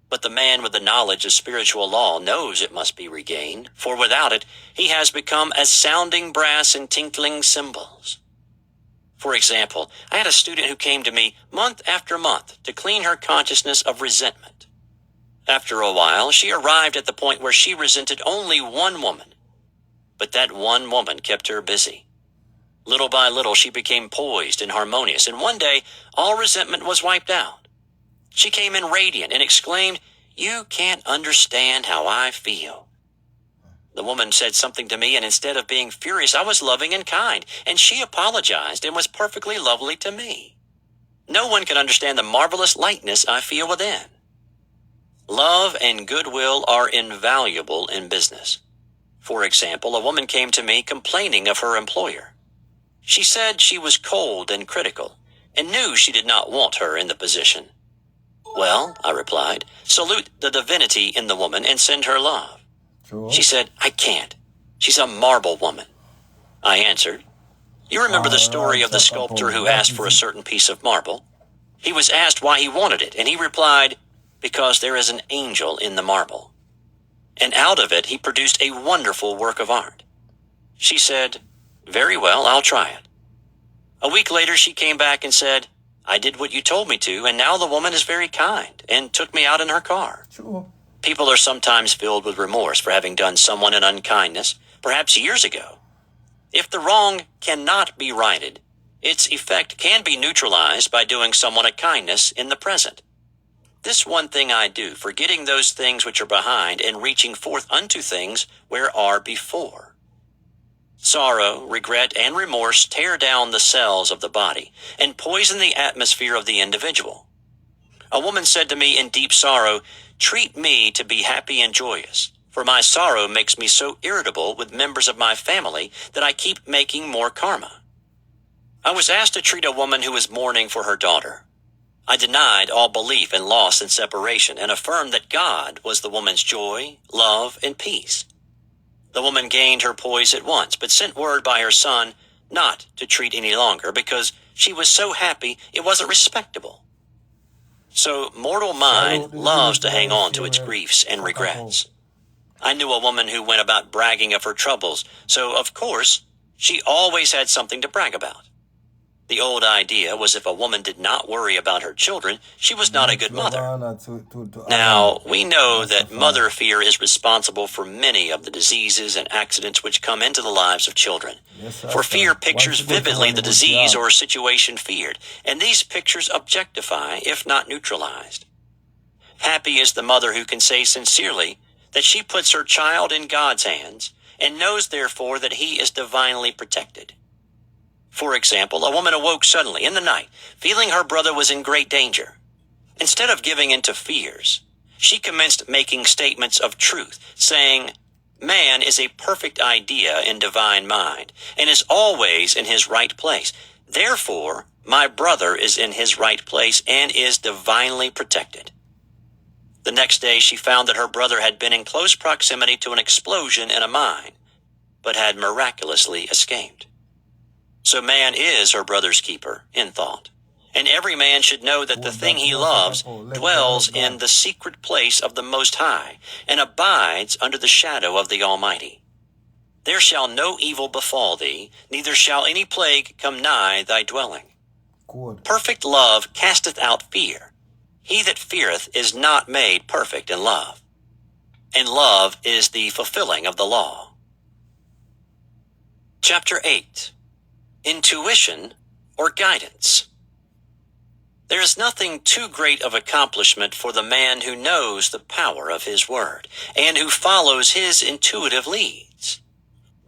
but the man with the knowledge of spiritual law knows it must be regained, for without it, he has become as sounding brass and tinkling cymbals. For example, I had a student who came to me month after month to clean her consciousness of resentment. After a while, she arrived at the point where she resented only one woman, but that one woman kept her busy. Little by little, she became poised and harmonious, and one day, all resentment was wiped out. She came in radiant and exclaimed, "You can't understand how I feel." The woman said something to me, and instead of being furious, I was loving and kind, and she apologized and was perfectly lovely to me. No one can understand the marvelous lightness I feel within. Love and goodwill are invaluable in business. For example, a woman came to me complaining of her employer. She said she was cold and critical, and knew she did not want her in the position. Well, I replied, salute the divinity in the woman and send her love. True. She said, I can't. She's a marble woman. I answered, you remember the story of the sculptor who asked for a certain piece of marble? He was asked why he wanted it, and he replied, because there is an angel in the marble. And out of it, he produced a wonderful work of art. She said, very well, I'll try it. A week later, she came back and said, I did what you told me to, and now the woman is very kind and took me out in her car. True. People are sometimes filled with remorse for having done someone an unkindness, perhaps years ago. If the wrong cannot be righted, its effect can be neutralized by doing someone a kindness in the present. This one thing I do, forgetting those things which are behind and reaching forth unto things where are before. Sorrow, regret, and remorse tear down the cells of the body and poison the atmosphere of the individual. A woman said to me in deep sorrow, treat me to be happy and joyous, for my sorrow makes me so irritable with members of my family that I keep making more karma. I was asked to treat a woman who was mourning for her daughter. I denied all belief in loss and separation and affirmed that God was the woman's joy, love, and peace. The woman gained her poise at once, but sent word by her son not to treat any longer because she was so happy it wasn't respectable. So mortal mind loves to hang on to its griefs and regrets. I knew a woman who went about bragging of her troubles, so of course, she always had something to brag about. The old idea was if a woman did not worry about her children, she was not a good mother. Now, we know that mother fear is responsible for many of the diseases and accidents which come into the lives of children. For fear pictures vividly the disease or situation feared, and these pictures objectify, if not neutralized. Happy is the mother who can say sincerely that she puts her child in God's hands and knows therefore that he is divinely protected. For example, a woman awoke suddenly in the night, feeling her brother was in great danger. Instead of giving in to fears, she commenced making statements of truth, saying, "Man is a perfect idea in divine mind, and is always in his right place. Therefore, my brother is in his right place and is divinely protected." The next day, she found that her brother had been in close proximity to an explosion in a mine, but had miraculously escaped. So man is her brother's keeper, in thought. And every man should know that the thing he loves dwells in the secret place of the Most High, and abides under the shadow of the Almighty. There shall no evil befall thee, neither shall any plague come nigh thy dwelling. Perfect love casteth out fear. He that feareth is not made perfect in love. And love is the fulfilling of the law. Chapter 8. Intuition or guidance. There is nothing too great of accomplishment for the man who knows the power of his word, and who follows his intuitive leads.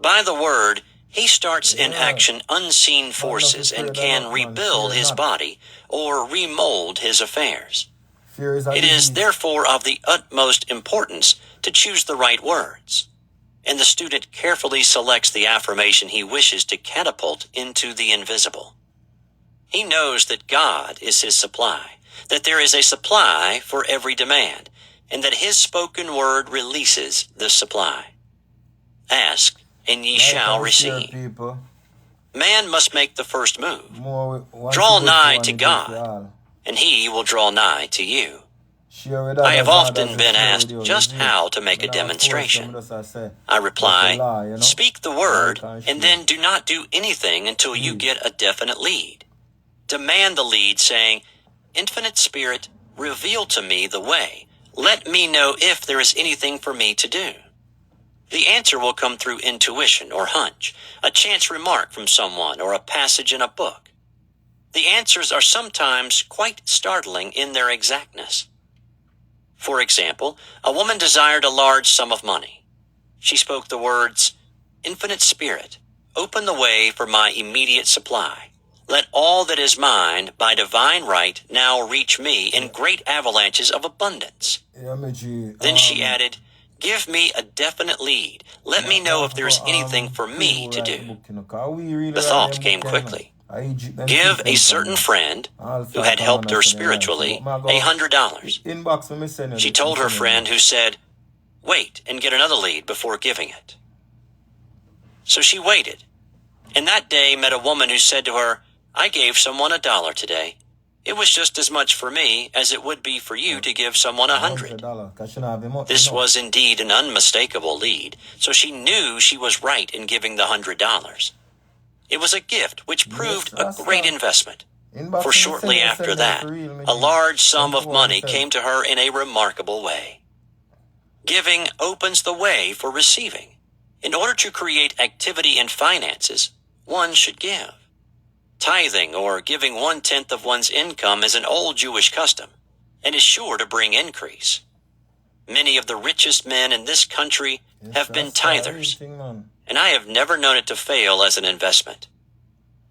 By the word, he starts in action unseen forces and can rebuild his body or remold his affairs. It is therefore of the utmost importance to choose the right words, and the student carefully selects the affirmation he wishes to catapult into the invisible. He knows that God is his supply, that there is a supply for every demand, and that his spoken word releases the supply. Ask, and ye shall receive. Man must make the first move. Draw nigh to God, and he will draw nigh to you. I have often been asked just how to make a demonstration. I reply, speak the word, and then do not do anything until you get a definite lead. Demand the lead, saying, "Infinite Spirit, reveal to me the way. Let me know if there is anything for me to do." The answer will come through intuition or hunch, a chance remark from someone, or a passage in a book. The answers are sometimes quite startling in their exactness. For example, a woman desired a large sum of money. She spoke the words, "Infinite Spirit, open the way for my immediate supply. Let all that is mine by divine right now reach me in great avalanches of abundance." Then she added, "Give me a definite lead. Let me know if there is anything for me to do." The thought came quickly. Give a certain friend who had helped her spiritually $100. She told her friend, who said, "Wait and get another lead before giving it." So she waited, and that day met a woman who said to her, "I gave someone $1 today. It was just as much for me as it would be for you to give someone $100. This was indeed an unmistakable lead, so she knew she was right in giving the $100. It was a gift which proved a great investment, for shortly after that, a large sum of money came to her in a remarkable way. Giving opens the way for receiving. In order to create activity in finances, one should give. Tithing, or giving 1/10 of one's income, is an old Jewish custom, and is sure to bring increase. Many of the richest men in this country have been tithers, and I have never known it to fail as an investment.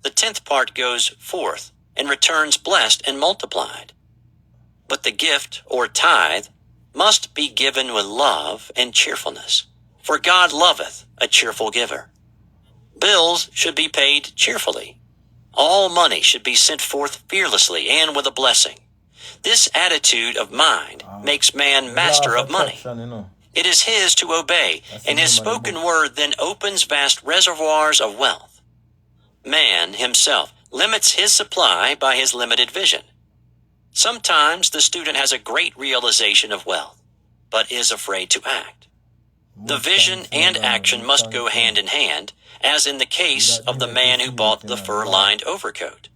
The 10th part goes forth and returns blessed and multiplied. But the gift, or tithe, must be given with love and cheerfulness, for God loveth a cheerful giver. Bills should be paid cheerfully. All money should be sent forth fearlessly and with a blessing. This attitude of mind makes man master of money. It is his to obey, and his spoken word then opens vast reservoirs of wealth. Man himself limits his supply by his limited vision. Sometimes the student has a great realization of wealth, but is afraid to act. The vision and action must go hand in hand, as in the case of the man who bought the fur-lined overcoat.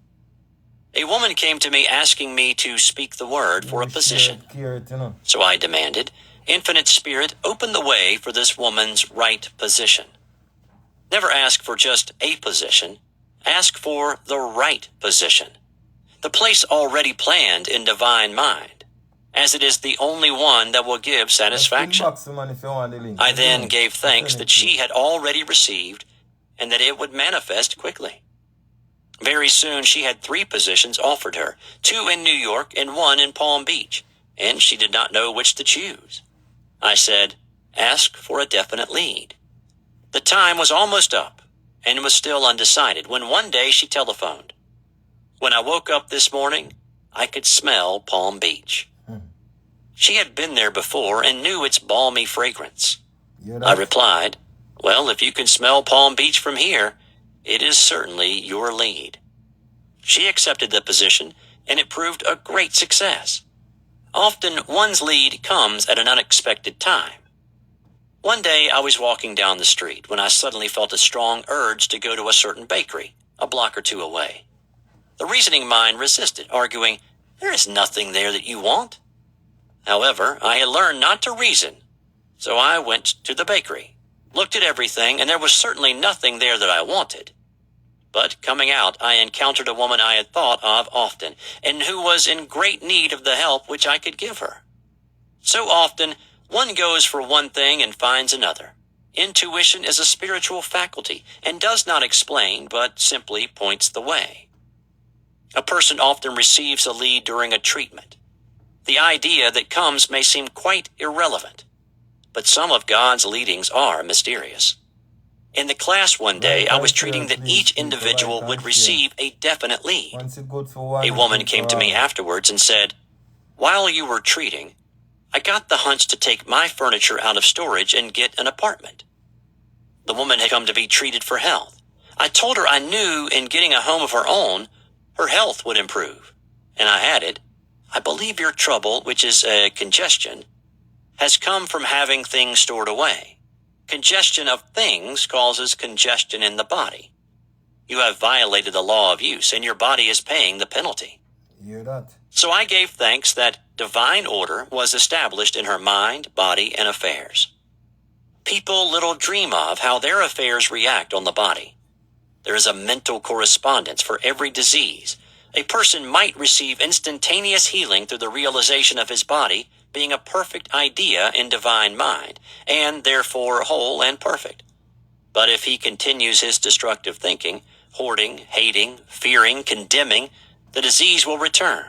A woman came to me asking me to speak the word for a position. So I demanded, Infinite Spirit, open the way for this woman's right position. Never ask for just a position. Ask for the right position. The place already planned in divine mind, as it is the only one that will give satisfaction. I then gave thanks that she had already received and that it would manifest quickly. Very soon she had 3 positions offered her, 2 in New York and 1 in Palm Beach, and she did not know which to choose. I said, ask for a definite lead. The time was almost up and was still undecided when one day she telephoned. When I woke up this morning, I could smell Palm Beach. She had been there before and knew its balmy fragrance. I replied, well, if you can smell Palm Beach from here, it is certainly your lead. She accepted the position, and it proved a great success. Often one's lead comes at an unexpected time. One day I was walking down the street when I suddenly felt a strong urge to go to a certain bakery, a block or 2 away. The reasoning mind resisted, arguing, there is nothing there that you want. However, I had learned not to reason, so I went to the bakery, looked at everything, and there was certainly nothing there that I wanted. But coming out, I encountered a woman I had thought of often, and who was in great need of the help which I could give her. So often, one goes for one thing and finds another. Intuition is a spiritual faculty, and does not explain, but simply points the way. A person often receives a lead during a treatment. The idea that comes may seem quite irrelevant, but some of God's leadings are mysterious. In the class one day, I was treating that each individual would receive a definite lead. A woman came to me afterwards and said, while you were treating, I got the hunch to take my furniture out of storage and get an apartment. The woman had come to be treated for health. I told her I knew in getting a home of her own, her health would improve. And I added, I believe your trouble, which is congestion, has come from having things stored away. Congestion of things causes congestion in the body. You have violated the law of use, and your body is paying the penalty. Hear that? So I gave thanks that divine order was established in her mind, body, and affairs. People little dream of how their affairs react on the body. There is a mental correspondence for every disease. A person might receive instantaneous healing through the realization of his body being a perfect idea in divine mind, and therefore whole and perfect. But if he continues his destructive thinking, hoarding, hating, fearing, condemning, the disease will return.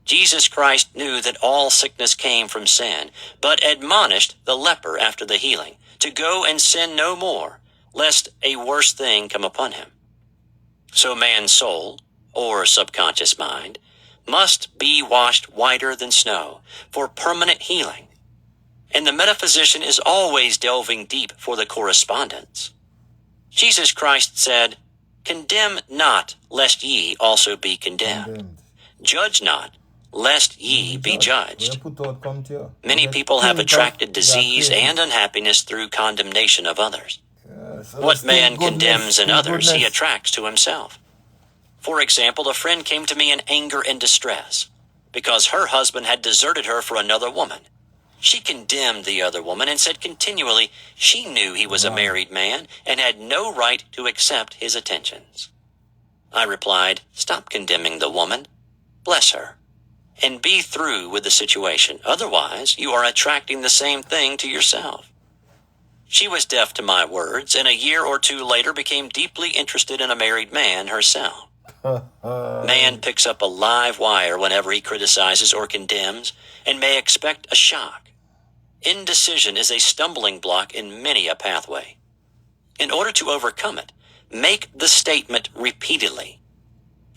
Jesus Christ knew that all sickness came from sin, but admonished the leper after the healing to go and sin no more, lest a worse thing come upon him. So man's soul, or subconscious mind, must be washed whiter than snow for permanent healing. And the metaphysician is always delving deep for the correspondence. Jesus Christ said, condemn not, lest ye also be condemned. Judge not, lest ye be judged. Many people have attracted disease and unhappiness through condemnation of others. What man condemns in others, he attracts to himself. For example, a friend came to me in anger and distress because her husband had deserted her for another woman. She condemned the other woman and said continually she knew he was a married man and had no right to accept his attentions. I replied, stop condemning the woman, bless her, and be through with the situation. Otherwise, you are attracting the same thing to yourself. She was deaf to my words, and a year or 2 later became deeply interested in a married man herself. Man picks up a live wire whenever he criticizes or condemns, and may expect a shock. Indecision is a stumbling block in many a pathway. In order to overcome it, make the statement repeatedly.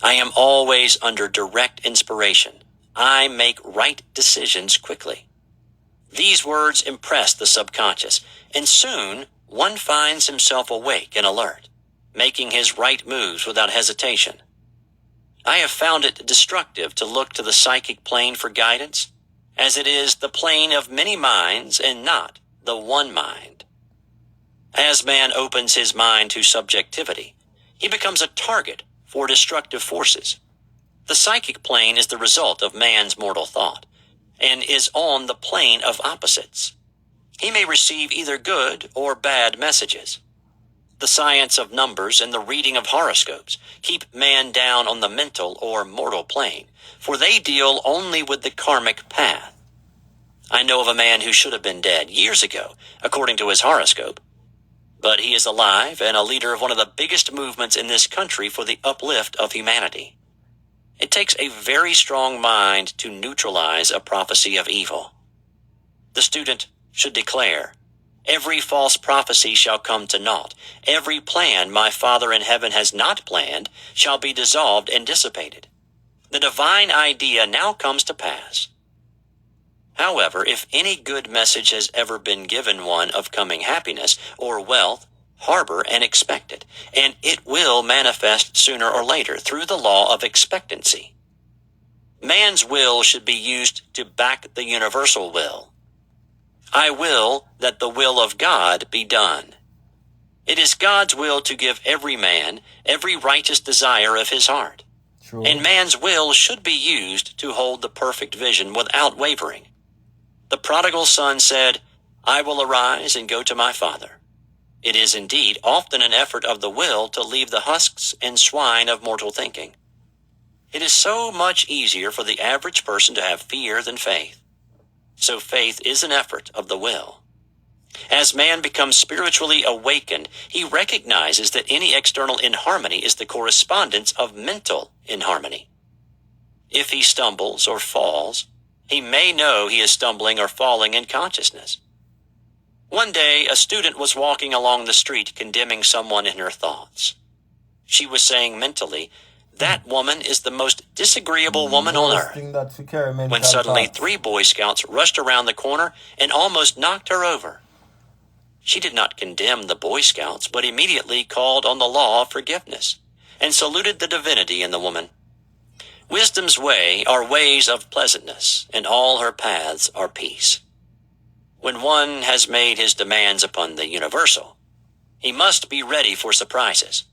I am always under direct inspiration. I make right decisions quickly. These words impress the subconscious, and soon one finds himself awake and alert. making his right moves without hesitation. I have found it destructive to look to the psychic plane for guidance, as it is the plane of many minds and not the one mind. As man opens his mind to subjectivity, he becomes a target for destructive forces. The psychic plane is the result of man's mortal thought, and is on the plane of opposites. He may receive either good or bad messages. The science of numbers and the reading of horoscopes keep man down on the mental or mortal plane, for they deal only with the karmic path. I know of a man who should have been dead years ago, according to his horoscope, but he is alive and a leader of one of the biggest movements in this country for the uplift of humanity. It takes a very strong mind to neutralize a prophecy of evil. The student should declare, "Every false prophecy shall come to naught. Every plan my Father in heaven has not planned shall be dissolved and dissipated. The divine idea now comes to pass." However, if any good message has ever been given one of coming happiness or wealth, harbor and expect it, and it will manifest sooner or later through the law of expectancy. Man's will should be used to back the universal will. I will that the will of God be done. It is God's will to give every man every righteous desire of his heart. True. And man's will should be used to hold the perfect vision without wavering. The prodigal son said, "I will arise and go to my father." It is indeed often an effort of the will to leave the husks and swine of mortal thinking. It is so much easier for the average person to have fear than faith. So faith is an effort of the will. As man becomes spiritually awakened, he recognizes that any external inharmony is the correspondence of mental inharmony. If he stumbles or falls, he may know he is stumbling or falling in consciousness. One day, a student was walking along the street condemning someone in her thoughts. She was saying mentally, "That woman is the most disagreeable woman on earth," when suddenly 3 Boy Scouts rushed around the corner and almost knocked her over. She did not condemn the Boy Scouts, but immediately called on the law of forgiveness and saluted the divinity in the woman. Wisdom's way are ways of pleasantness, and all her paths are peace. When one has made his demands upon the universal, he must be ready for surprises.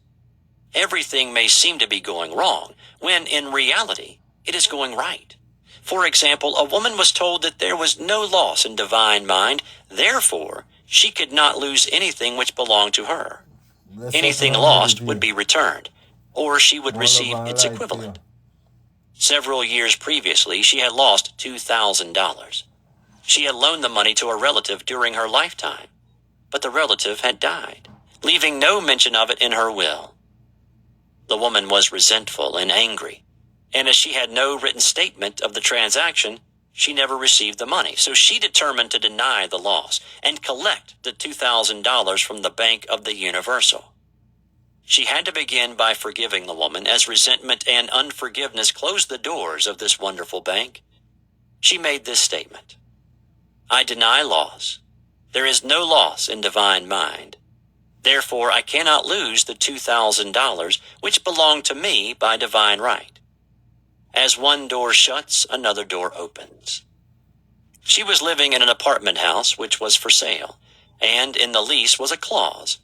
Everything may seem to be going wrong, when in reality it is going right. For example, a woman was told that there was no loss in divine mind, therefore she could not lose anything which belonged to her. Anything lost would be returned, or she would receive its equivalent. Several years previously, she had lost $2,000. She had loaned the money to a relative during her lifetime, but the relative had died, leaving no mention of it in her will. The woman was resentful and angry, and as she had no written statement of the transaction, she never received the money, so she determined to deny the loss and collect the $2,000 from the Bank of the Universal. She had to begin by forgiving the woman, as resentment and unforgiveness closed the doors of this wonderful bank. She made this statement: "I deny loss. There is no loss in divine mind. Therefore, I cannot lose the $2,000 which belong to me by divine right. As one door shuts, another door opens." She was living in an apartment house which was for sale, and in the lease was a clause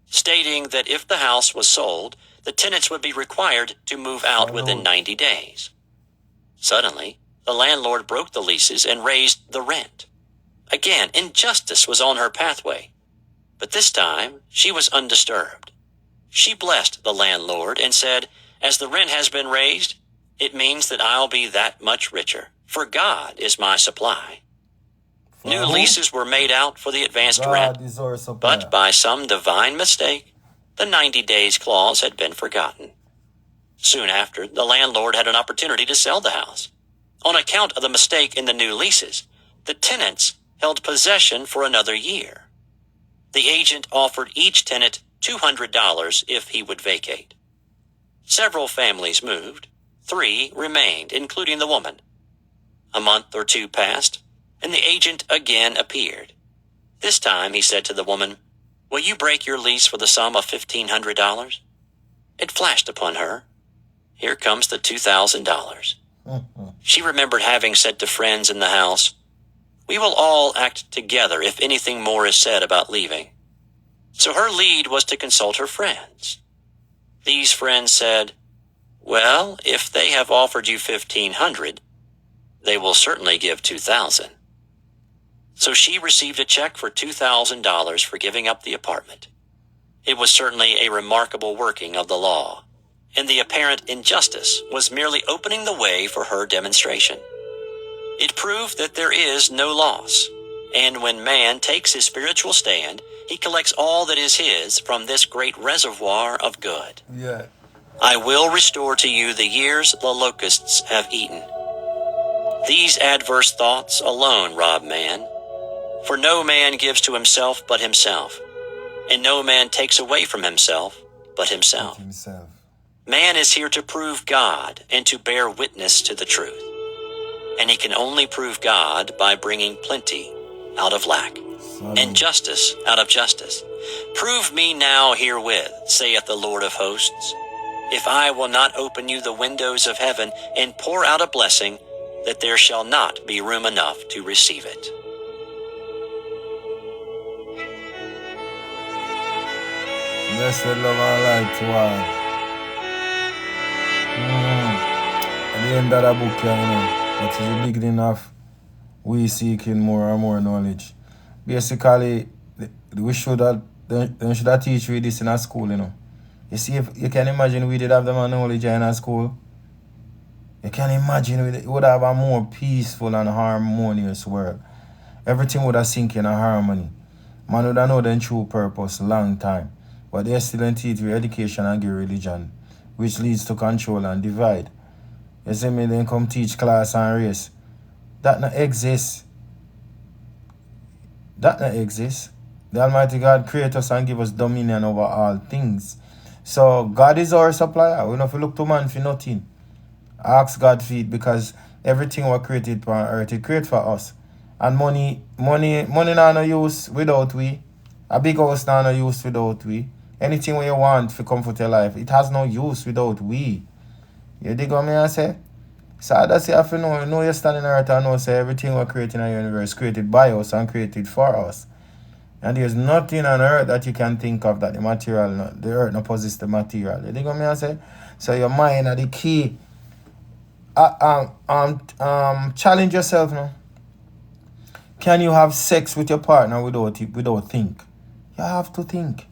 stating that if the house was sold, the tenants would be required to move out within 90 days. Suddenly, the landlord broke the leases and raised the rent. Again, injustice was on her pathway, but this time she was undisturbed. She blessed the landlord and said, "As the rent has been raised, it means that I'll be that much richer, for God is my supply." New leases were made out for the advanced rent, but by some divine mistake, the 90 days clause had been forgotten. Soon after, the landlord had an opportunity to sell the house. On account of the mistake in the new leases, the tenants held possession for another year. The agent offered each tenant $200 if he would vacate. Several families moved. 3 remained, including the woman. A month or 2 passed, and the agent again appeared. This time he said to the woman, "Will you break your lease for the sum of $1,500? It flashed upon her. Here comes the $2,000. She remembered having said to friends in the house, "We will all act together if anything more is said about leaving." So her lead was to consult her friends. These friends said, "Well, if they have offered you $1,500, they will certainly give $2,000. So she received a check for $2,000 for giving up the apartment. It was certainly a remarkable working of the law, and the apparent injustice was merely opening the way for her demonstration. It proved that there is no loss, and when man takes his spiritual stand, he collects all that is his from this great reservoir of good. Yeah. I will restore to you the years the locusts have eaten. These adverse thoughts alone rob man, for no man gives to himself but himself, and no man takes away from himself but himself. Man is here to prove God and to bear witness to the truth. And he can only prove God by bringing plenty out of lack, and justice out of justice. Prove me now herewith, saith the Lord of hosts, if I will not open you the windows of heaven and pour out a blessing, that there shall not be room enough to receive it. Blessed love and light to all. At the end of the book, it is the beginning of we seeking more and more knowledge. Basically, we should have, they should have teach we this in a school, You see, if you can imagine we did have them knowledge in a school. You can imagine we would have a more peaceful and harmonious world. Everything would have sink in a harmony. Man would have known their true purpose long time. But they still don't teach you education and give religion, which leads to control and divide. You see me, then come teach class and race. That not exists. That not exists. The Almighty God created us and give us dominion over all things. So God is our supplier. We don't have to look to man for nothing. Ask God for it, because everything was created on earth, it created for us. And money not no use without we. A big house not no use without we. Anything you want for comfort your life, it has no use without we. You dig what me I say? So that's it. You have to know you're standing on earth and know say everything we're creating in the universe created by us and created for us. And there's nothing on earth that you can think of that the earth no possesses the material. You dig what me I say? So your mind are the key. Challenge yourself now. Can you have sex with your partner without think? You have to think.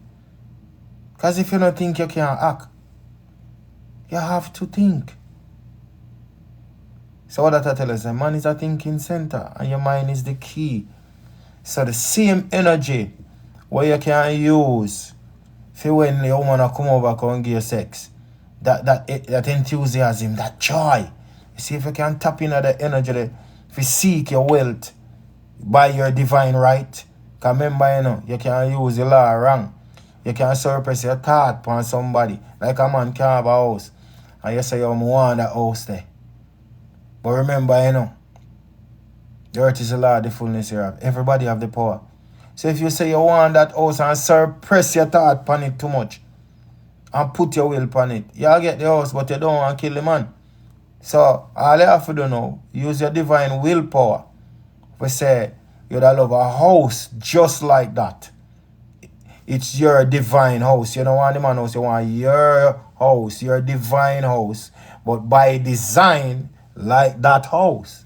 Because if you don't think, you can't act. You have to think. So what that I tell us, man is a thinking center and your mind is the key. So the same energy where you can use for when the woman come over and give you sex, that enthusiasm, that joy. You see, if you can tap into the energy if you seek your wealth by your divine right. Because remember, you can use the law wrong. You can suppress your thought upon somebody. Like a man can have a house. And you say, you want that house there. But remember, the earth is a law of the fullness hereof. Everybody have the power. So if you say you want that house and suppress your thought upon it too much, and put your will upon it, you'll get the house, but you don't want to kill the man. So all you have to do now, use your divine willpower. We say, you'd love a house just like that. It's your divine house. You don't want the man house, you want your house, your divine house. But by design, like that house.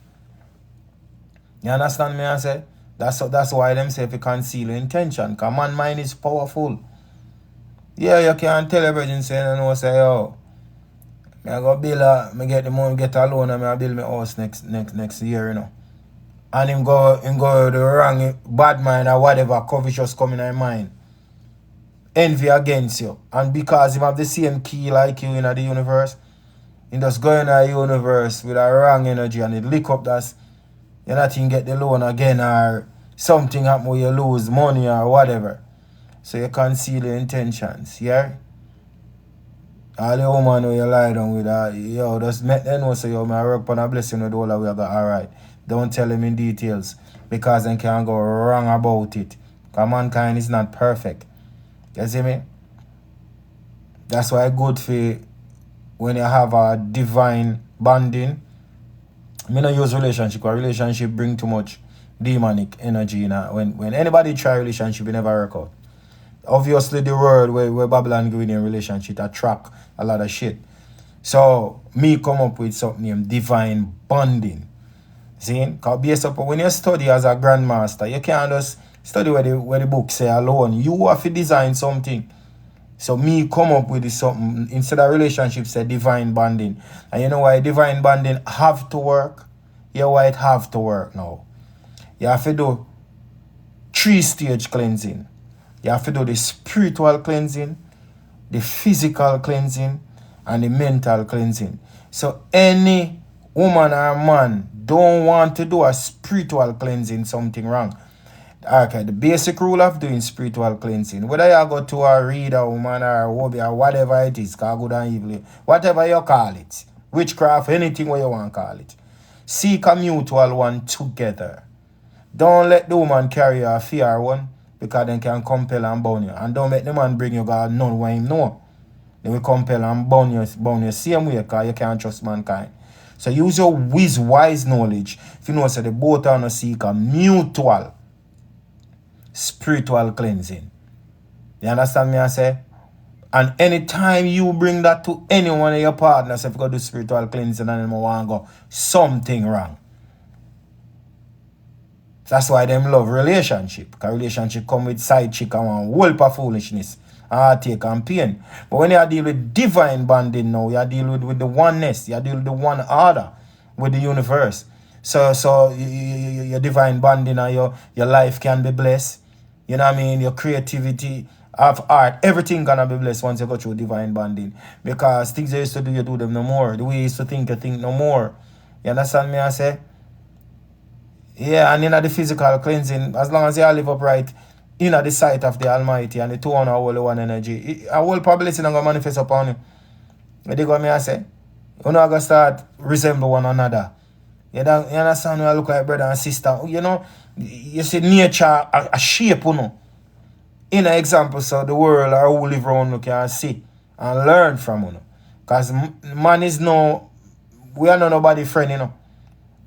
You understand me? I say? That's why them say if you conceal intention. Because man's mind is powerful. Yeah, you can't tell everything saying, say, yo, I go build me get the money, get a loan, and I build my house next year, And him go the wrong bad mind or whatever, covetous coming in his mind. Envy against you. And because him have the same key like you in the universe, he just go in the universe with a wrong energy and it lick up that you not even get the loan again or something happen where you lose money or whatever. So you conceal your intentions, yeah? All the woman who you lie down with just make them know so I work on a blessing with all of we got alright. Don't tell them in details because they can go wrong about it. Because mankind is not perfect. You see me? That's why good for when you have a divine bonding. Me no use relationship, because relationship bring too much demonic energy. When anybody try relationship, it never work out. Obviously, the world where Babylon going in relationship attract a lot of shit. So, me come up with something named divine bonding. See? Because based upon when you study as a grandmaster, you can't just study where the book say alone. You have to design something. So, me come up with something. Instead of relationship, say divine bonding. And you know why divine bonding have to work? You know why it have to work now? You have to do 3-stage cleansing. You have to do the spiritual cleansing, the physical cleansing, and the mental cleansing. So any woman or man don't want to do a spiritual cleansing, something wrong. Okay, the basic rule of doing spiritual cleansing, whether you go to a reader, woman, or a hobby, or whatever it is, good and evil, whatever you call it, witchcraft, anything what you want to call it, seek a mutual one together. Don't let the woman carry a fear one, because they can compel and bound you. And don't make the man bring you God none what him know. They will compel and bound you same way, because you can't trust mankind. So use your wise knowledge. If you know, so the both are no seek a mutual spiritual cleansing. You understand me I say? And anytime you bring that to any one of your partners, if you go do spiritual cleansing and them want to go, something wrong. That's why them love relationship. Because relationship come with side chick and one whole of foolishness, heartache and pain. But when you deal with divine bonding now, you deal with the oneness, you deal with the one order, with the universe. So your divine bonding and your life can be blessed. You know what I mean? Your creativity of art, everything gonna be blessed once you go through divine bonding. Because things you used to do, you do them no more. The way you used to think, you think no more. You understand me I say? Yeah, and in the physical cleansing, as long as you live upright in the sight of the Almighty and the two on holy one energy, a whole probability not going to manifest upon you. You dig what me I say? You're not going to start resemble one another. You understand? You look like brother and sister. You know, you see nature a shape, you know. In an example, so the world or who live around you can see and learn from you. Because man is no, we are not nobody friend, you know.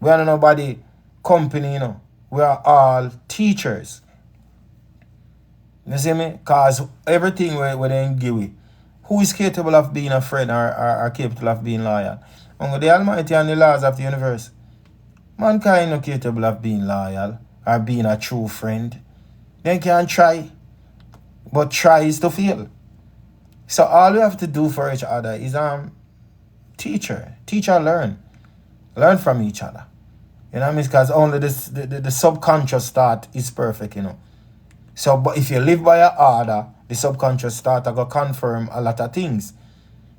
We are not nobody company, you know. We are all teachers. You see me? Because everything we then give it. Who is capable of being a friend or capable of being loyal? Only the Almighty and the laws of the universe. Mankind not capable of being loyal or being a true friend. They can try. But try is to fail. So all we have to do for each other is teach or learn. Learn from each other. You know what I mean? Because only the subconscious thought is perfect, you know. So, but if you live by an order, the subconscious thought are going to confirm a lot of things.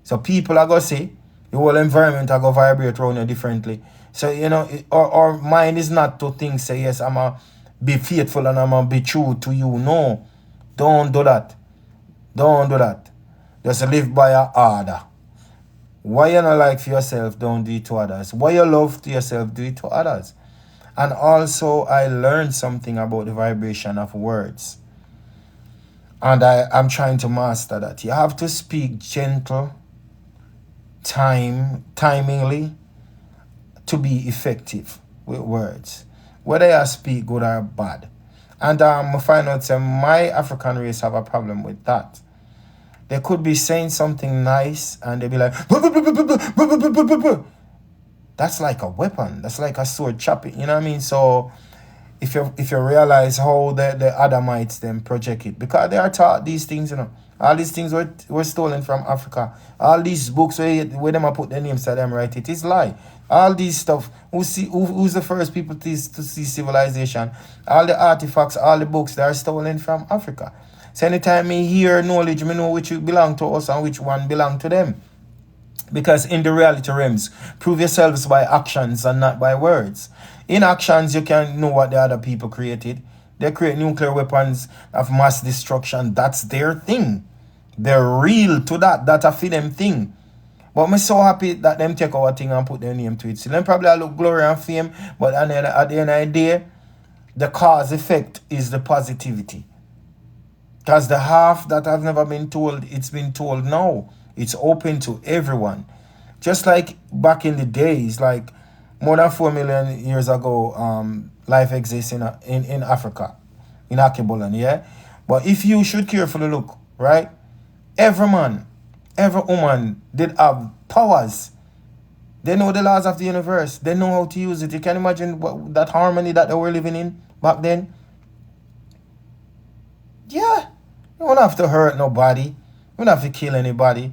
So people are going to see, the whole environment are going to vibrate around you differently. So, you know, our mind is not to think, say, yes, I'm going to be faithful and I'm going to be true to you. No, don't do that. Don't do that. Just live by an order. What you not like for yourself, don't do it to others. What you love to yourself, do it to others. And also, I learned something about the vibration of words. And I'm trying to master that. You have to speak gentle, timingly, to be effective with words. Whether you speak good or bad. And I find out that my African race have a problem with that. They could be saying something nice and they be like, that's like a weapon. That's like a sword chopping. You know what I mean? So if you realize how the Adamites then project it, because they are taught these things, you know. All these things were stolen from Africa. All these books where them I put their names to them write it is lie. All these stuff. Who's the first people to see civilization? All the artifacts, all the books, they are stolen from Africa. So anytime me hear knowledge, me know which belong to us and which one belong to them. Because in the reality realms, prove yourselves by actions and not by words. In actions, you can know what the other people created. They create nuclear weapons of mass destruction. That's their thing. They're real to that. That's a for them thing. But I'm so happy that them take our thing and put their name to it. So them probably look glory and fame, but at the end of the day, the cause effect is the positivity. Because the half that have never been told, it's been told now. It's open to everyone. Just like back in the days, like more than 4 million years ago, life exists in Africa, in Akibulan, yeah? But if you should carefully look, right? Every man, every woman did have powers. They know the laws of the universe. They know how to use it. You can imagine that harmony that they were living in back then. Yeah. You don't have to hurt nobody. You don't have to kill anybody.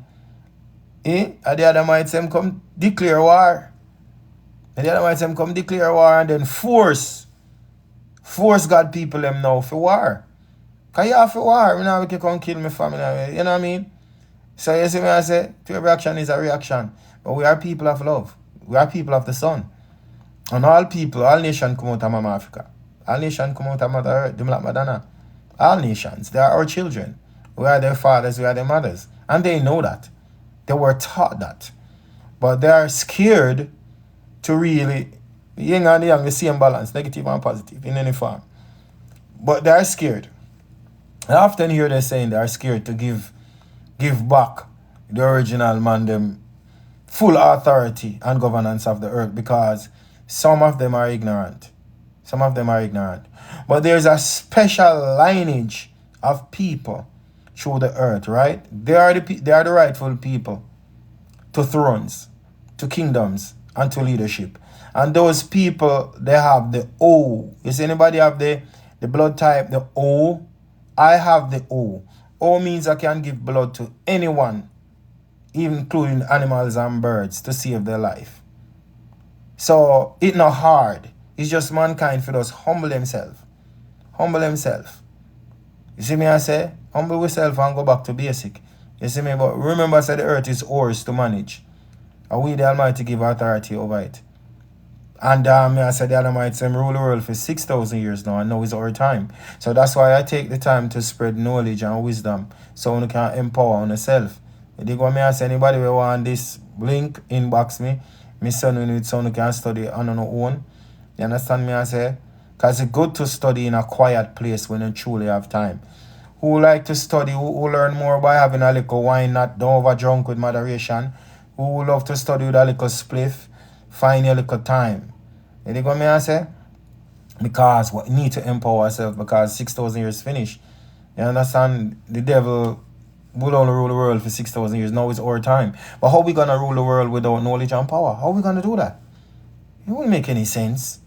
And the other might say come declare war. And the other might say come declare war and then force God people them now for war. Because you have for war. You know, we can come kill my family. You know what I mean? So you see me, I say, to every action is a reaction. But we are people of love. We are people of the sun. And all people, all nations come out of Mama Africa. All nations come out of Mother Earth, the Black Madonna. All nations, they are our children. We are their fathers, we are their mothers. And they know that. They were taught that. But they are scared to really, yin and yang, the same balance, negative and positive in any form. But they are scared. I often hear they saying they are scared to give back the original man them full authority and governance of the earth because some of them are ignorant. Some of them are ignorant. But there's a special lineage of people through the earth, right? They are the rightful people to thrones, to kingdoms, and to leadership. And those people, they have the O. Is anybody have the blood type, the O? I have the O. O means I can give blood to anyone, including animals and birds, to save their life. So it's not hard. It's just mankind for us humble themselves. Humble themselves. You see me, I say, humble yourself and go back to basic. You see me, but remember I said the earth is ours to manage. And we the Almighty give authority over it. And I said the Almighty say rule the world for 6,000 years now, and now is our time. So that's why I take the time to spread knowledge and wisdom so you can empower on yourself. You dig what I say? Anybody who want this link, inbox me. Me send you it so you can study on your own. You understand me? I say? Because it's good to study in a quiet place when you truly have time. Who like to study, who learn more by having a little wine, not don't over drunk with moderation. Who love to study with a little spliff, find a little time. You dig what I say? Because we need to empower ourselves because 6,000 years finished. You understand? The devil will only rule the world for 6,000 years. Now it's our time. But how we going to rule the world without knowledge and power? How we going to do that? It won't make any sense.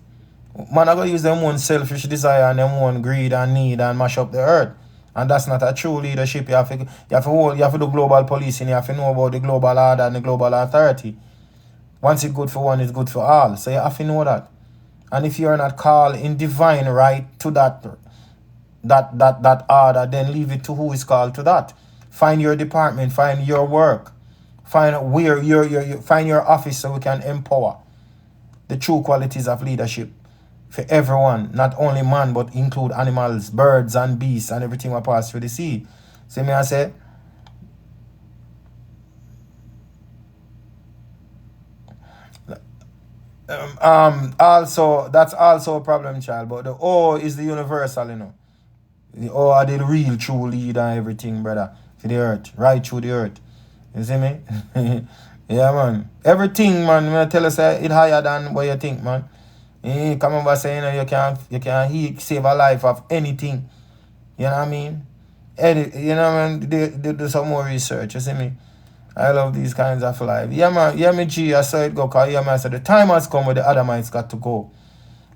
Man, I going to use them own selfish desire and them own greed and need and mash up the earth. And that's not a true leadership. You have to do global policing. You have to know about the global order and the global authority. Once it's good for one, it's good for all. So you have to know that. And if you're not called in divine right to that order, then leave it to who is called to that. Find your department, find your work, find where find your office so we can empower the true qualities of leadership for everyone, not only man, but include animals, birds and beasts and everything that pass through the sea. See me I say? Also, that's also a problem, child, but the O is the universal, you know. The O are the real true leader and everything, brother, for the earth, right through the earth. You see me? Yeah, man. Everything, man, I tell us it higher than what you think, man. Come over saying you can save a life of anything. You know what I mean? You know, man, they do some more research, you see me? I love these kinds of life. Yeah, man. Yeah, me G, I saw it go. Cause yeah, man, I said the time has come where the other mites got to go.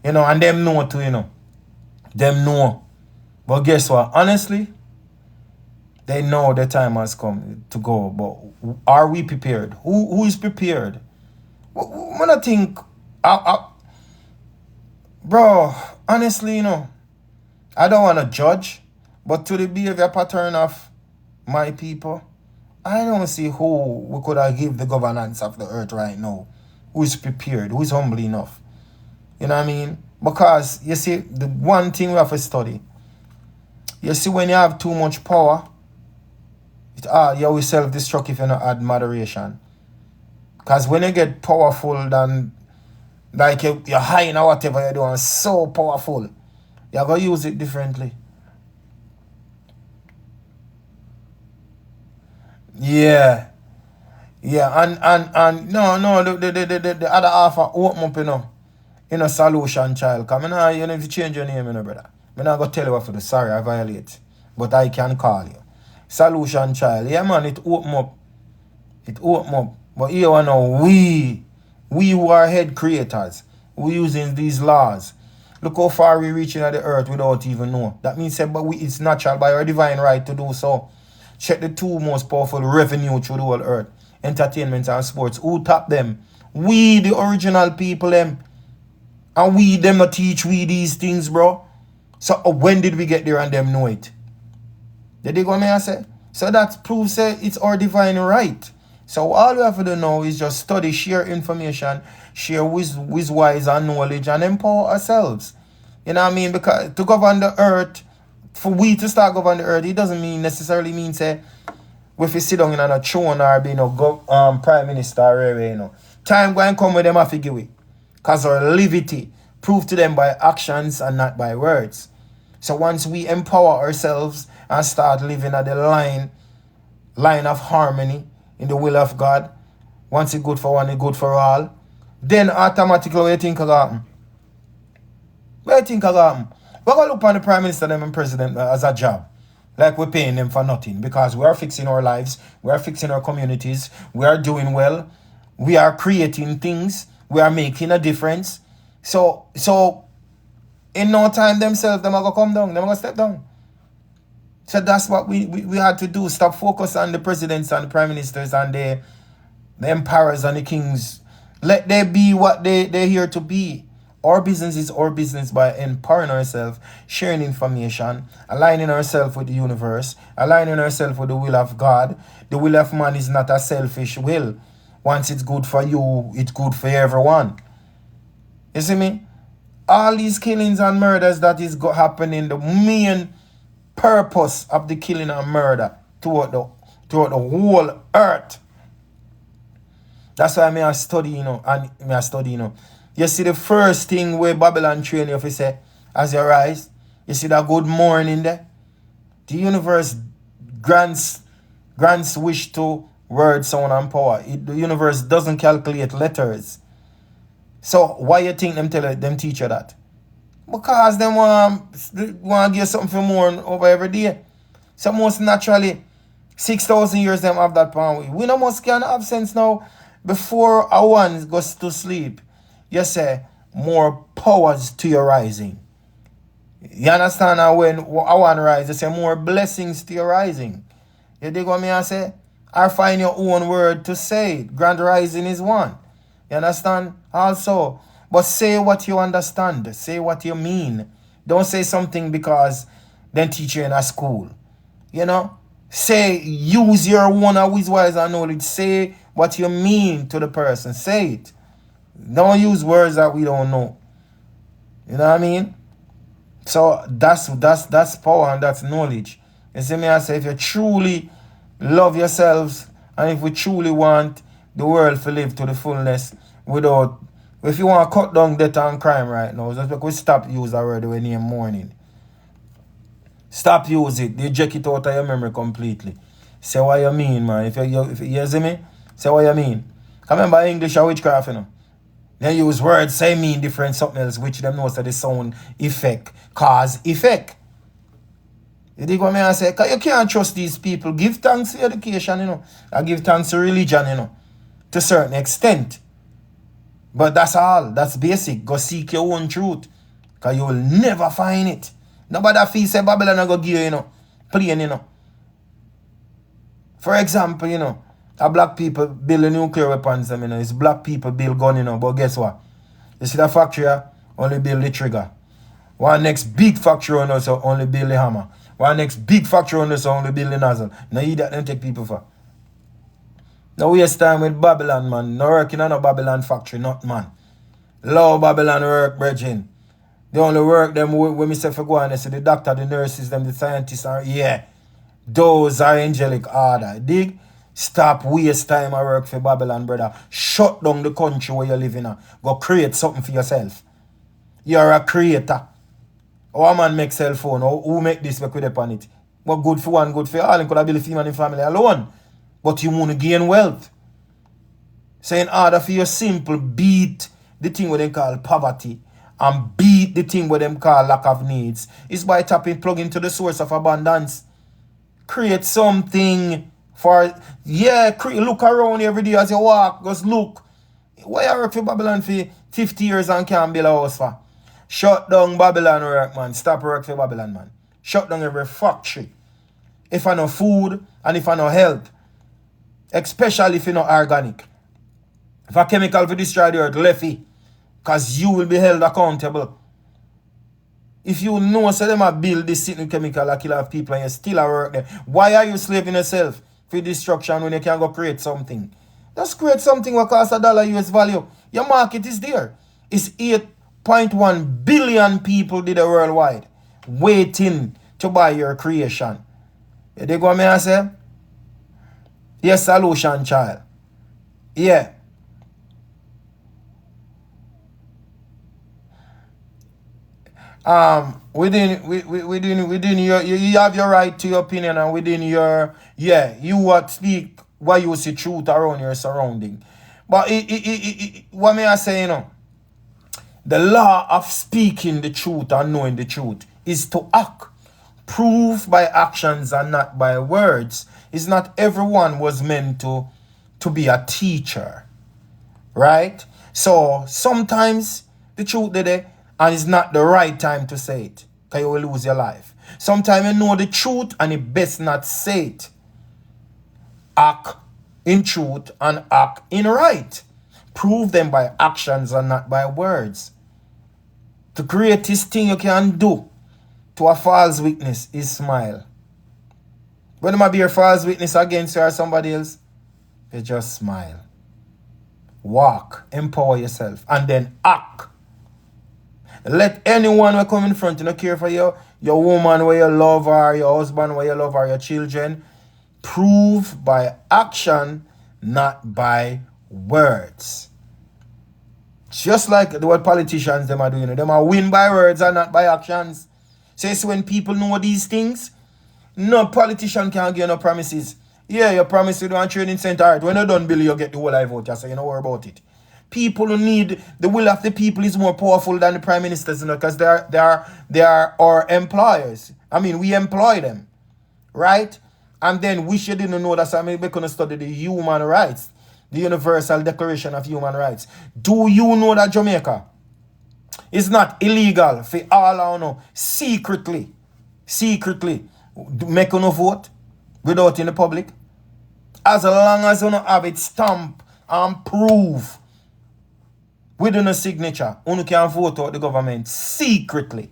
You know, and them know too, you know. Them know. But guess what? Honestly, they know the time has come to go. But are we prepared? Who is prepared? When I think, bro, honestly, you know, I don't want to judge, but to the behavior pattern of my people, I don't see who we could have give the governance of the earth right now. Who is prepared? Who is humble enough? You know what I mean? Because, you see, the one thing we have to study, you see, when you have too much power, you will self-destruct if you don't add moderation. Because when you get powerful, then, like you're high in whatever you're doing, so powerful, you're going to use it differently. Yeah. Yeah, and no, the other half are open up, you know, solution child. Come on, you know, if you change your name, you know, brother. I'm not going to tell you what for the sorry, I violate. But I can call you. Solution child. Yeah, man, it open up. It open up. But here we know we who are head creators, we using these laws. Look how far we reaching at the earth without even know. That means that it's natural by our divine right to do so. Check the two most powerful revenue through the whole earth. Entertainment and sports. Who tap them? We the original people them. And we them not teach we these things, bro. So when did we get there and them know it? Did they go me and say? So that proves it's our divine right. So all we have to do now is just study, share information, share wise and knowledge, and empower ourselves. You know what I mean? Because to govern the earth, for we to start govern the earth, it doesn't necessarily mean say if you sit down in a throne or be prime minister or whatever, you know. Time going come with them have to give it. Because our liberty proved to them by actions and not by words. So once we empower ourselves and start living at the line of harmony in the will of God, once it's good for one, it's good for all, then automatically what you think will happen? What you think will happen? We're going to look on the prime minister and president as a job. Like we're paying them for nothing. Because we are fixing our lives, we are fixing our communities, we are doing well, we are creating things, we are making a difference. So in no time themselves, them are going to come down, them are going to step down. So that's what we had to do. Stop focus on the presidents and the prime ministers and the emperors and the kings. Let they be what they're here to be. Our business is our business by empowering ourselves, sharing information, aligning ourselves with the universe, aligning ourselves with the will of God. The will of man is not a selfish will. Once it's good for you, it's good for everyone. You see me? All these killings and murders that is happening, the main purpose of the killing and murder toward the whole earth. That's why I study, You see the first thing where Babylon train you, if you say, as you rise, you see that good morning there. The universe grants wish to word, sound, and power. The universe doesn't calculate letters. So why you think them teach you that? Because them want to give something for more over every day. So most naturally, 6,000 years them have that power. We no must can have sense now. Before a one goes to sleep, you say, more powers to your rising. You understand now when a one rise, you say, more blessings to your rising. You dig what me I say? Or find your own word to say it. Grand rising is one. You understand? Also, but say what you understand. Say what you mean. Don't say something because then teach you in a school. You know? Say, use your own wise and knowledge. Say what you mean to the person. Say it. Don't use words that we don't know. You know what I mean? So that's power and that's knowledge. You see me, I say, if you truly love yourselves and if we truly want the world to live to the fullness without, if you want to cut down death and crime right now, just because we stop use that word when you're morning. Stop use it. You check it out of your memory completely. Say what you mean, man. If you see me, say what you mean. Remember English or witchcraft, you know. They use words, say mean different something else, which them knows that the sound effect, cause effect. You dig what I say? Because you can't trust these people. Give thanks to education, you know. And give thanks to religion, you know. To a certain extent. But that's all. That's basic. Go seek your own truth. Because you will never find it. Nobody feels say Babylon will go give you, you know. Plain, you know. For example, you know. A black people build a nuclear weapons, you know. It's black people build gun, you know. But guess what? You see the factory only build the trigger. One next big factory on us only build the hammer. One next big factory on us only build the nozzle. Now you that don't take people for. Now waste time with Babylon, man. No working on a Babylon factory, not man. Love Babylon work, brethren. They only work them when me say for go and they say the doctor, the nurses, them, the scientists are, yeah. Those are angelic order. Dig? Stop waste time I work for Babylon, brother. Shut down the country where you live in. Go create something for yourself. You're a creator. Or a man make cell phone. Or who make this work with upon it? What good for one, good for all. And could have built a female in family alone. but you want to gain wealth. So in order for you simple beat the thing what they call poverty and beat the thing what them call lack of needs is by plug into the source of abundance. Create something for, look around every day as you walk. Just look. Why you work for Babylon for 50 years and can't build a house for? Shut down Babylon work, man. Stop work for Babylon, man. Shut down every factory. If I no food and if I no health, especially if you no organic. If a chemical for destroy the earth, left it, because you will be held accountable. If you know so them a build this certain chemical that kill off people and you still at work there, why are you slaving yourself for destruction when you can go create something? Just create something what costs $1 US value. Your market is there. It's 8.1 billion people did it worldwide waiting to buy your creation. You dig what me I say? Yes, solution, child. Yeah. Within your, you have your right to your opinion, and within your, you what speak what you see truth around your surrounding. But what may I say, the law of speaking the truth and knowing the truth is to act. Prove by actions and not by words. Is not everyone was meant to be a teacher. Right? So sometimes the truth today, and it's not the right time to say it, because you will lose your life. Sometimes you know the truth and it best not say it. Act in truth and act in right. Prove them by actions and not by words. The greatest thing you can do to a false witness is smile. When you be a false witness against you or somebody else, you just smile. Walk, empower yourself, and then act. Let anyone who come in front, you don't care for your woman where you love her, your husband where you love her, your children. Prove by action, not by words. Just like what politicians them are doing. Them are win by words and not by actions. So it's when people know these things, no politician can give no promises. Yeah, you promise you do a training center. Right, when you done bill, you get the whole life vote. So you don't worry about it. People who need the will of the people is more powerful than the prime ministers, because they are our employers. I mean, we employ them, right? And then we should didn't know that. So we're going to study the human rights, the Universal Declaration of Human Rights. Do you know that Jamaica is not illegal for all I know secretly make a vote without in the public? As long as you don't have it stamped and proof within a signature, you can vote out the government secretly.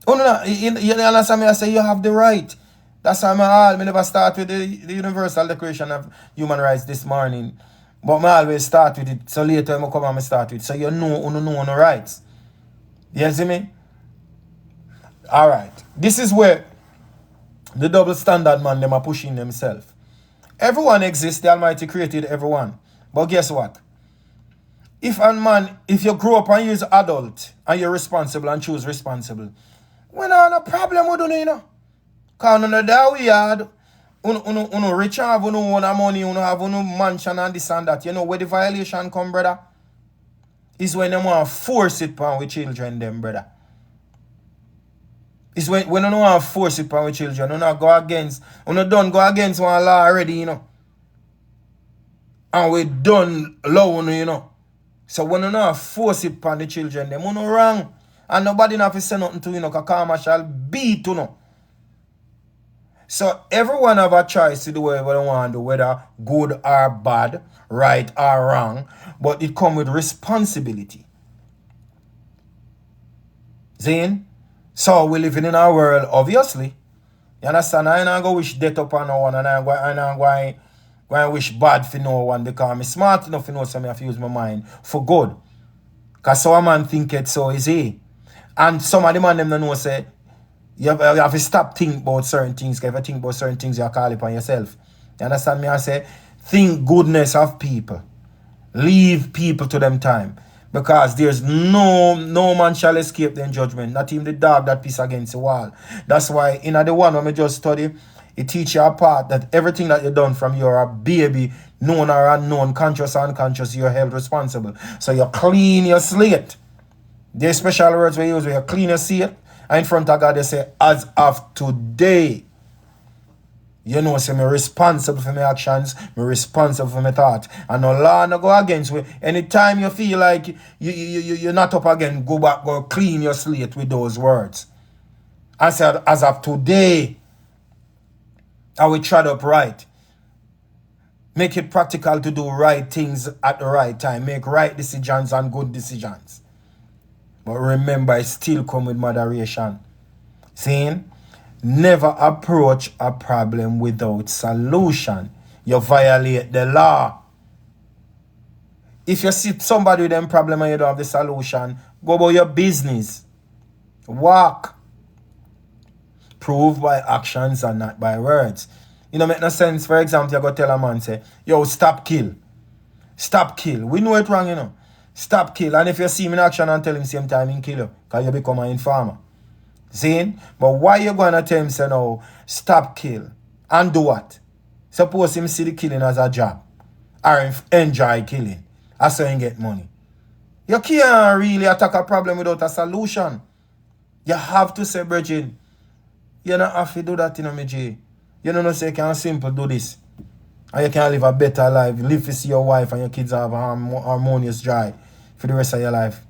You understand me? I say you have the right. That's why I never start with the Universal Declaration of Human Rights this morning. But I always start with it. So later I come and start with it. So you know the rights. You see me? Alright. This is where the double standard man them are pushing themselves. Everyone exists. The Almighty created everyone. But guess what? If you grow up and you're adult and you're responsible and choose responsible, we don't have a problem with you, Because that we had, rich have own money, have own mansion and this and that. You know where the violation come, brother? Is when they want to force it upon with children, them, brother. It's when you don't want to force it upon with children. You don't go against one law already, And we done law, So when you not force it upon the children, them you wrong. And nobody not to say nothing to because karma shall be to So everyone have a choice to do whatever they want to do, whether good or bad, right or wrong. But it comes with responsibility. Zane? So we living in our world, obviously. You understand? I ain't go wish death upon no one, and I'm going to wish bad for no one, because I'm smart enough to know so I have to use my mind for good. Because some man think it so is he. And some of the man them don't know say you have to stop thinking about certain things. Because if you think about certain things, you call upon yourself. You understand me? I say, think goodness of people. Leave people to them time. Because there's no man shall escape their judgment. Not even the dog that piss against the wall. That's why in the one when we just study, It teach you a part that everything that you done from your baby, known or unknown, conscious or unconscious, you're held responsible. So you clean your slate. There's special words we use where you clean your slate. And in front of God, they say, as of today, you know, say, me responsible for my actions, me responsible for my thought. And no law no go against me. Anytime you feel like you're not up again, go back, go clean your slate with those words. I said, as of today, I will tread up right. Make it practical to do right things at the right time. Make right decisions and good decisions. But remember, it still come with moderation. Saying, never approach a problem without solution. You violate the law. If you see somebody with them problem and you don't have the solution, go about your business. Walk. Prove by actions and not by words. You know, make no sense. For example, you go tell a man, say, yo, stop kill. Stop kill. We know it wrong, you know. Stop kill. And if you see him in action and tell him same time, he kill you. Because you become an informer. See? But why you going to tell him, say, no, stop kill? And do what? Suppose him see the killing as a job. Or enjoy killing. That's how he get money. You can't really attack a problem without a solution. You have to say, Bridget, you don't have to do that, you know, me J. You don't know, say you can simple do this. And you can live a better life. Live to see your wife and your kids have a harmonious joy for the rest of your life.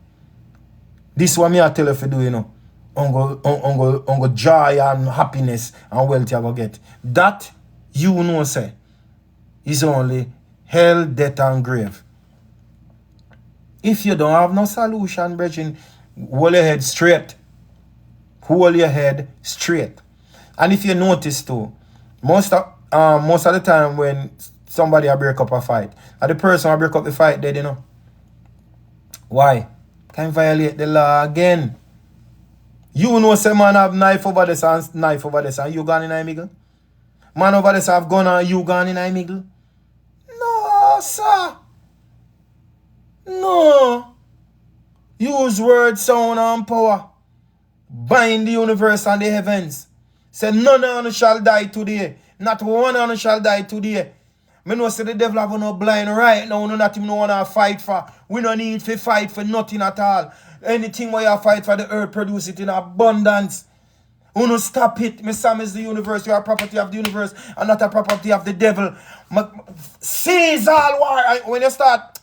This one me I tell you to do, you know. On joy and happiness and wealth you go get. That, you know, say, is only hell, death, and grave. If you don't have no solution, brethren, hold your head straight. Hold your head straight. And if you notice too, most of the time when somebody break up a fight, and the person who break up the fight dead, you know. Why? Can violate the law again. You know say man have knife over this and knife over this and you gone in a middle? Man over this have gun and you gone in a middle? No, sir. No. Use word, sound, and power. Bind the universe and the heavens. Say none of us shall die today. Not one of us shall die today. Me know say the devil have no blind right now. No not even want to fight for. We don't need to fight for nothing at all. Anything where you fight for, the earth produce it in abundance. Uno stop it. Me Sam is the universe. You are property of the universe and not a property of the devil. Seize all war. When you start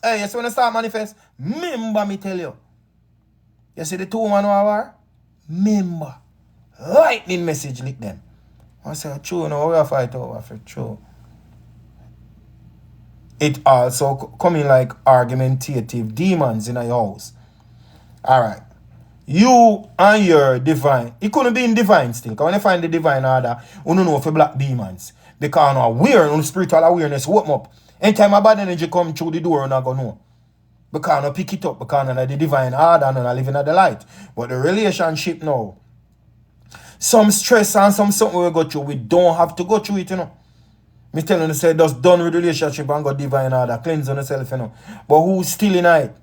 manifest, remember me tell you. You see the 2 man war? Remember. Lightning message lick them. I say, true, no, we are fight over for true. It also coming like argumentative demons in your house. Alright. You and your divine. It couldn't be in divine still. Because when you find the divine order, you don't know for black demons. Because no aware, no spiritual awareness open up. Anytime a bad energy come through the door, you not gonna know. Because no pick it up. Because no the divine order and no living at the light. But the relationship now. Some stress and something we go through, we don't have to go through it, you know. Me tell you, say, just done with relationship and go divine order, cleanse on yourself, you know. But who's still in it?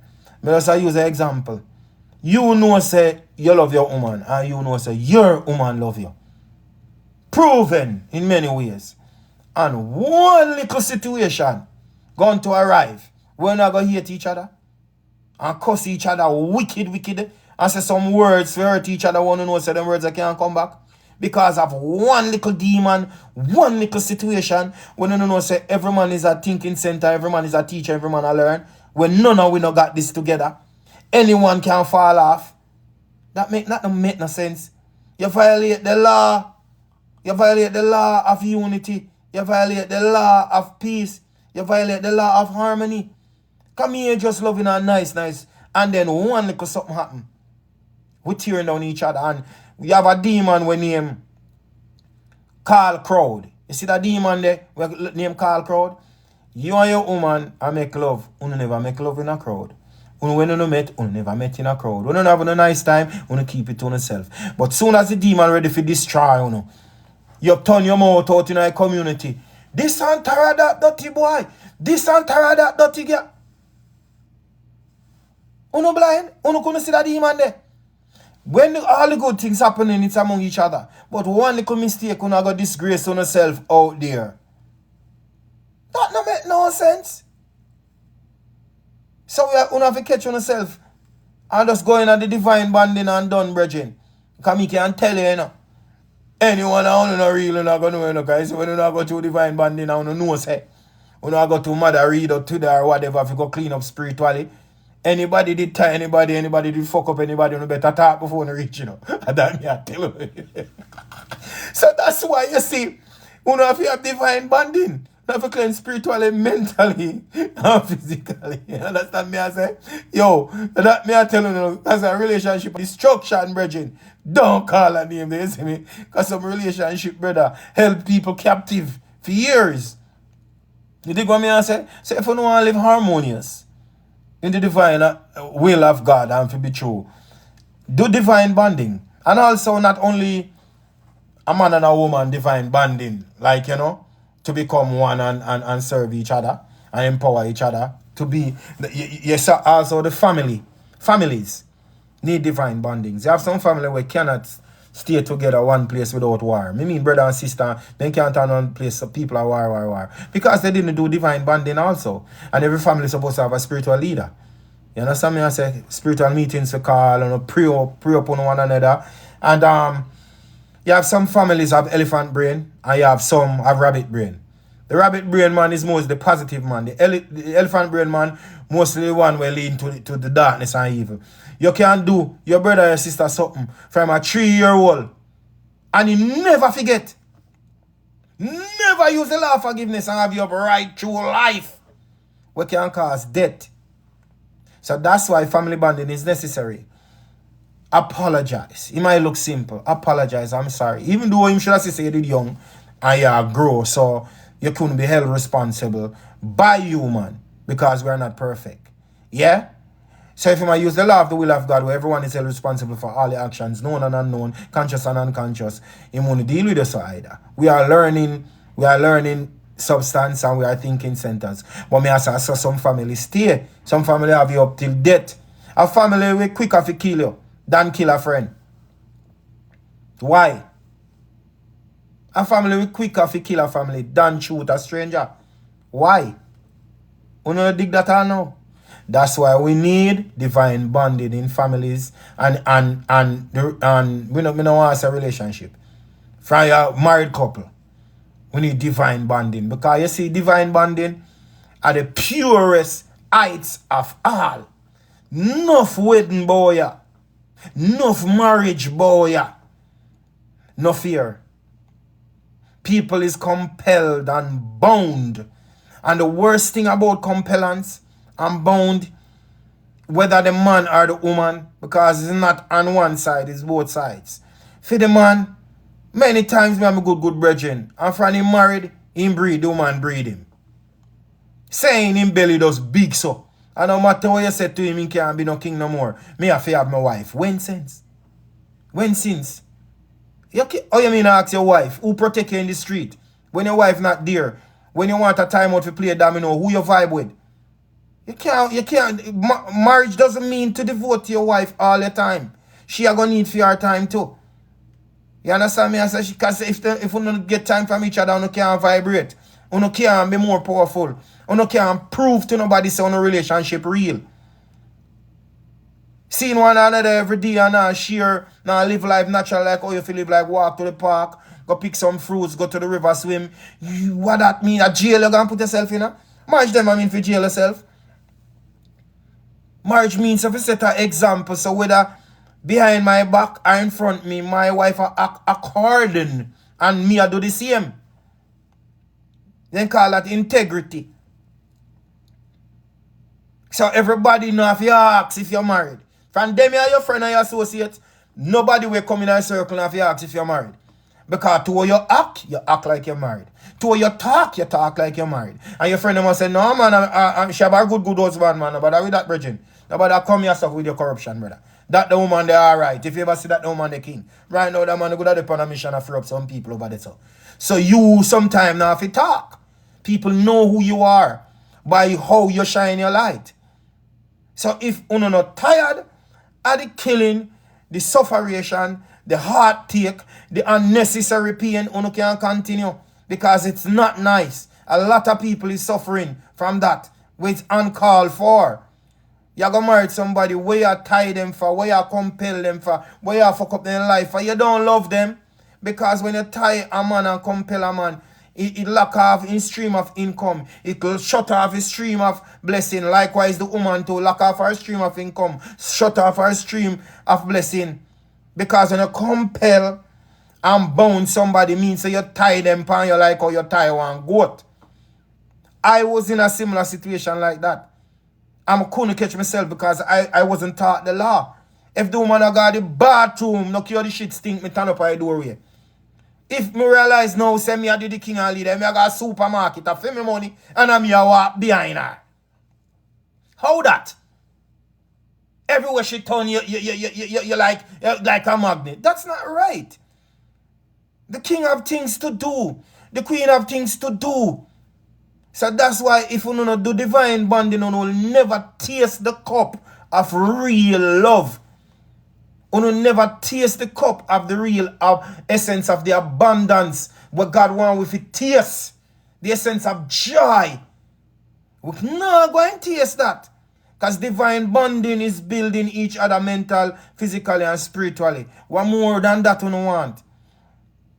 Me just use an example. You know, say, you love your woman, and you know, say, your woman love you. Proven in many ways. And one little situation going to arrive, we're not going to hate each other and cuss each other wicked, and say some words to hurt each other, want to know, say them words that can't come back. Because of one little demon, one little situation, when you know, say every man is a thinking center, every man is a teacher, every man a learn. When none of we not got this together, anyone can fall off. That don't make no sense. You violate the law. You violate the law of unity. You violate the law of peace. You violate the law of harmony. Come here just loving and nice. And then one little something happen. We tearing down each other. And we have a demon we name Carl Crowd. You see that demon there? We name Carl Crowd. You and your woman I make love. You never make love in a crowd. When you met, you never met in a crowd. You don't have a nice time, you keep it to yourself. But soon as the demon ready for destroy, you turn your mouth out in a community. This and Tara that dirty boy. This and Tara that dirty girl. You blind? You couldn't see that demon there. When all the good things happening, it's among each other. But one little mistake, you go disgrace on yourself out there. That no make no sense. So you have to catch on yourself and just go in at the divine banding and done, brethren. Because me can tell you, you know. Anyone who not real, not going to know, you know, guys. When you not go to divine banding, you know, say. When you go to mother read or to there or whatever, if you go clean up spiritually. Anybody did tie anybody did fuck up anybody, you better talk before you reach, you know. That me I tell you. So that's why you see, you know, if you have divine banding, you have to cleanse spiritually, mentally, and physically. You understand me I say? Yo, that me I tell you, that's a relationship destruction, brethren. Don't call a name, you see me? Because some relationship, brother, held people captive for years. You dig what me I say? So if you don't want to live harmonious in the divine will of God and to be true, do divine bonding. And also not only a man and a woman divine bonding, like, you know, to become one and serve each other and empower each other to be, yes, also the families need divine bondings. You have some family where cannot stay together one place without war. Me mean brother and sister, they can't turn one place so people are war. Because they didn't do divine bonding also. And every family is supposed to have a spiritual leader. You understand me? I say spiritual meetings to call and pray up on one another. And you have some families have elephant brain and you have some have rabbit brain. The rabbit brain man is most the positive man. The elephant brain man mostly the one where lean to the darkness and evil. You can do your brother or your sister something from a 3-year-old and you never forget. Never use the law of forgiveness and have your right through life. What can cause death. So that's why family bonding is necessary. Apologize. It might look simple. Apologize. I'm sorry. Even though him should have said you did young and you grow, so you couldn't be held responsible by you, man, because we're not perfect. Yeah? So if you might use the law of the will of God, where everyone is held responsible for all the actions, known and unknown, conscious and unconscious, you won't deal with us either. We are learning substance and we are thinking centers. But me also saw some families stay. Some family have you up till death. A family will quicker to kill you than kill a friend. Why? A family will quicker to kill a family than shoot a stranger. Why? We don't dig that all now. That's why we need divine bonding in families and we don't want to say relationship. For a married couple, we need divine bonding. Because you see, divine bonding are the purest heights of all. Enough wedding boy, enough marriage boy, no fear. People is compelled and bound. And the worst thing about compellence and bound, whether the man or the woman, because it's not on one side, it's both sides. For the man, many times me am a good brethren. And for him married, him breed, the woman breed him. Saying him belly does big so. And no matter what you say to him, he can't be no king no more. Me have to have my wife. When since? When since? Oh, you mean ask your wife, who protect you in the street? When your wife not there, when you want a time out to play a domino, who you vibe with? You can't. Marriage doesn't mean to devote to your wife all the time. She are gonna need for your time too. You understand me? I say, because if we don't get time from each other, we can't vibrate. We can't be more powerful. We can't prove to nobody say our relationship real. Seeing one another every day and share, live life natural like how you feel live, like walk to the park, go pick some fruits, go to the river, swim. What that mean? A jail you're gonna put yourself in? Marriage them I mean for jail yourself. Marriage means if you set an example, so whether behind my back or in front of me, my wife act according and me I do the same. Then call that integrity. So everybody know if you ask if you're married. From them you are your friend and your associate, nobody will come in a circle if you ask if you're married. Because to where you act like you're married. To where you talk like you're married. And your friend must say, no man, she have a good husband, man. But with that, brethren, nobody come yourself with your corruption, brother. That the woman, they are right. If you ever see that the woman, the king. Right now, that man go to the mission and free up some people over there. So you sometime now, if you talk, people know who you are by how you shine your light. So if you're not tired of the killing, the sufferation, the heartache, the unnecessary pain, you can continue because it's not nice. A lot of people is suffering from that, which uncalled for. You go marry somebody where you tie them for, where you compel them for, where you fuck up their life for. You don't love them. Because when you tie a man and compel a man, it lock off his stream of income. It will shut off his stream of blessing. Likewise, the woman too lock off her stream of income. Shut off her stream of blessing. Because when you compel and bound somebody means that you tie them pan you like how you tie one goat. I was in a similar situation like that. I couldn't catch myself because I wasn't taught the law. If the woman got the bathroom, no cure the shit stink, me turn up her doorway. If me realize now, say me I do the king and leader, me I got a supermarket, I pay me money, and I me a walk behind her. How that? Everywhere she turn, you like a magnet. That's not right. The king have things to do. The queen have things to do. So that's why if you don't do divine bonding, you will never taste the cup of real love. You will never taste the cup of the real essence of the abundance what God wants with it taste. The essence of joy. We're not going to taste that. Because divine bonding is building each other mental, physically, and spiritually. What more than that you don't want?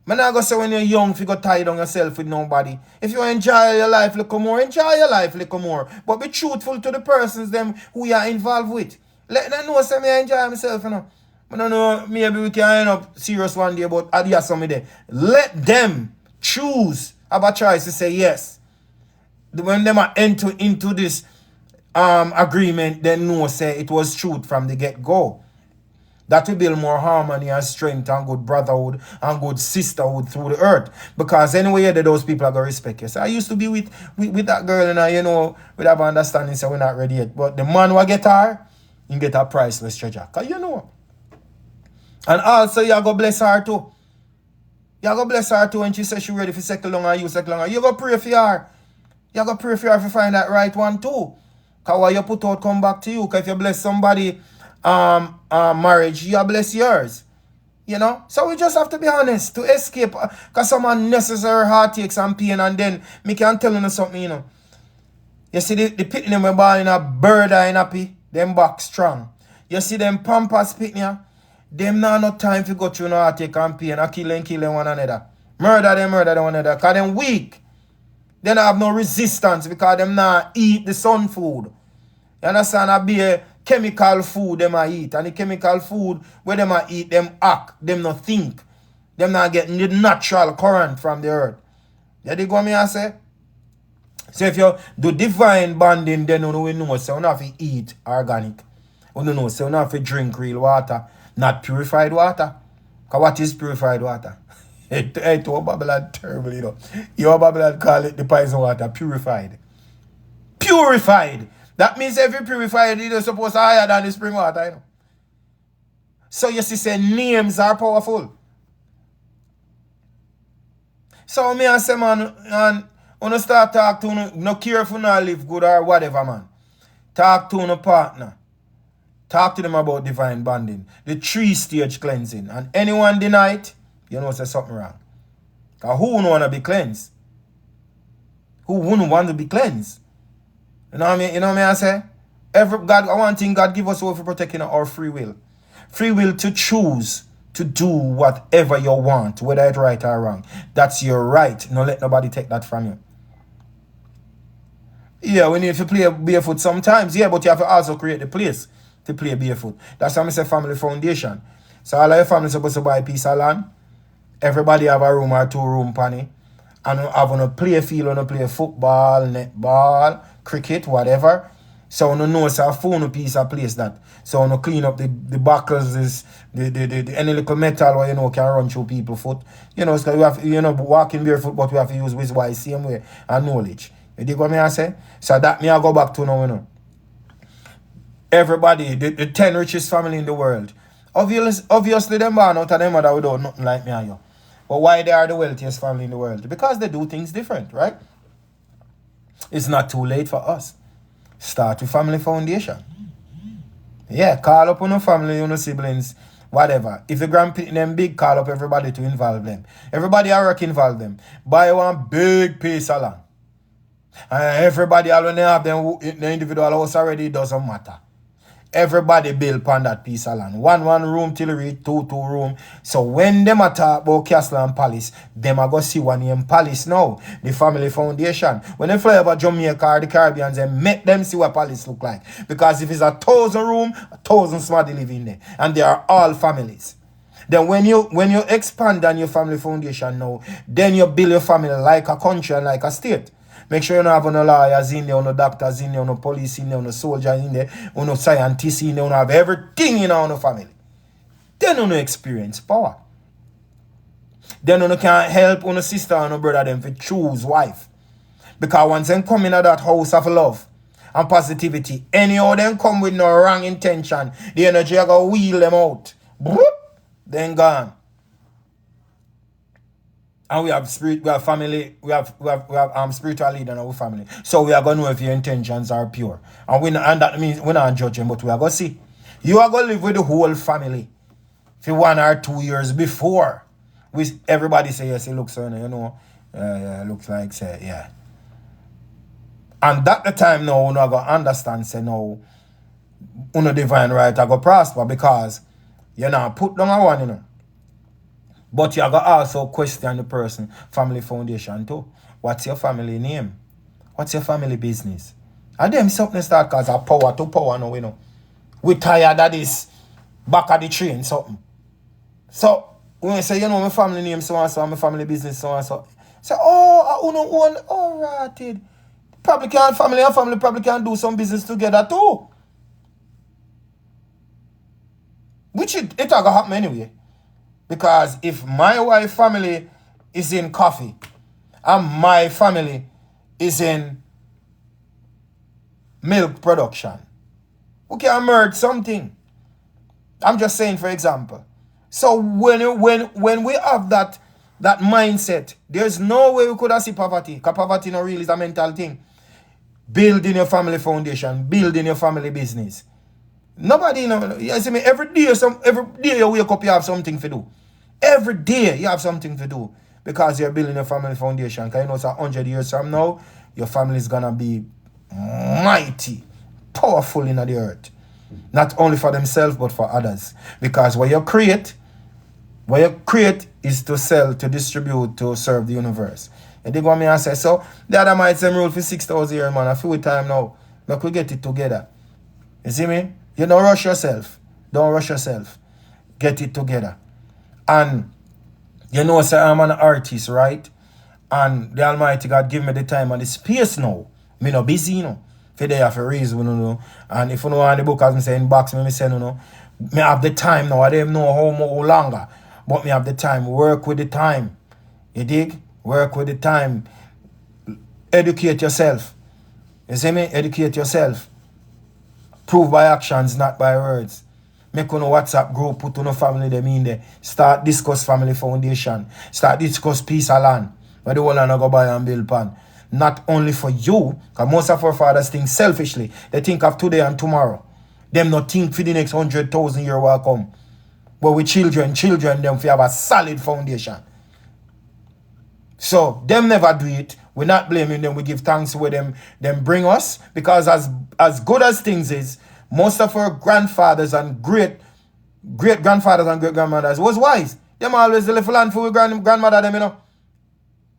I'm not going to say when you're young, if you go tie down yourself with nobody. If you enjoy your life a little more, enjoy your life a little more. But be truthful to the persons them who you are involved with. Let them know, say, me enjoy myself, you know. I don't know, maybe we can end up serious one day, but adios somebody there. Let them choose, have a choice to say yes. When them are enter into this agreement, then know, say, it was truth from the get-go. That will build more harmony and strength and good brotherhood and good sisterhood through the earth. Because anyway, those people are going to respect you. So I used to be with that girl and you know, we have understanding, so we're not ready yet. But the man who get her, you get a priceless treasure. Because you know. And also, you go bless her too. You go bless her too when she says she's ready for second longer and you second longer. You go pray for her. You go pray for her to find that right one too. Because what you put out come back to you. Because if you bless somebody marriage, you bless yours. You know? So we just have to be honest to escape. Because some unnecessary heartaches and pain, and then me can tell you something, you know. You see the pitney them born in a bird eye happy, them back strong. You see them pampas pitney, them not no time to go through no heartache and pain and kill one another. Murder them one another. Because them weak. They don't have no resistance because them not eat the sun food. You understand? I be a chemical food them I eat. And the chemical food where them I eat, them act, them not think. Them not getting the natural current from the earth. You dig what me I say? So if you do divine bonding, then you know so you don't have to eat organic. You know so you don't have to drink real water. Not purified water. Because what is purified water? Hey, to Babylon terrible, you know. Your Babylon call it the poison water, purified. Purified. That means every purified is supposed to higher than the spring water, you know. So you see, say names are powerful. So me and say, man, and when you start talk to no care if you not live good or whatever, man. Talk to no partner. Talk to them about divine bonding. The 3-stage cleansing. And anyone deny it, you know there's something wrong. Because who wouldn't want to be cleansed? Who wouldn't want to be cleansed? You know what I mean? You know what I say? One thing God give us over for protecting our free will. Free will to choose to do whatever you want, whether it's right or wrong. That's your right. Don't let nobody take that from you. Yeah, we need to play barefoot sometimes. Yeah, but you have to also create the place to play barefoot. That's why I say family foundation. So all of your family supposed to buy a piece of land. Everybody have a room or 2-room panny. And have on a play field, on a play football, netball, cricket, whatever. So you know it's a phone piece of place that. So you clean up the buckles, the any little metal where you know can run through people's foot. You know, so we have walking barefoot, but we have to use wise same way and knowledge. You dig what I say? So that me I go back to now, you know. Everybody, the 10 richest family in the world. Obviously them born out of them mother without nothing like me and you. But why they are the wealthiest family in the world? Because they do things different, right? It's not too late for us. Start with family foundation. Yeah, call up on your family, your siblings, whatever. If your grandparents them big, call up everybody to involve them. Everybody I work involve them. Buy one big piece of land. And everybody, all when they have them in the individual house already, it doesn't matter. Everybody build upon that piece of land. One room till reach two room. So when them a talk about Castle and Palace, them a go see one name Palace now. The family foundation. When they fly over Jamaica or the Caribbean, they make them see what Palace look like. Because if it's 1,000 room, 1,000 somebody live in there. And they are all families. Then when you expand on your family foundation now, then you build your family like a country and like a state. Make sure you don't have no lawyers in there, no doctors in there, no police in there, no soldiers in there, no scientists in there, you have everything in our family. Then you experience power. Then you can help your sister and your brother them to choose wife. Because once they come in that house of love and positivity, anyhow them come with no wrong intention, the energy are going to wheel them out. Boop, then gone. And we have family, we have spiritual leader in our family. So we are going to know if your intentions are pure. And that means we're not judging, but we are going to see. You are going to live with the whole family for 1 or 2 years before. Everybody say, yes, it looks so, it looks like, say, yeah. And that the time now, we're not going to understand, say, no, divine right, I go prosper because you're not put down a one, But you got also question the person, family foundation too. What's your family name? What's your family business? And them something start cause a power to power now, We tired of this back of the train, something. So when you say, my family name so and so, my family business so and so. Say, all right. Probably can family and family probably can do some business together too. Which it gonna happen anyway. Because if my wife family is in coffee and my family is in milk production, we can merge something. I'm just saying, for example. So when we have that mindset, there's no way we could have see poverty. Because poverty not really is a mental thing. Building your family foundation, building your family business. Nobody, you see me, every day you wake up, you have something to do. Every day you have something to do because you're building a family foundation. Because it's 100 years from now, your family is going to be mighty, powerful in the earth. Not only for themselves, but for others. Because what you create is to sell, to distribute, to serve the universe. And they go me and say, so the other might say rule for 6,000 years, man. A few time now. Make we get it together. You see me? You don't rush yourself. Don't rush yourself. Get it together. And say I'm an artist, right? And the Almighty God give me the time and the space now. Me no busy, For there for reason, And if you know the book as me say in box, me say, me have the time now. I don't know how longer. But me have the time. Work with the time. You dig? Work with the time. Educate yourself. You see me? Educate yourself. Prove by actions, not by words. Make on a WhatsApp group, put on a family them in there. Start discuss family foundation. Start discuss piece of land. Where the whole land go buy and build pan. Not only for you, because most of our fathers think selfishly. They think of today and tomorrow. Them not think for the next 100,000 years will come. But with children, them we have a solid foundation. So them never do it. We're not blaming them. We give thanks where them bring us. Because as good as things is, most of our grandfathers and great grandfathers and great grandmothers was wise. Them always left land for your grandmother them,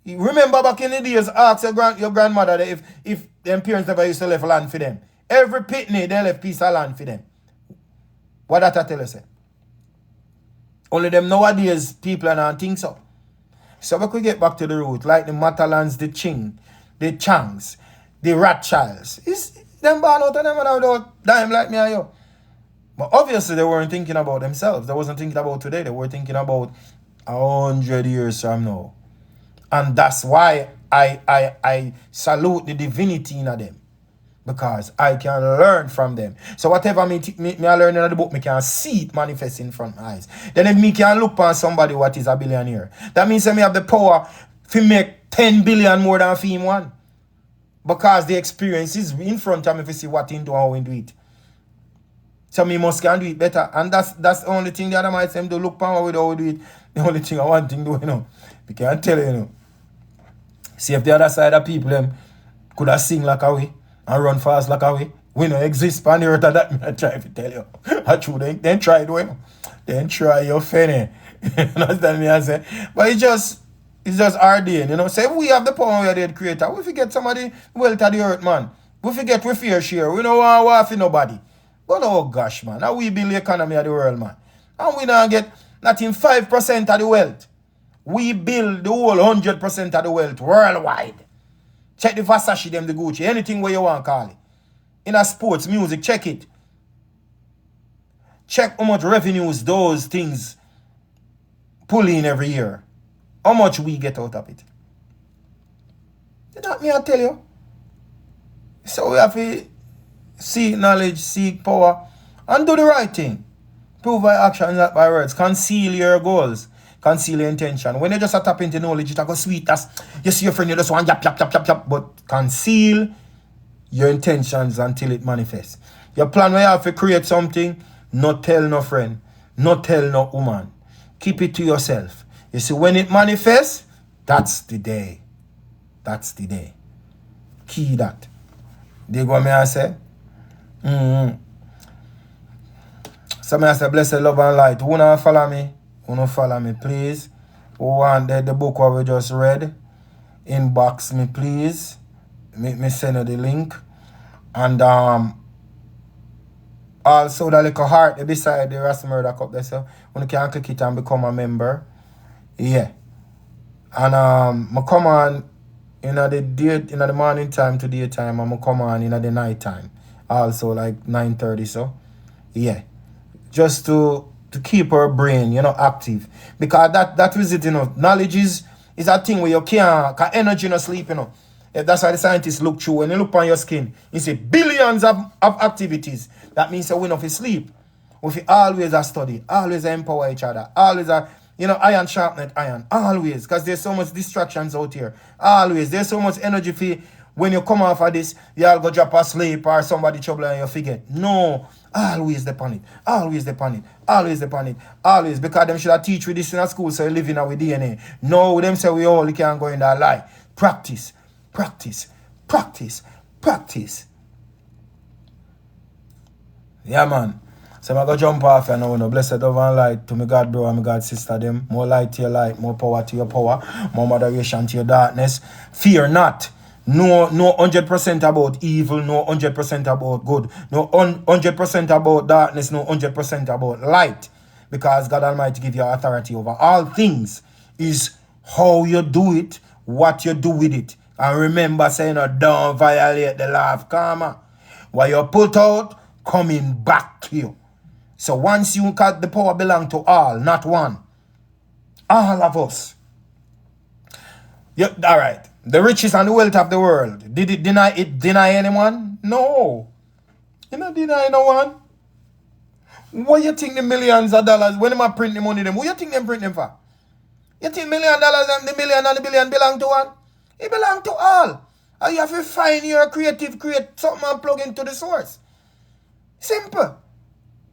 You remember back in the days, ask your grandmother if them parents never used to left land for them. Every pitney they left piece of land for them. What that I tell you say? Only them nowadays people don't think so. So we could get back to the root, like the Matalans, the Ching, the Changs, the Rothschilds. Them born out of them without dime like me and you. But obviously they weren't thinking about themselves. They wasn't thinking about today. They were thinking about 100 years from now. And that's why I salute the divinity in them. Because I can learn from them. So whatever me I learn in the book, me can see it manifest in front of my eyes. Then if me can look on somebody what is a billionaire, that means that me have the power to make 10 billion more than him one. Because the experience is in front of me to see what he do and how he do it. So me must can do it better. And that's the only thing the other might say do. Look power with how we do it. The only thing I want to do, you know. We can't tell you, See if the other side of people them could have sing like a way and run fast like a way. We don't exist on the earth of that. I try to tell you. I true. Then try it, you Then try your funny. Understand me? I say. But it's just ordained, you know. Say if we have the power we are the creator. We forget somebody wealth of the earth, man. We forget we fear share. We don't want for nobody. But oh gosh, man. Now we build the economy of the world, man. And we don't get not in 5% of the wealth. We build the whole 100% of the wealth worldwide. Check the Versace, them the Gucci, anything where you want to call it. In a sports, music, check it. Check how much revenues those things pull in every year. How much we get out of it. That me I tell you. So we have to seek knowledge, seek power, and do the right thing. Prove by action, not by words. Conceal your goals. Conceal your intention. When you just tap into knowledge, it's go sweet as you see your friend, you just want yap. But conceal your intentions until it manifests. Your plan where you have to create something, not tell no friend, not tell no woman. Keep it to yourself. You see, when it manifests, that's the day. That's the day. Key that. They go me I say. So me I say, blessed love and light. Who not follow me? Who not follow me, please? Who want the book what we just read? Inbox me, please. Me send you the link. And also the little heart beside the Ras Murdak up there. So you can click it and become a member. Yeah. And I come on in the morning time to daytime, and I come on in the night time. Also like 9:30. So yeah. Just to keep our brain, active. Because that is it, knowledge is a thing where you can't energy no sleep, That's why the scientists look through. When you look on your skin, you see billions of activities. That means that we don't sleep. We always study, always empower each other, always iron sharpened iron, always. Because there's so much distractions out here. Always. There's so much energy for you. When you come off of this, you'll go drop asleep or somebody trouble and you forget. No. Always depend it. Always depend it. Always depend it. Always. Because them should have teach with this in a school so you live in our DNA. No, them say we all can't go in that lie. Practice. Practice. Practice. Practice. Yeah, man. So I'm going to jump off and now, blessed love and light to my God, bro, and my God, sister, them. More light to your light, more power to your power, more moderation to your darkness. Fear not. No 100% about evil, no 100% about good, no 100% about darkness, no 100% about light. Because God Almighty give you authority over all things. Is how you do it, what you do with it. And remember saying, don't violate the law of karma. What you put out, coming back to you. So once you got the power belong to all, not one. All of us. All right. The riches and the wealth of the world. Did it deny anyone? No. You not deny no one. What you think the millions of dollars, when them print the money them, what you think them print them for? You think $1 million and the million and the billion belong to one? It belong to all. And you have to find your create something and plug into the source. Simple.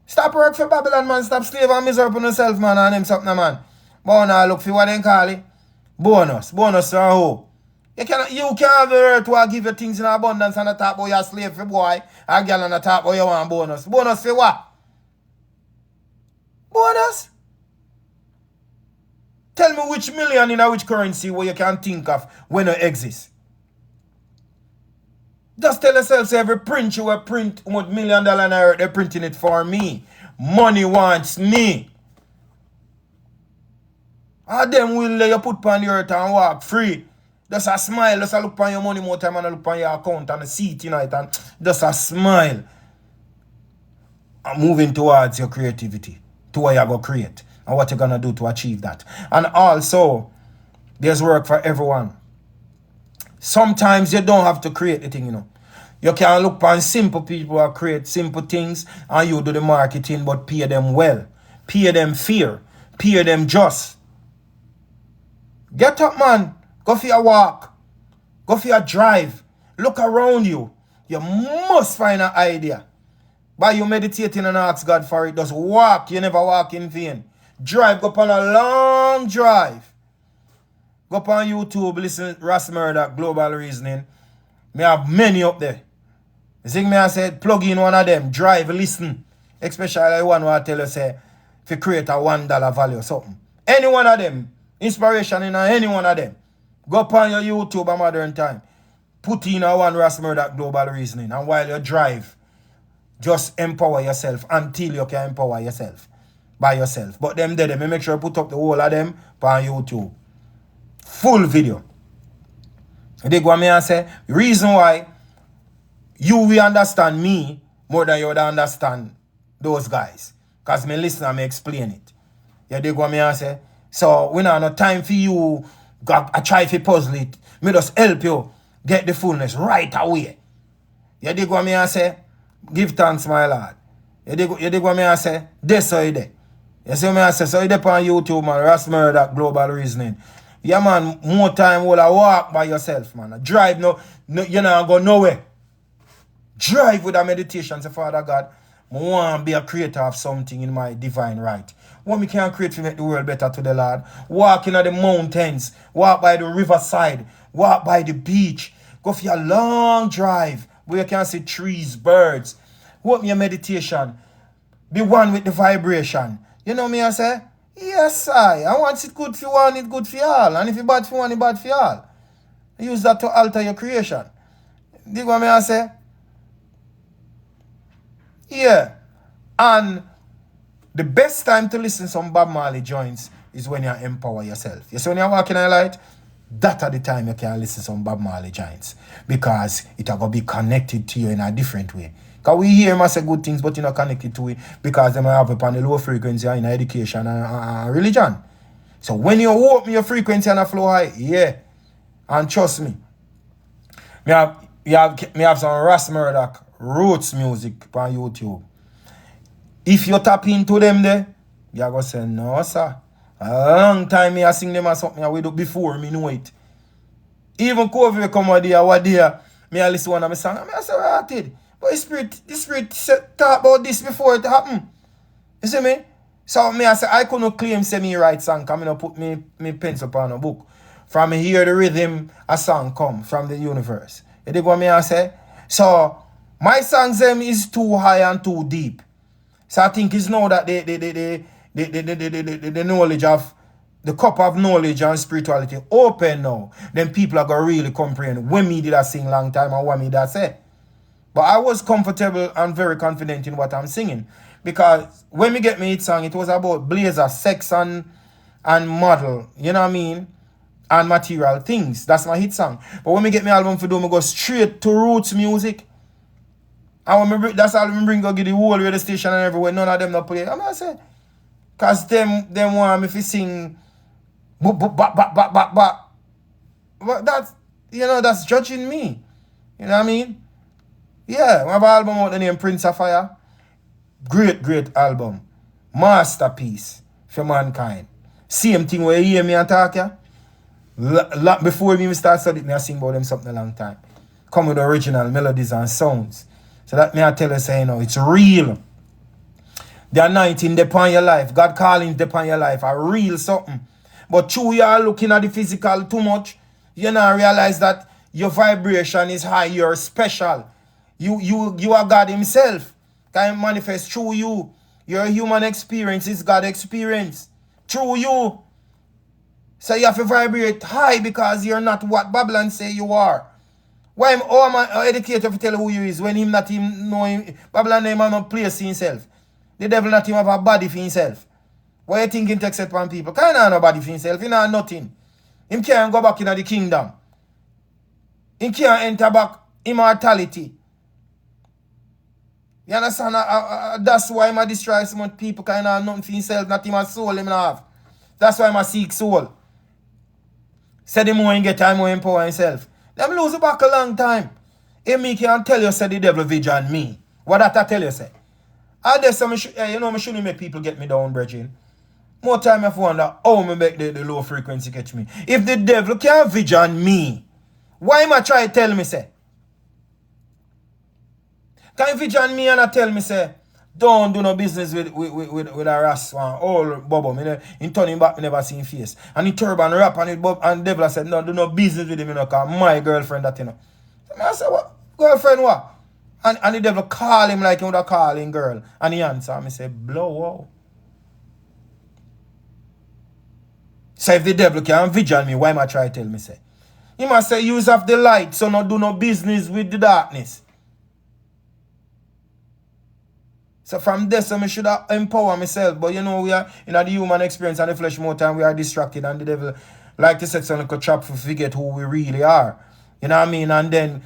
Stop work for Babylon, man. Stop slave and misery upon yourself, man, and them something, man. But now look for what they call it. Bonus or who? You can't have the earth to give you things in abundance and the top of your slave for boy. A girl on the top of you want bonus. Bonus for what? Bonus? Tell me which million in which currency where you can think of when it exists. Just tell yourself, say every print you will print $1 million in earth, they're printing it for me. Money wants me. And then will let you put on the earth and walk free. Just a smile, just a look on your money more time and a look on your account and see it tonight and just a smile. And moving towards your creativity, to what you're going to create and what you're going to do to achieve that. And also, there's work for everyone. Sometimes you don't have to create the thing, You can look on simple people who create simple things and you do the marketing, but pay them well. Pay them fair. Pay them just. Get up, man. Go for your walk. Go for your drive. Look around you. You must find an idea. By you meditating and ask God for it, just walk. You never walk in vain. Drive, go on a long drive. Go up on YouTube, listen to Ras Murdak, Global Reasoning. Me have many up there. You see me, I said, plug in one of them, drive, listen. Especially one who I tell you, say, if you create a $1 value or something. Any one of them, inspiration in any one of them. Go up on your YouTube at modern time. Put in a one Ras Murdak Global Reasoning. And while you drive, just empower yourself until you can empower yourself by yourself. But them there, me make sure you put up the whole of them on YouTube. Full video. You dig what me I say? The reason why you will understand me more than you would understand those guys. Because me listen and me explain it. You dig what me I say? So we don't have no time for you. I try to puzzle it. Me just help you get the fullness right away. You dig what me I say? Give thanks, my Lord. You dig what me I say? This or there. You see what me I say? So you dep on YouTube, man. Ras Murdak Global Reasoning. Yeah, man, more time will I walk by yourself, man. Drive, no, you know, go nowhere. Drive with a meditation, say, Father God, I want to be a creator of something in my divine right. What me can create to make the world better to the Lord. Walk in the mountains, walk by the riverside, walk by the beach, go for a long drive where you can see trees, birds. What me a meditation? Be one with the vibration. You know me, I say? Yes, I want it good for one, it good for all. And if it bad for one, it bad for all. Use that to alter your creation. Dig what me I say? Yeah. And the best time to listen to some Bob Marley joints is when you empower yourself. You see, when you're walking in the light, that at the time you can listen to some Bob Marley joints. Because it will be connected to you in a different way. Because we hear him say good things, but you're not connected to it because they might have upon the low frequency in education and religion. So when you open your frequency and a flow high, yeah. And trust me, me have some Ras Murdak roots music on YouTube. If you tap into them there, you're going to say, no, sir. A long time me I sing them as something I will do before me know it. Even COVID come out there, what there, me I listen to one of my songs, I say, what I did? But the spirit talk about this before it happened. You see me? So me I say I couldn't claim say me write song because I don't put me pencil upon a book. From me hear the rhythm, a song come from the universe. You dig what me I say? So my songs them is too high and too deep. So I think it's now that the knowledge of the cup of knowledge and spirituality open now. Then people are gonna really comprehend when me did I sing long time and what me did I say. But I was comfortable and very confident in what I'm singing. Because when we get me hit song, it was about blazer, sex and model. You know what I mean? And material things. That's my hit song. But when we get my album for do, me go straight to roots music. And that's all I bring go get the whole radio station and everywhere. None of them not play. I say, because them want me to sing but that's, you know, that's judging me. You know what I mean? Yeah, I have an album out the name Prince of Fire. Great album. Masterpiece for mankind. Same thing where you hear me and talk, yeah? Before me start studying, I sing about them something a long time. Come with original melodies and sounds. So that me I tell you, say, you know, it's real. The anointing upon your life. God calling upon your life. A real something. But true, you are looking at the physical too much. You now realize that your vibration is high. You're special. You are God himself. Can manifest through you. Your human experience is God experience. Through you. So you have to vibrate high because you're not what Babylon say you are. Why am I educated to tell who you is when him not him know him? Babylon name have no place for himself. The devil not him have a body for himself. Why you think him to accept on people? Because he not have no body for himself. He not have nothing. Him can't go back into the kingdom. He can't enter back immortality. You understand? That's why I destroy so much people because he not have nothing for himself. Not him a soul him have. That's why I seek soul. Say the more he get time, more empower himself. Them lose it back a long time. If me can tell you, say the devil vision me. What that I tell you, say? I just say, you know, I shouldn't make people get me down, brethren. More time I wonder how me make the low frequency catch me. If the devil can't vision me, why am I try to tell me, say? Can you vision me and I tell me, say, don't do no business with a Ras one, all Bobo. In turning back, me never see him face. And he turban rap and and devil said, no, do no business with him, cause my girlfriend that, So I said, what? Girlfriend what? And the devil call him like he would have called him girl. And he answer, and I say, blow out. So if the devil can vision me, why am I try to tell me, say? He must say, use of the light, so not do no business with the darkness. So from this, I should empower myself. But we are in the human experience and the flesh more time, we are distracted. And the devil like to set some like a trap for forget who we really are. You know what I mean? And then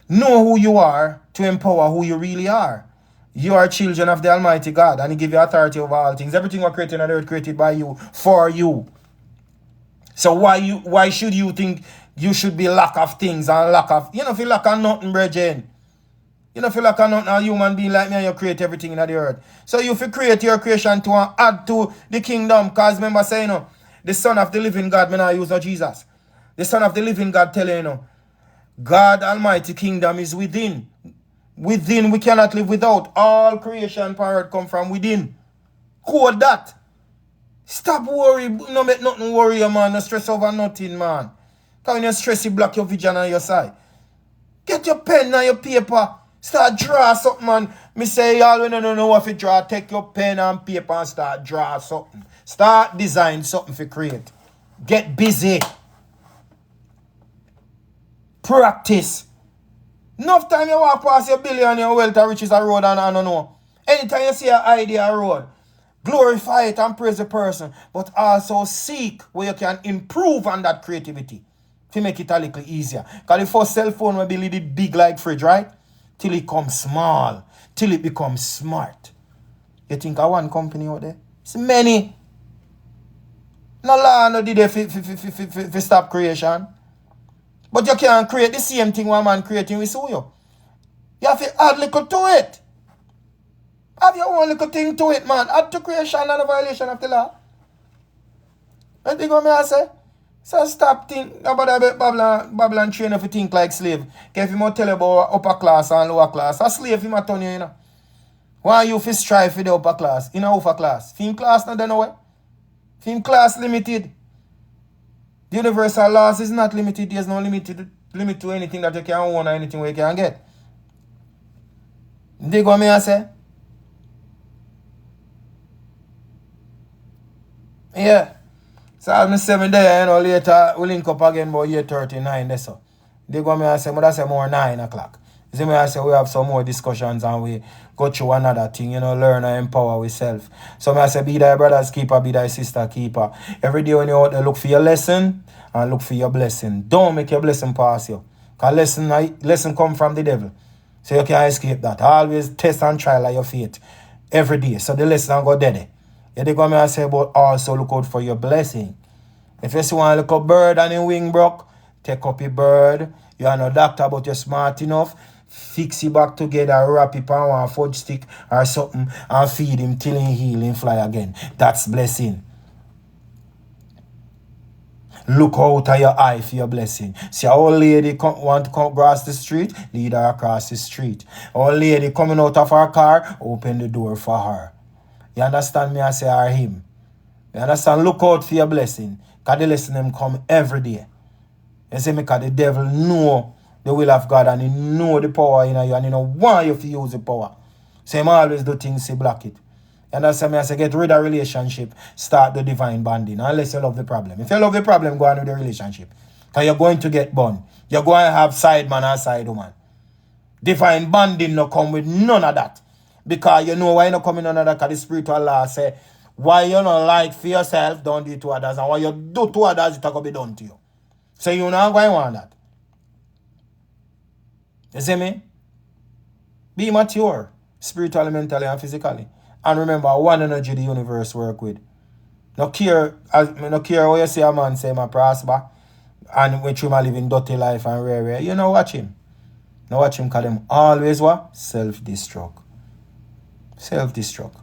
know who you are to empower who you really are. You are children of the Almighty God, and He give you authority over all things. Everything was created on the earth created by you, for you. So why should you think you should be lack of things and lack of... You know, if you lack of nothing, brethren. You know, if you lack of nothing, a human being like me, and you create everything in the earth. So you if you create your creation to add to the kingdom, because remember saying, the Son of the living God, may not use no Jesus. The Son of the living God telling you, God Almighty kingdom is within. Within we cannot live without. All creation power come from within. Code that. Stop worry. No make nothing worry you, man. No stress over nothing, man. Because when you stress, you block your vision on your side. Get your pen and your paper. Start draw something, man. Me say y'all when you don't know what to draw, take your pen and paper and start draw something. Start design something for create. Get busy. Practice. Enough time you walk past your billion, your wealth or riches a road and I don't know. Anytime you see an idea a road, glorify it and praise the person. But also seek where you can improve on that creativity to make it a little easier. Because the first cell phone will be a little big like fridge, right? Till it comes small. Till it becomes smart. You think of one company out there? It's many. No law no did they for stop creation. But you can't create the same thing one man creating with you. You have to add little to it. Have your own little thing to it, man. Add to creation and a violation of the law. You think what I say? So stop thinking about Babylon train if you think like slave. If you might tell you about upper class and lower class, a slave you might turn you, Why you fi strive for the upper class? In a upper class. Film class not done away. Film class limited. The universal laws is not limited. There's no limit to anything that you can own or anything where you can get. Dig what me I say? Yeah. So I'm 7 there, later we link up again about year 39 there so. Dig what me I say, but I say more 9 o'clock. You see me I say we have some more discussions and we go through another thing, learn and empower ourselves. So I say be thy brother's keeper, be thy sister keeper. Every day when you're out there, look for your lesson and look for your blessing. Don't make your blessing pass you. Because lesson come from the devil. So you can't escape that. Always test and trial of your faith. Every day. So the lesson go dead. You dig what me I say, but also look out for your blessing. If you see one look up bird and your wing broke, take up your bird. You are no doctor, but you're smart enough. Fix it back together, wrap it on one fudge stick or something, and feed him till he heal and fly again. That's blessing. Look out of your eye for your blessing. See, an old lady want to come across the street, lead her across the street. Old lady coming out of her car, open the door for her. You understand me? I say or him. You understand? Look out for your blessing. Because the blessing them come every day. You see me? Because the devil know the will of God and he know the power in you and he don't want you to use the power. So he always do things to block it. You understand me? I say get rid of relationship, start the divine bonding. Unless you love the problem. If you love the problem, go on with the relationship. Because you're going to get bond. You're going to have side man and side woman. Divine bonding no come with none of that. Because you know why you not coming none of that. Because the spiritual law say, why you not like for yourself, don't do it to others. And what you do to others, it's going to be done to you. So you not going to want that. You see me? Be mature, spiritually, mentally, and physically. And remember, one energy the universe work with. No care what you see a man say, "I prosper," and when you live in dirty life and rare. You know, watch him. Now watch him call them always what? Self-destruct. Self-destruct.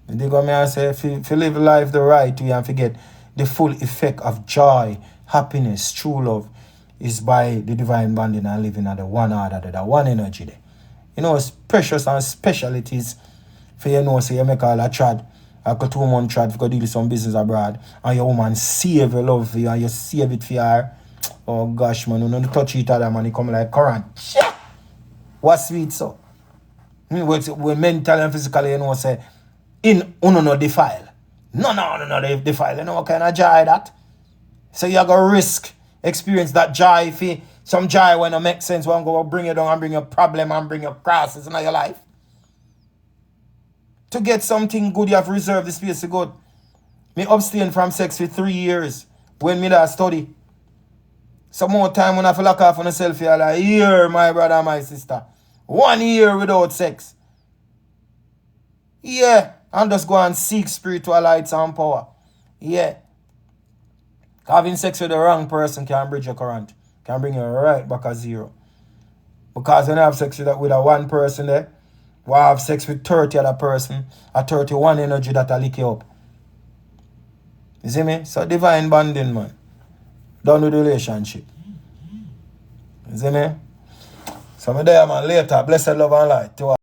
And they go me and say, if you live life the right way and forget the full effect of joy, happiness, true love, is by the divine bonding and living at the one order, the one energy there. You know, it's precious and specialties for you know, so you make all a trad. Like a 2 month trad for go deal with some business abroad. And your woman save your love for you and you save it for her. Oh gosh, man, you don't touch each other, man. You come like current. What sweet so? When mentally and physically, you know, say, in no defile. No, they defile. You know what kind of joy that? So you got risk, experience that joy. If some joy when it makes sense, when go bring you down and bring your problem and bring your crosses in your life. To get something good, you have to reserve the space to good. Me abstain from sex for 3 years when me that study. Some more time when I feel lock off on myself, you're like, here, my brother and my sister. 1 year without sex. Yeah. And just go and seek spiritual lights and power. Yeah. Having sex with the wrong person can bridge your current. Can bring you right back at zero. Because when you have sex with a one person there, we have sex with 30 other person, a 31 energy that'll lick you up. You see me? So divine bonding, man. Done with the relationship. You see me? So me there, man. Later. Blessed love and light.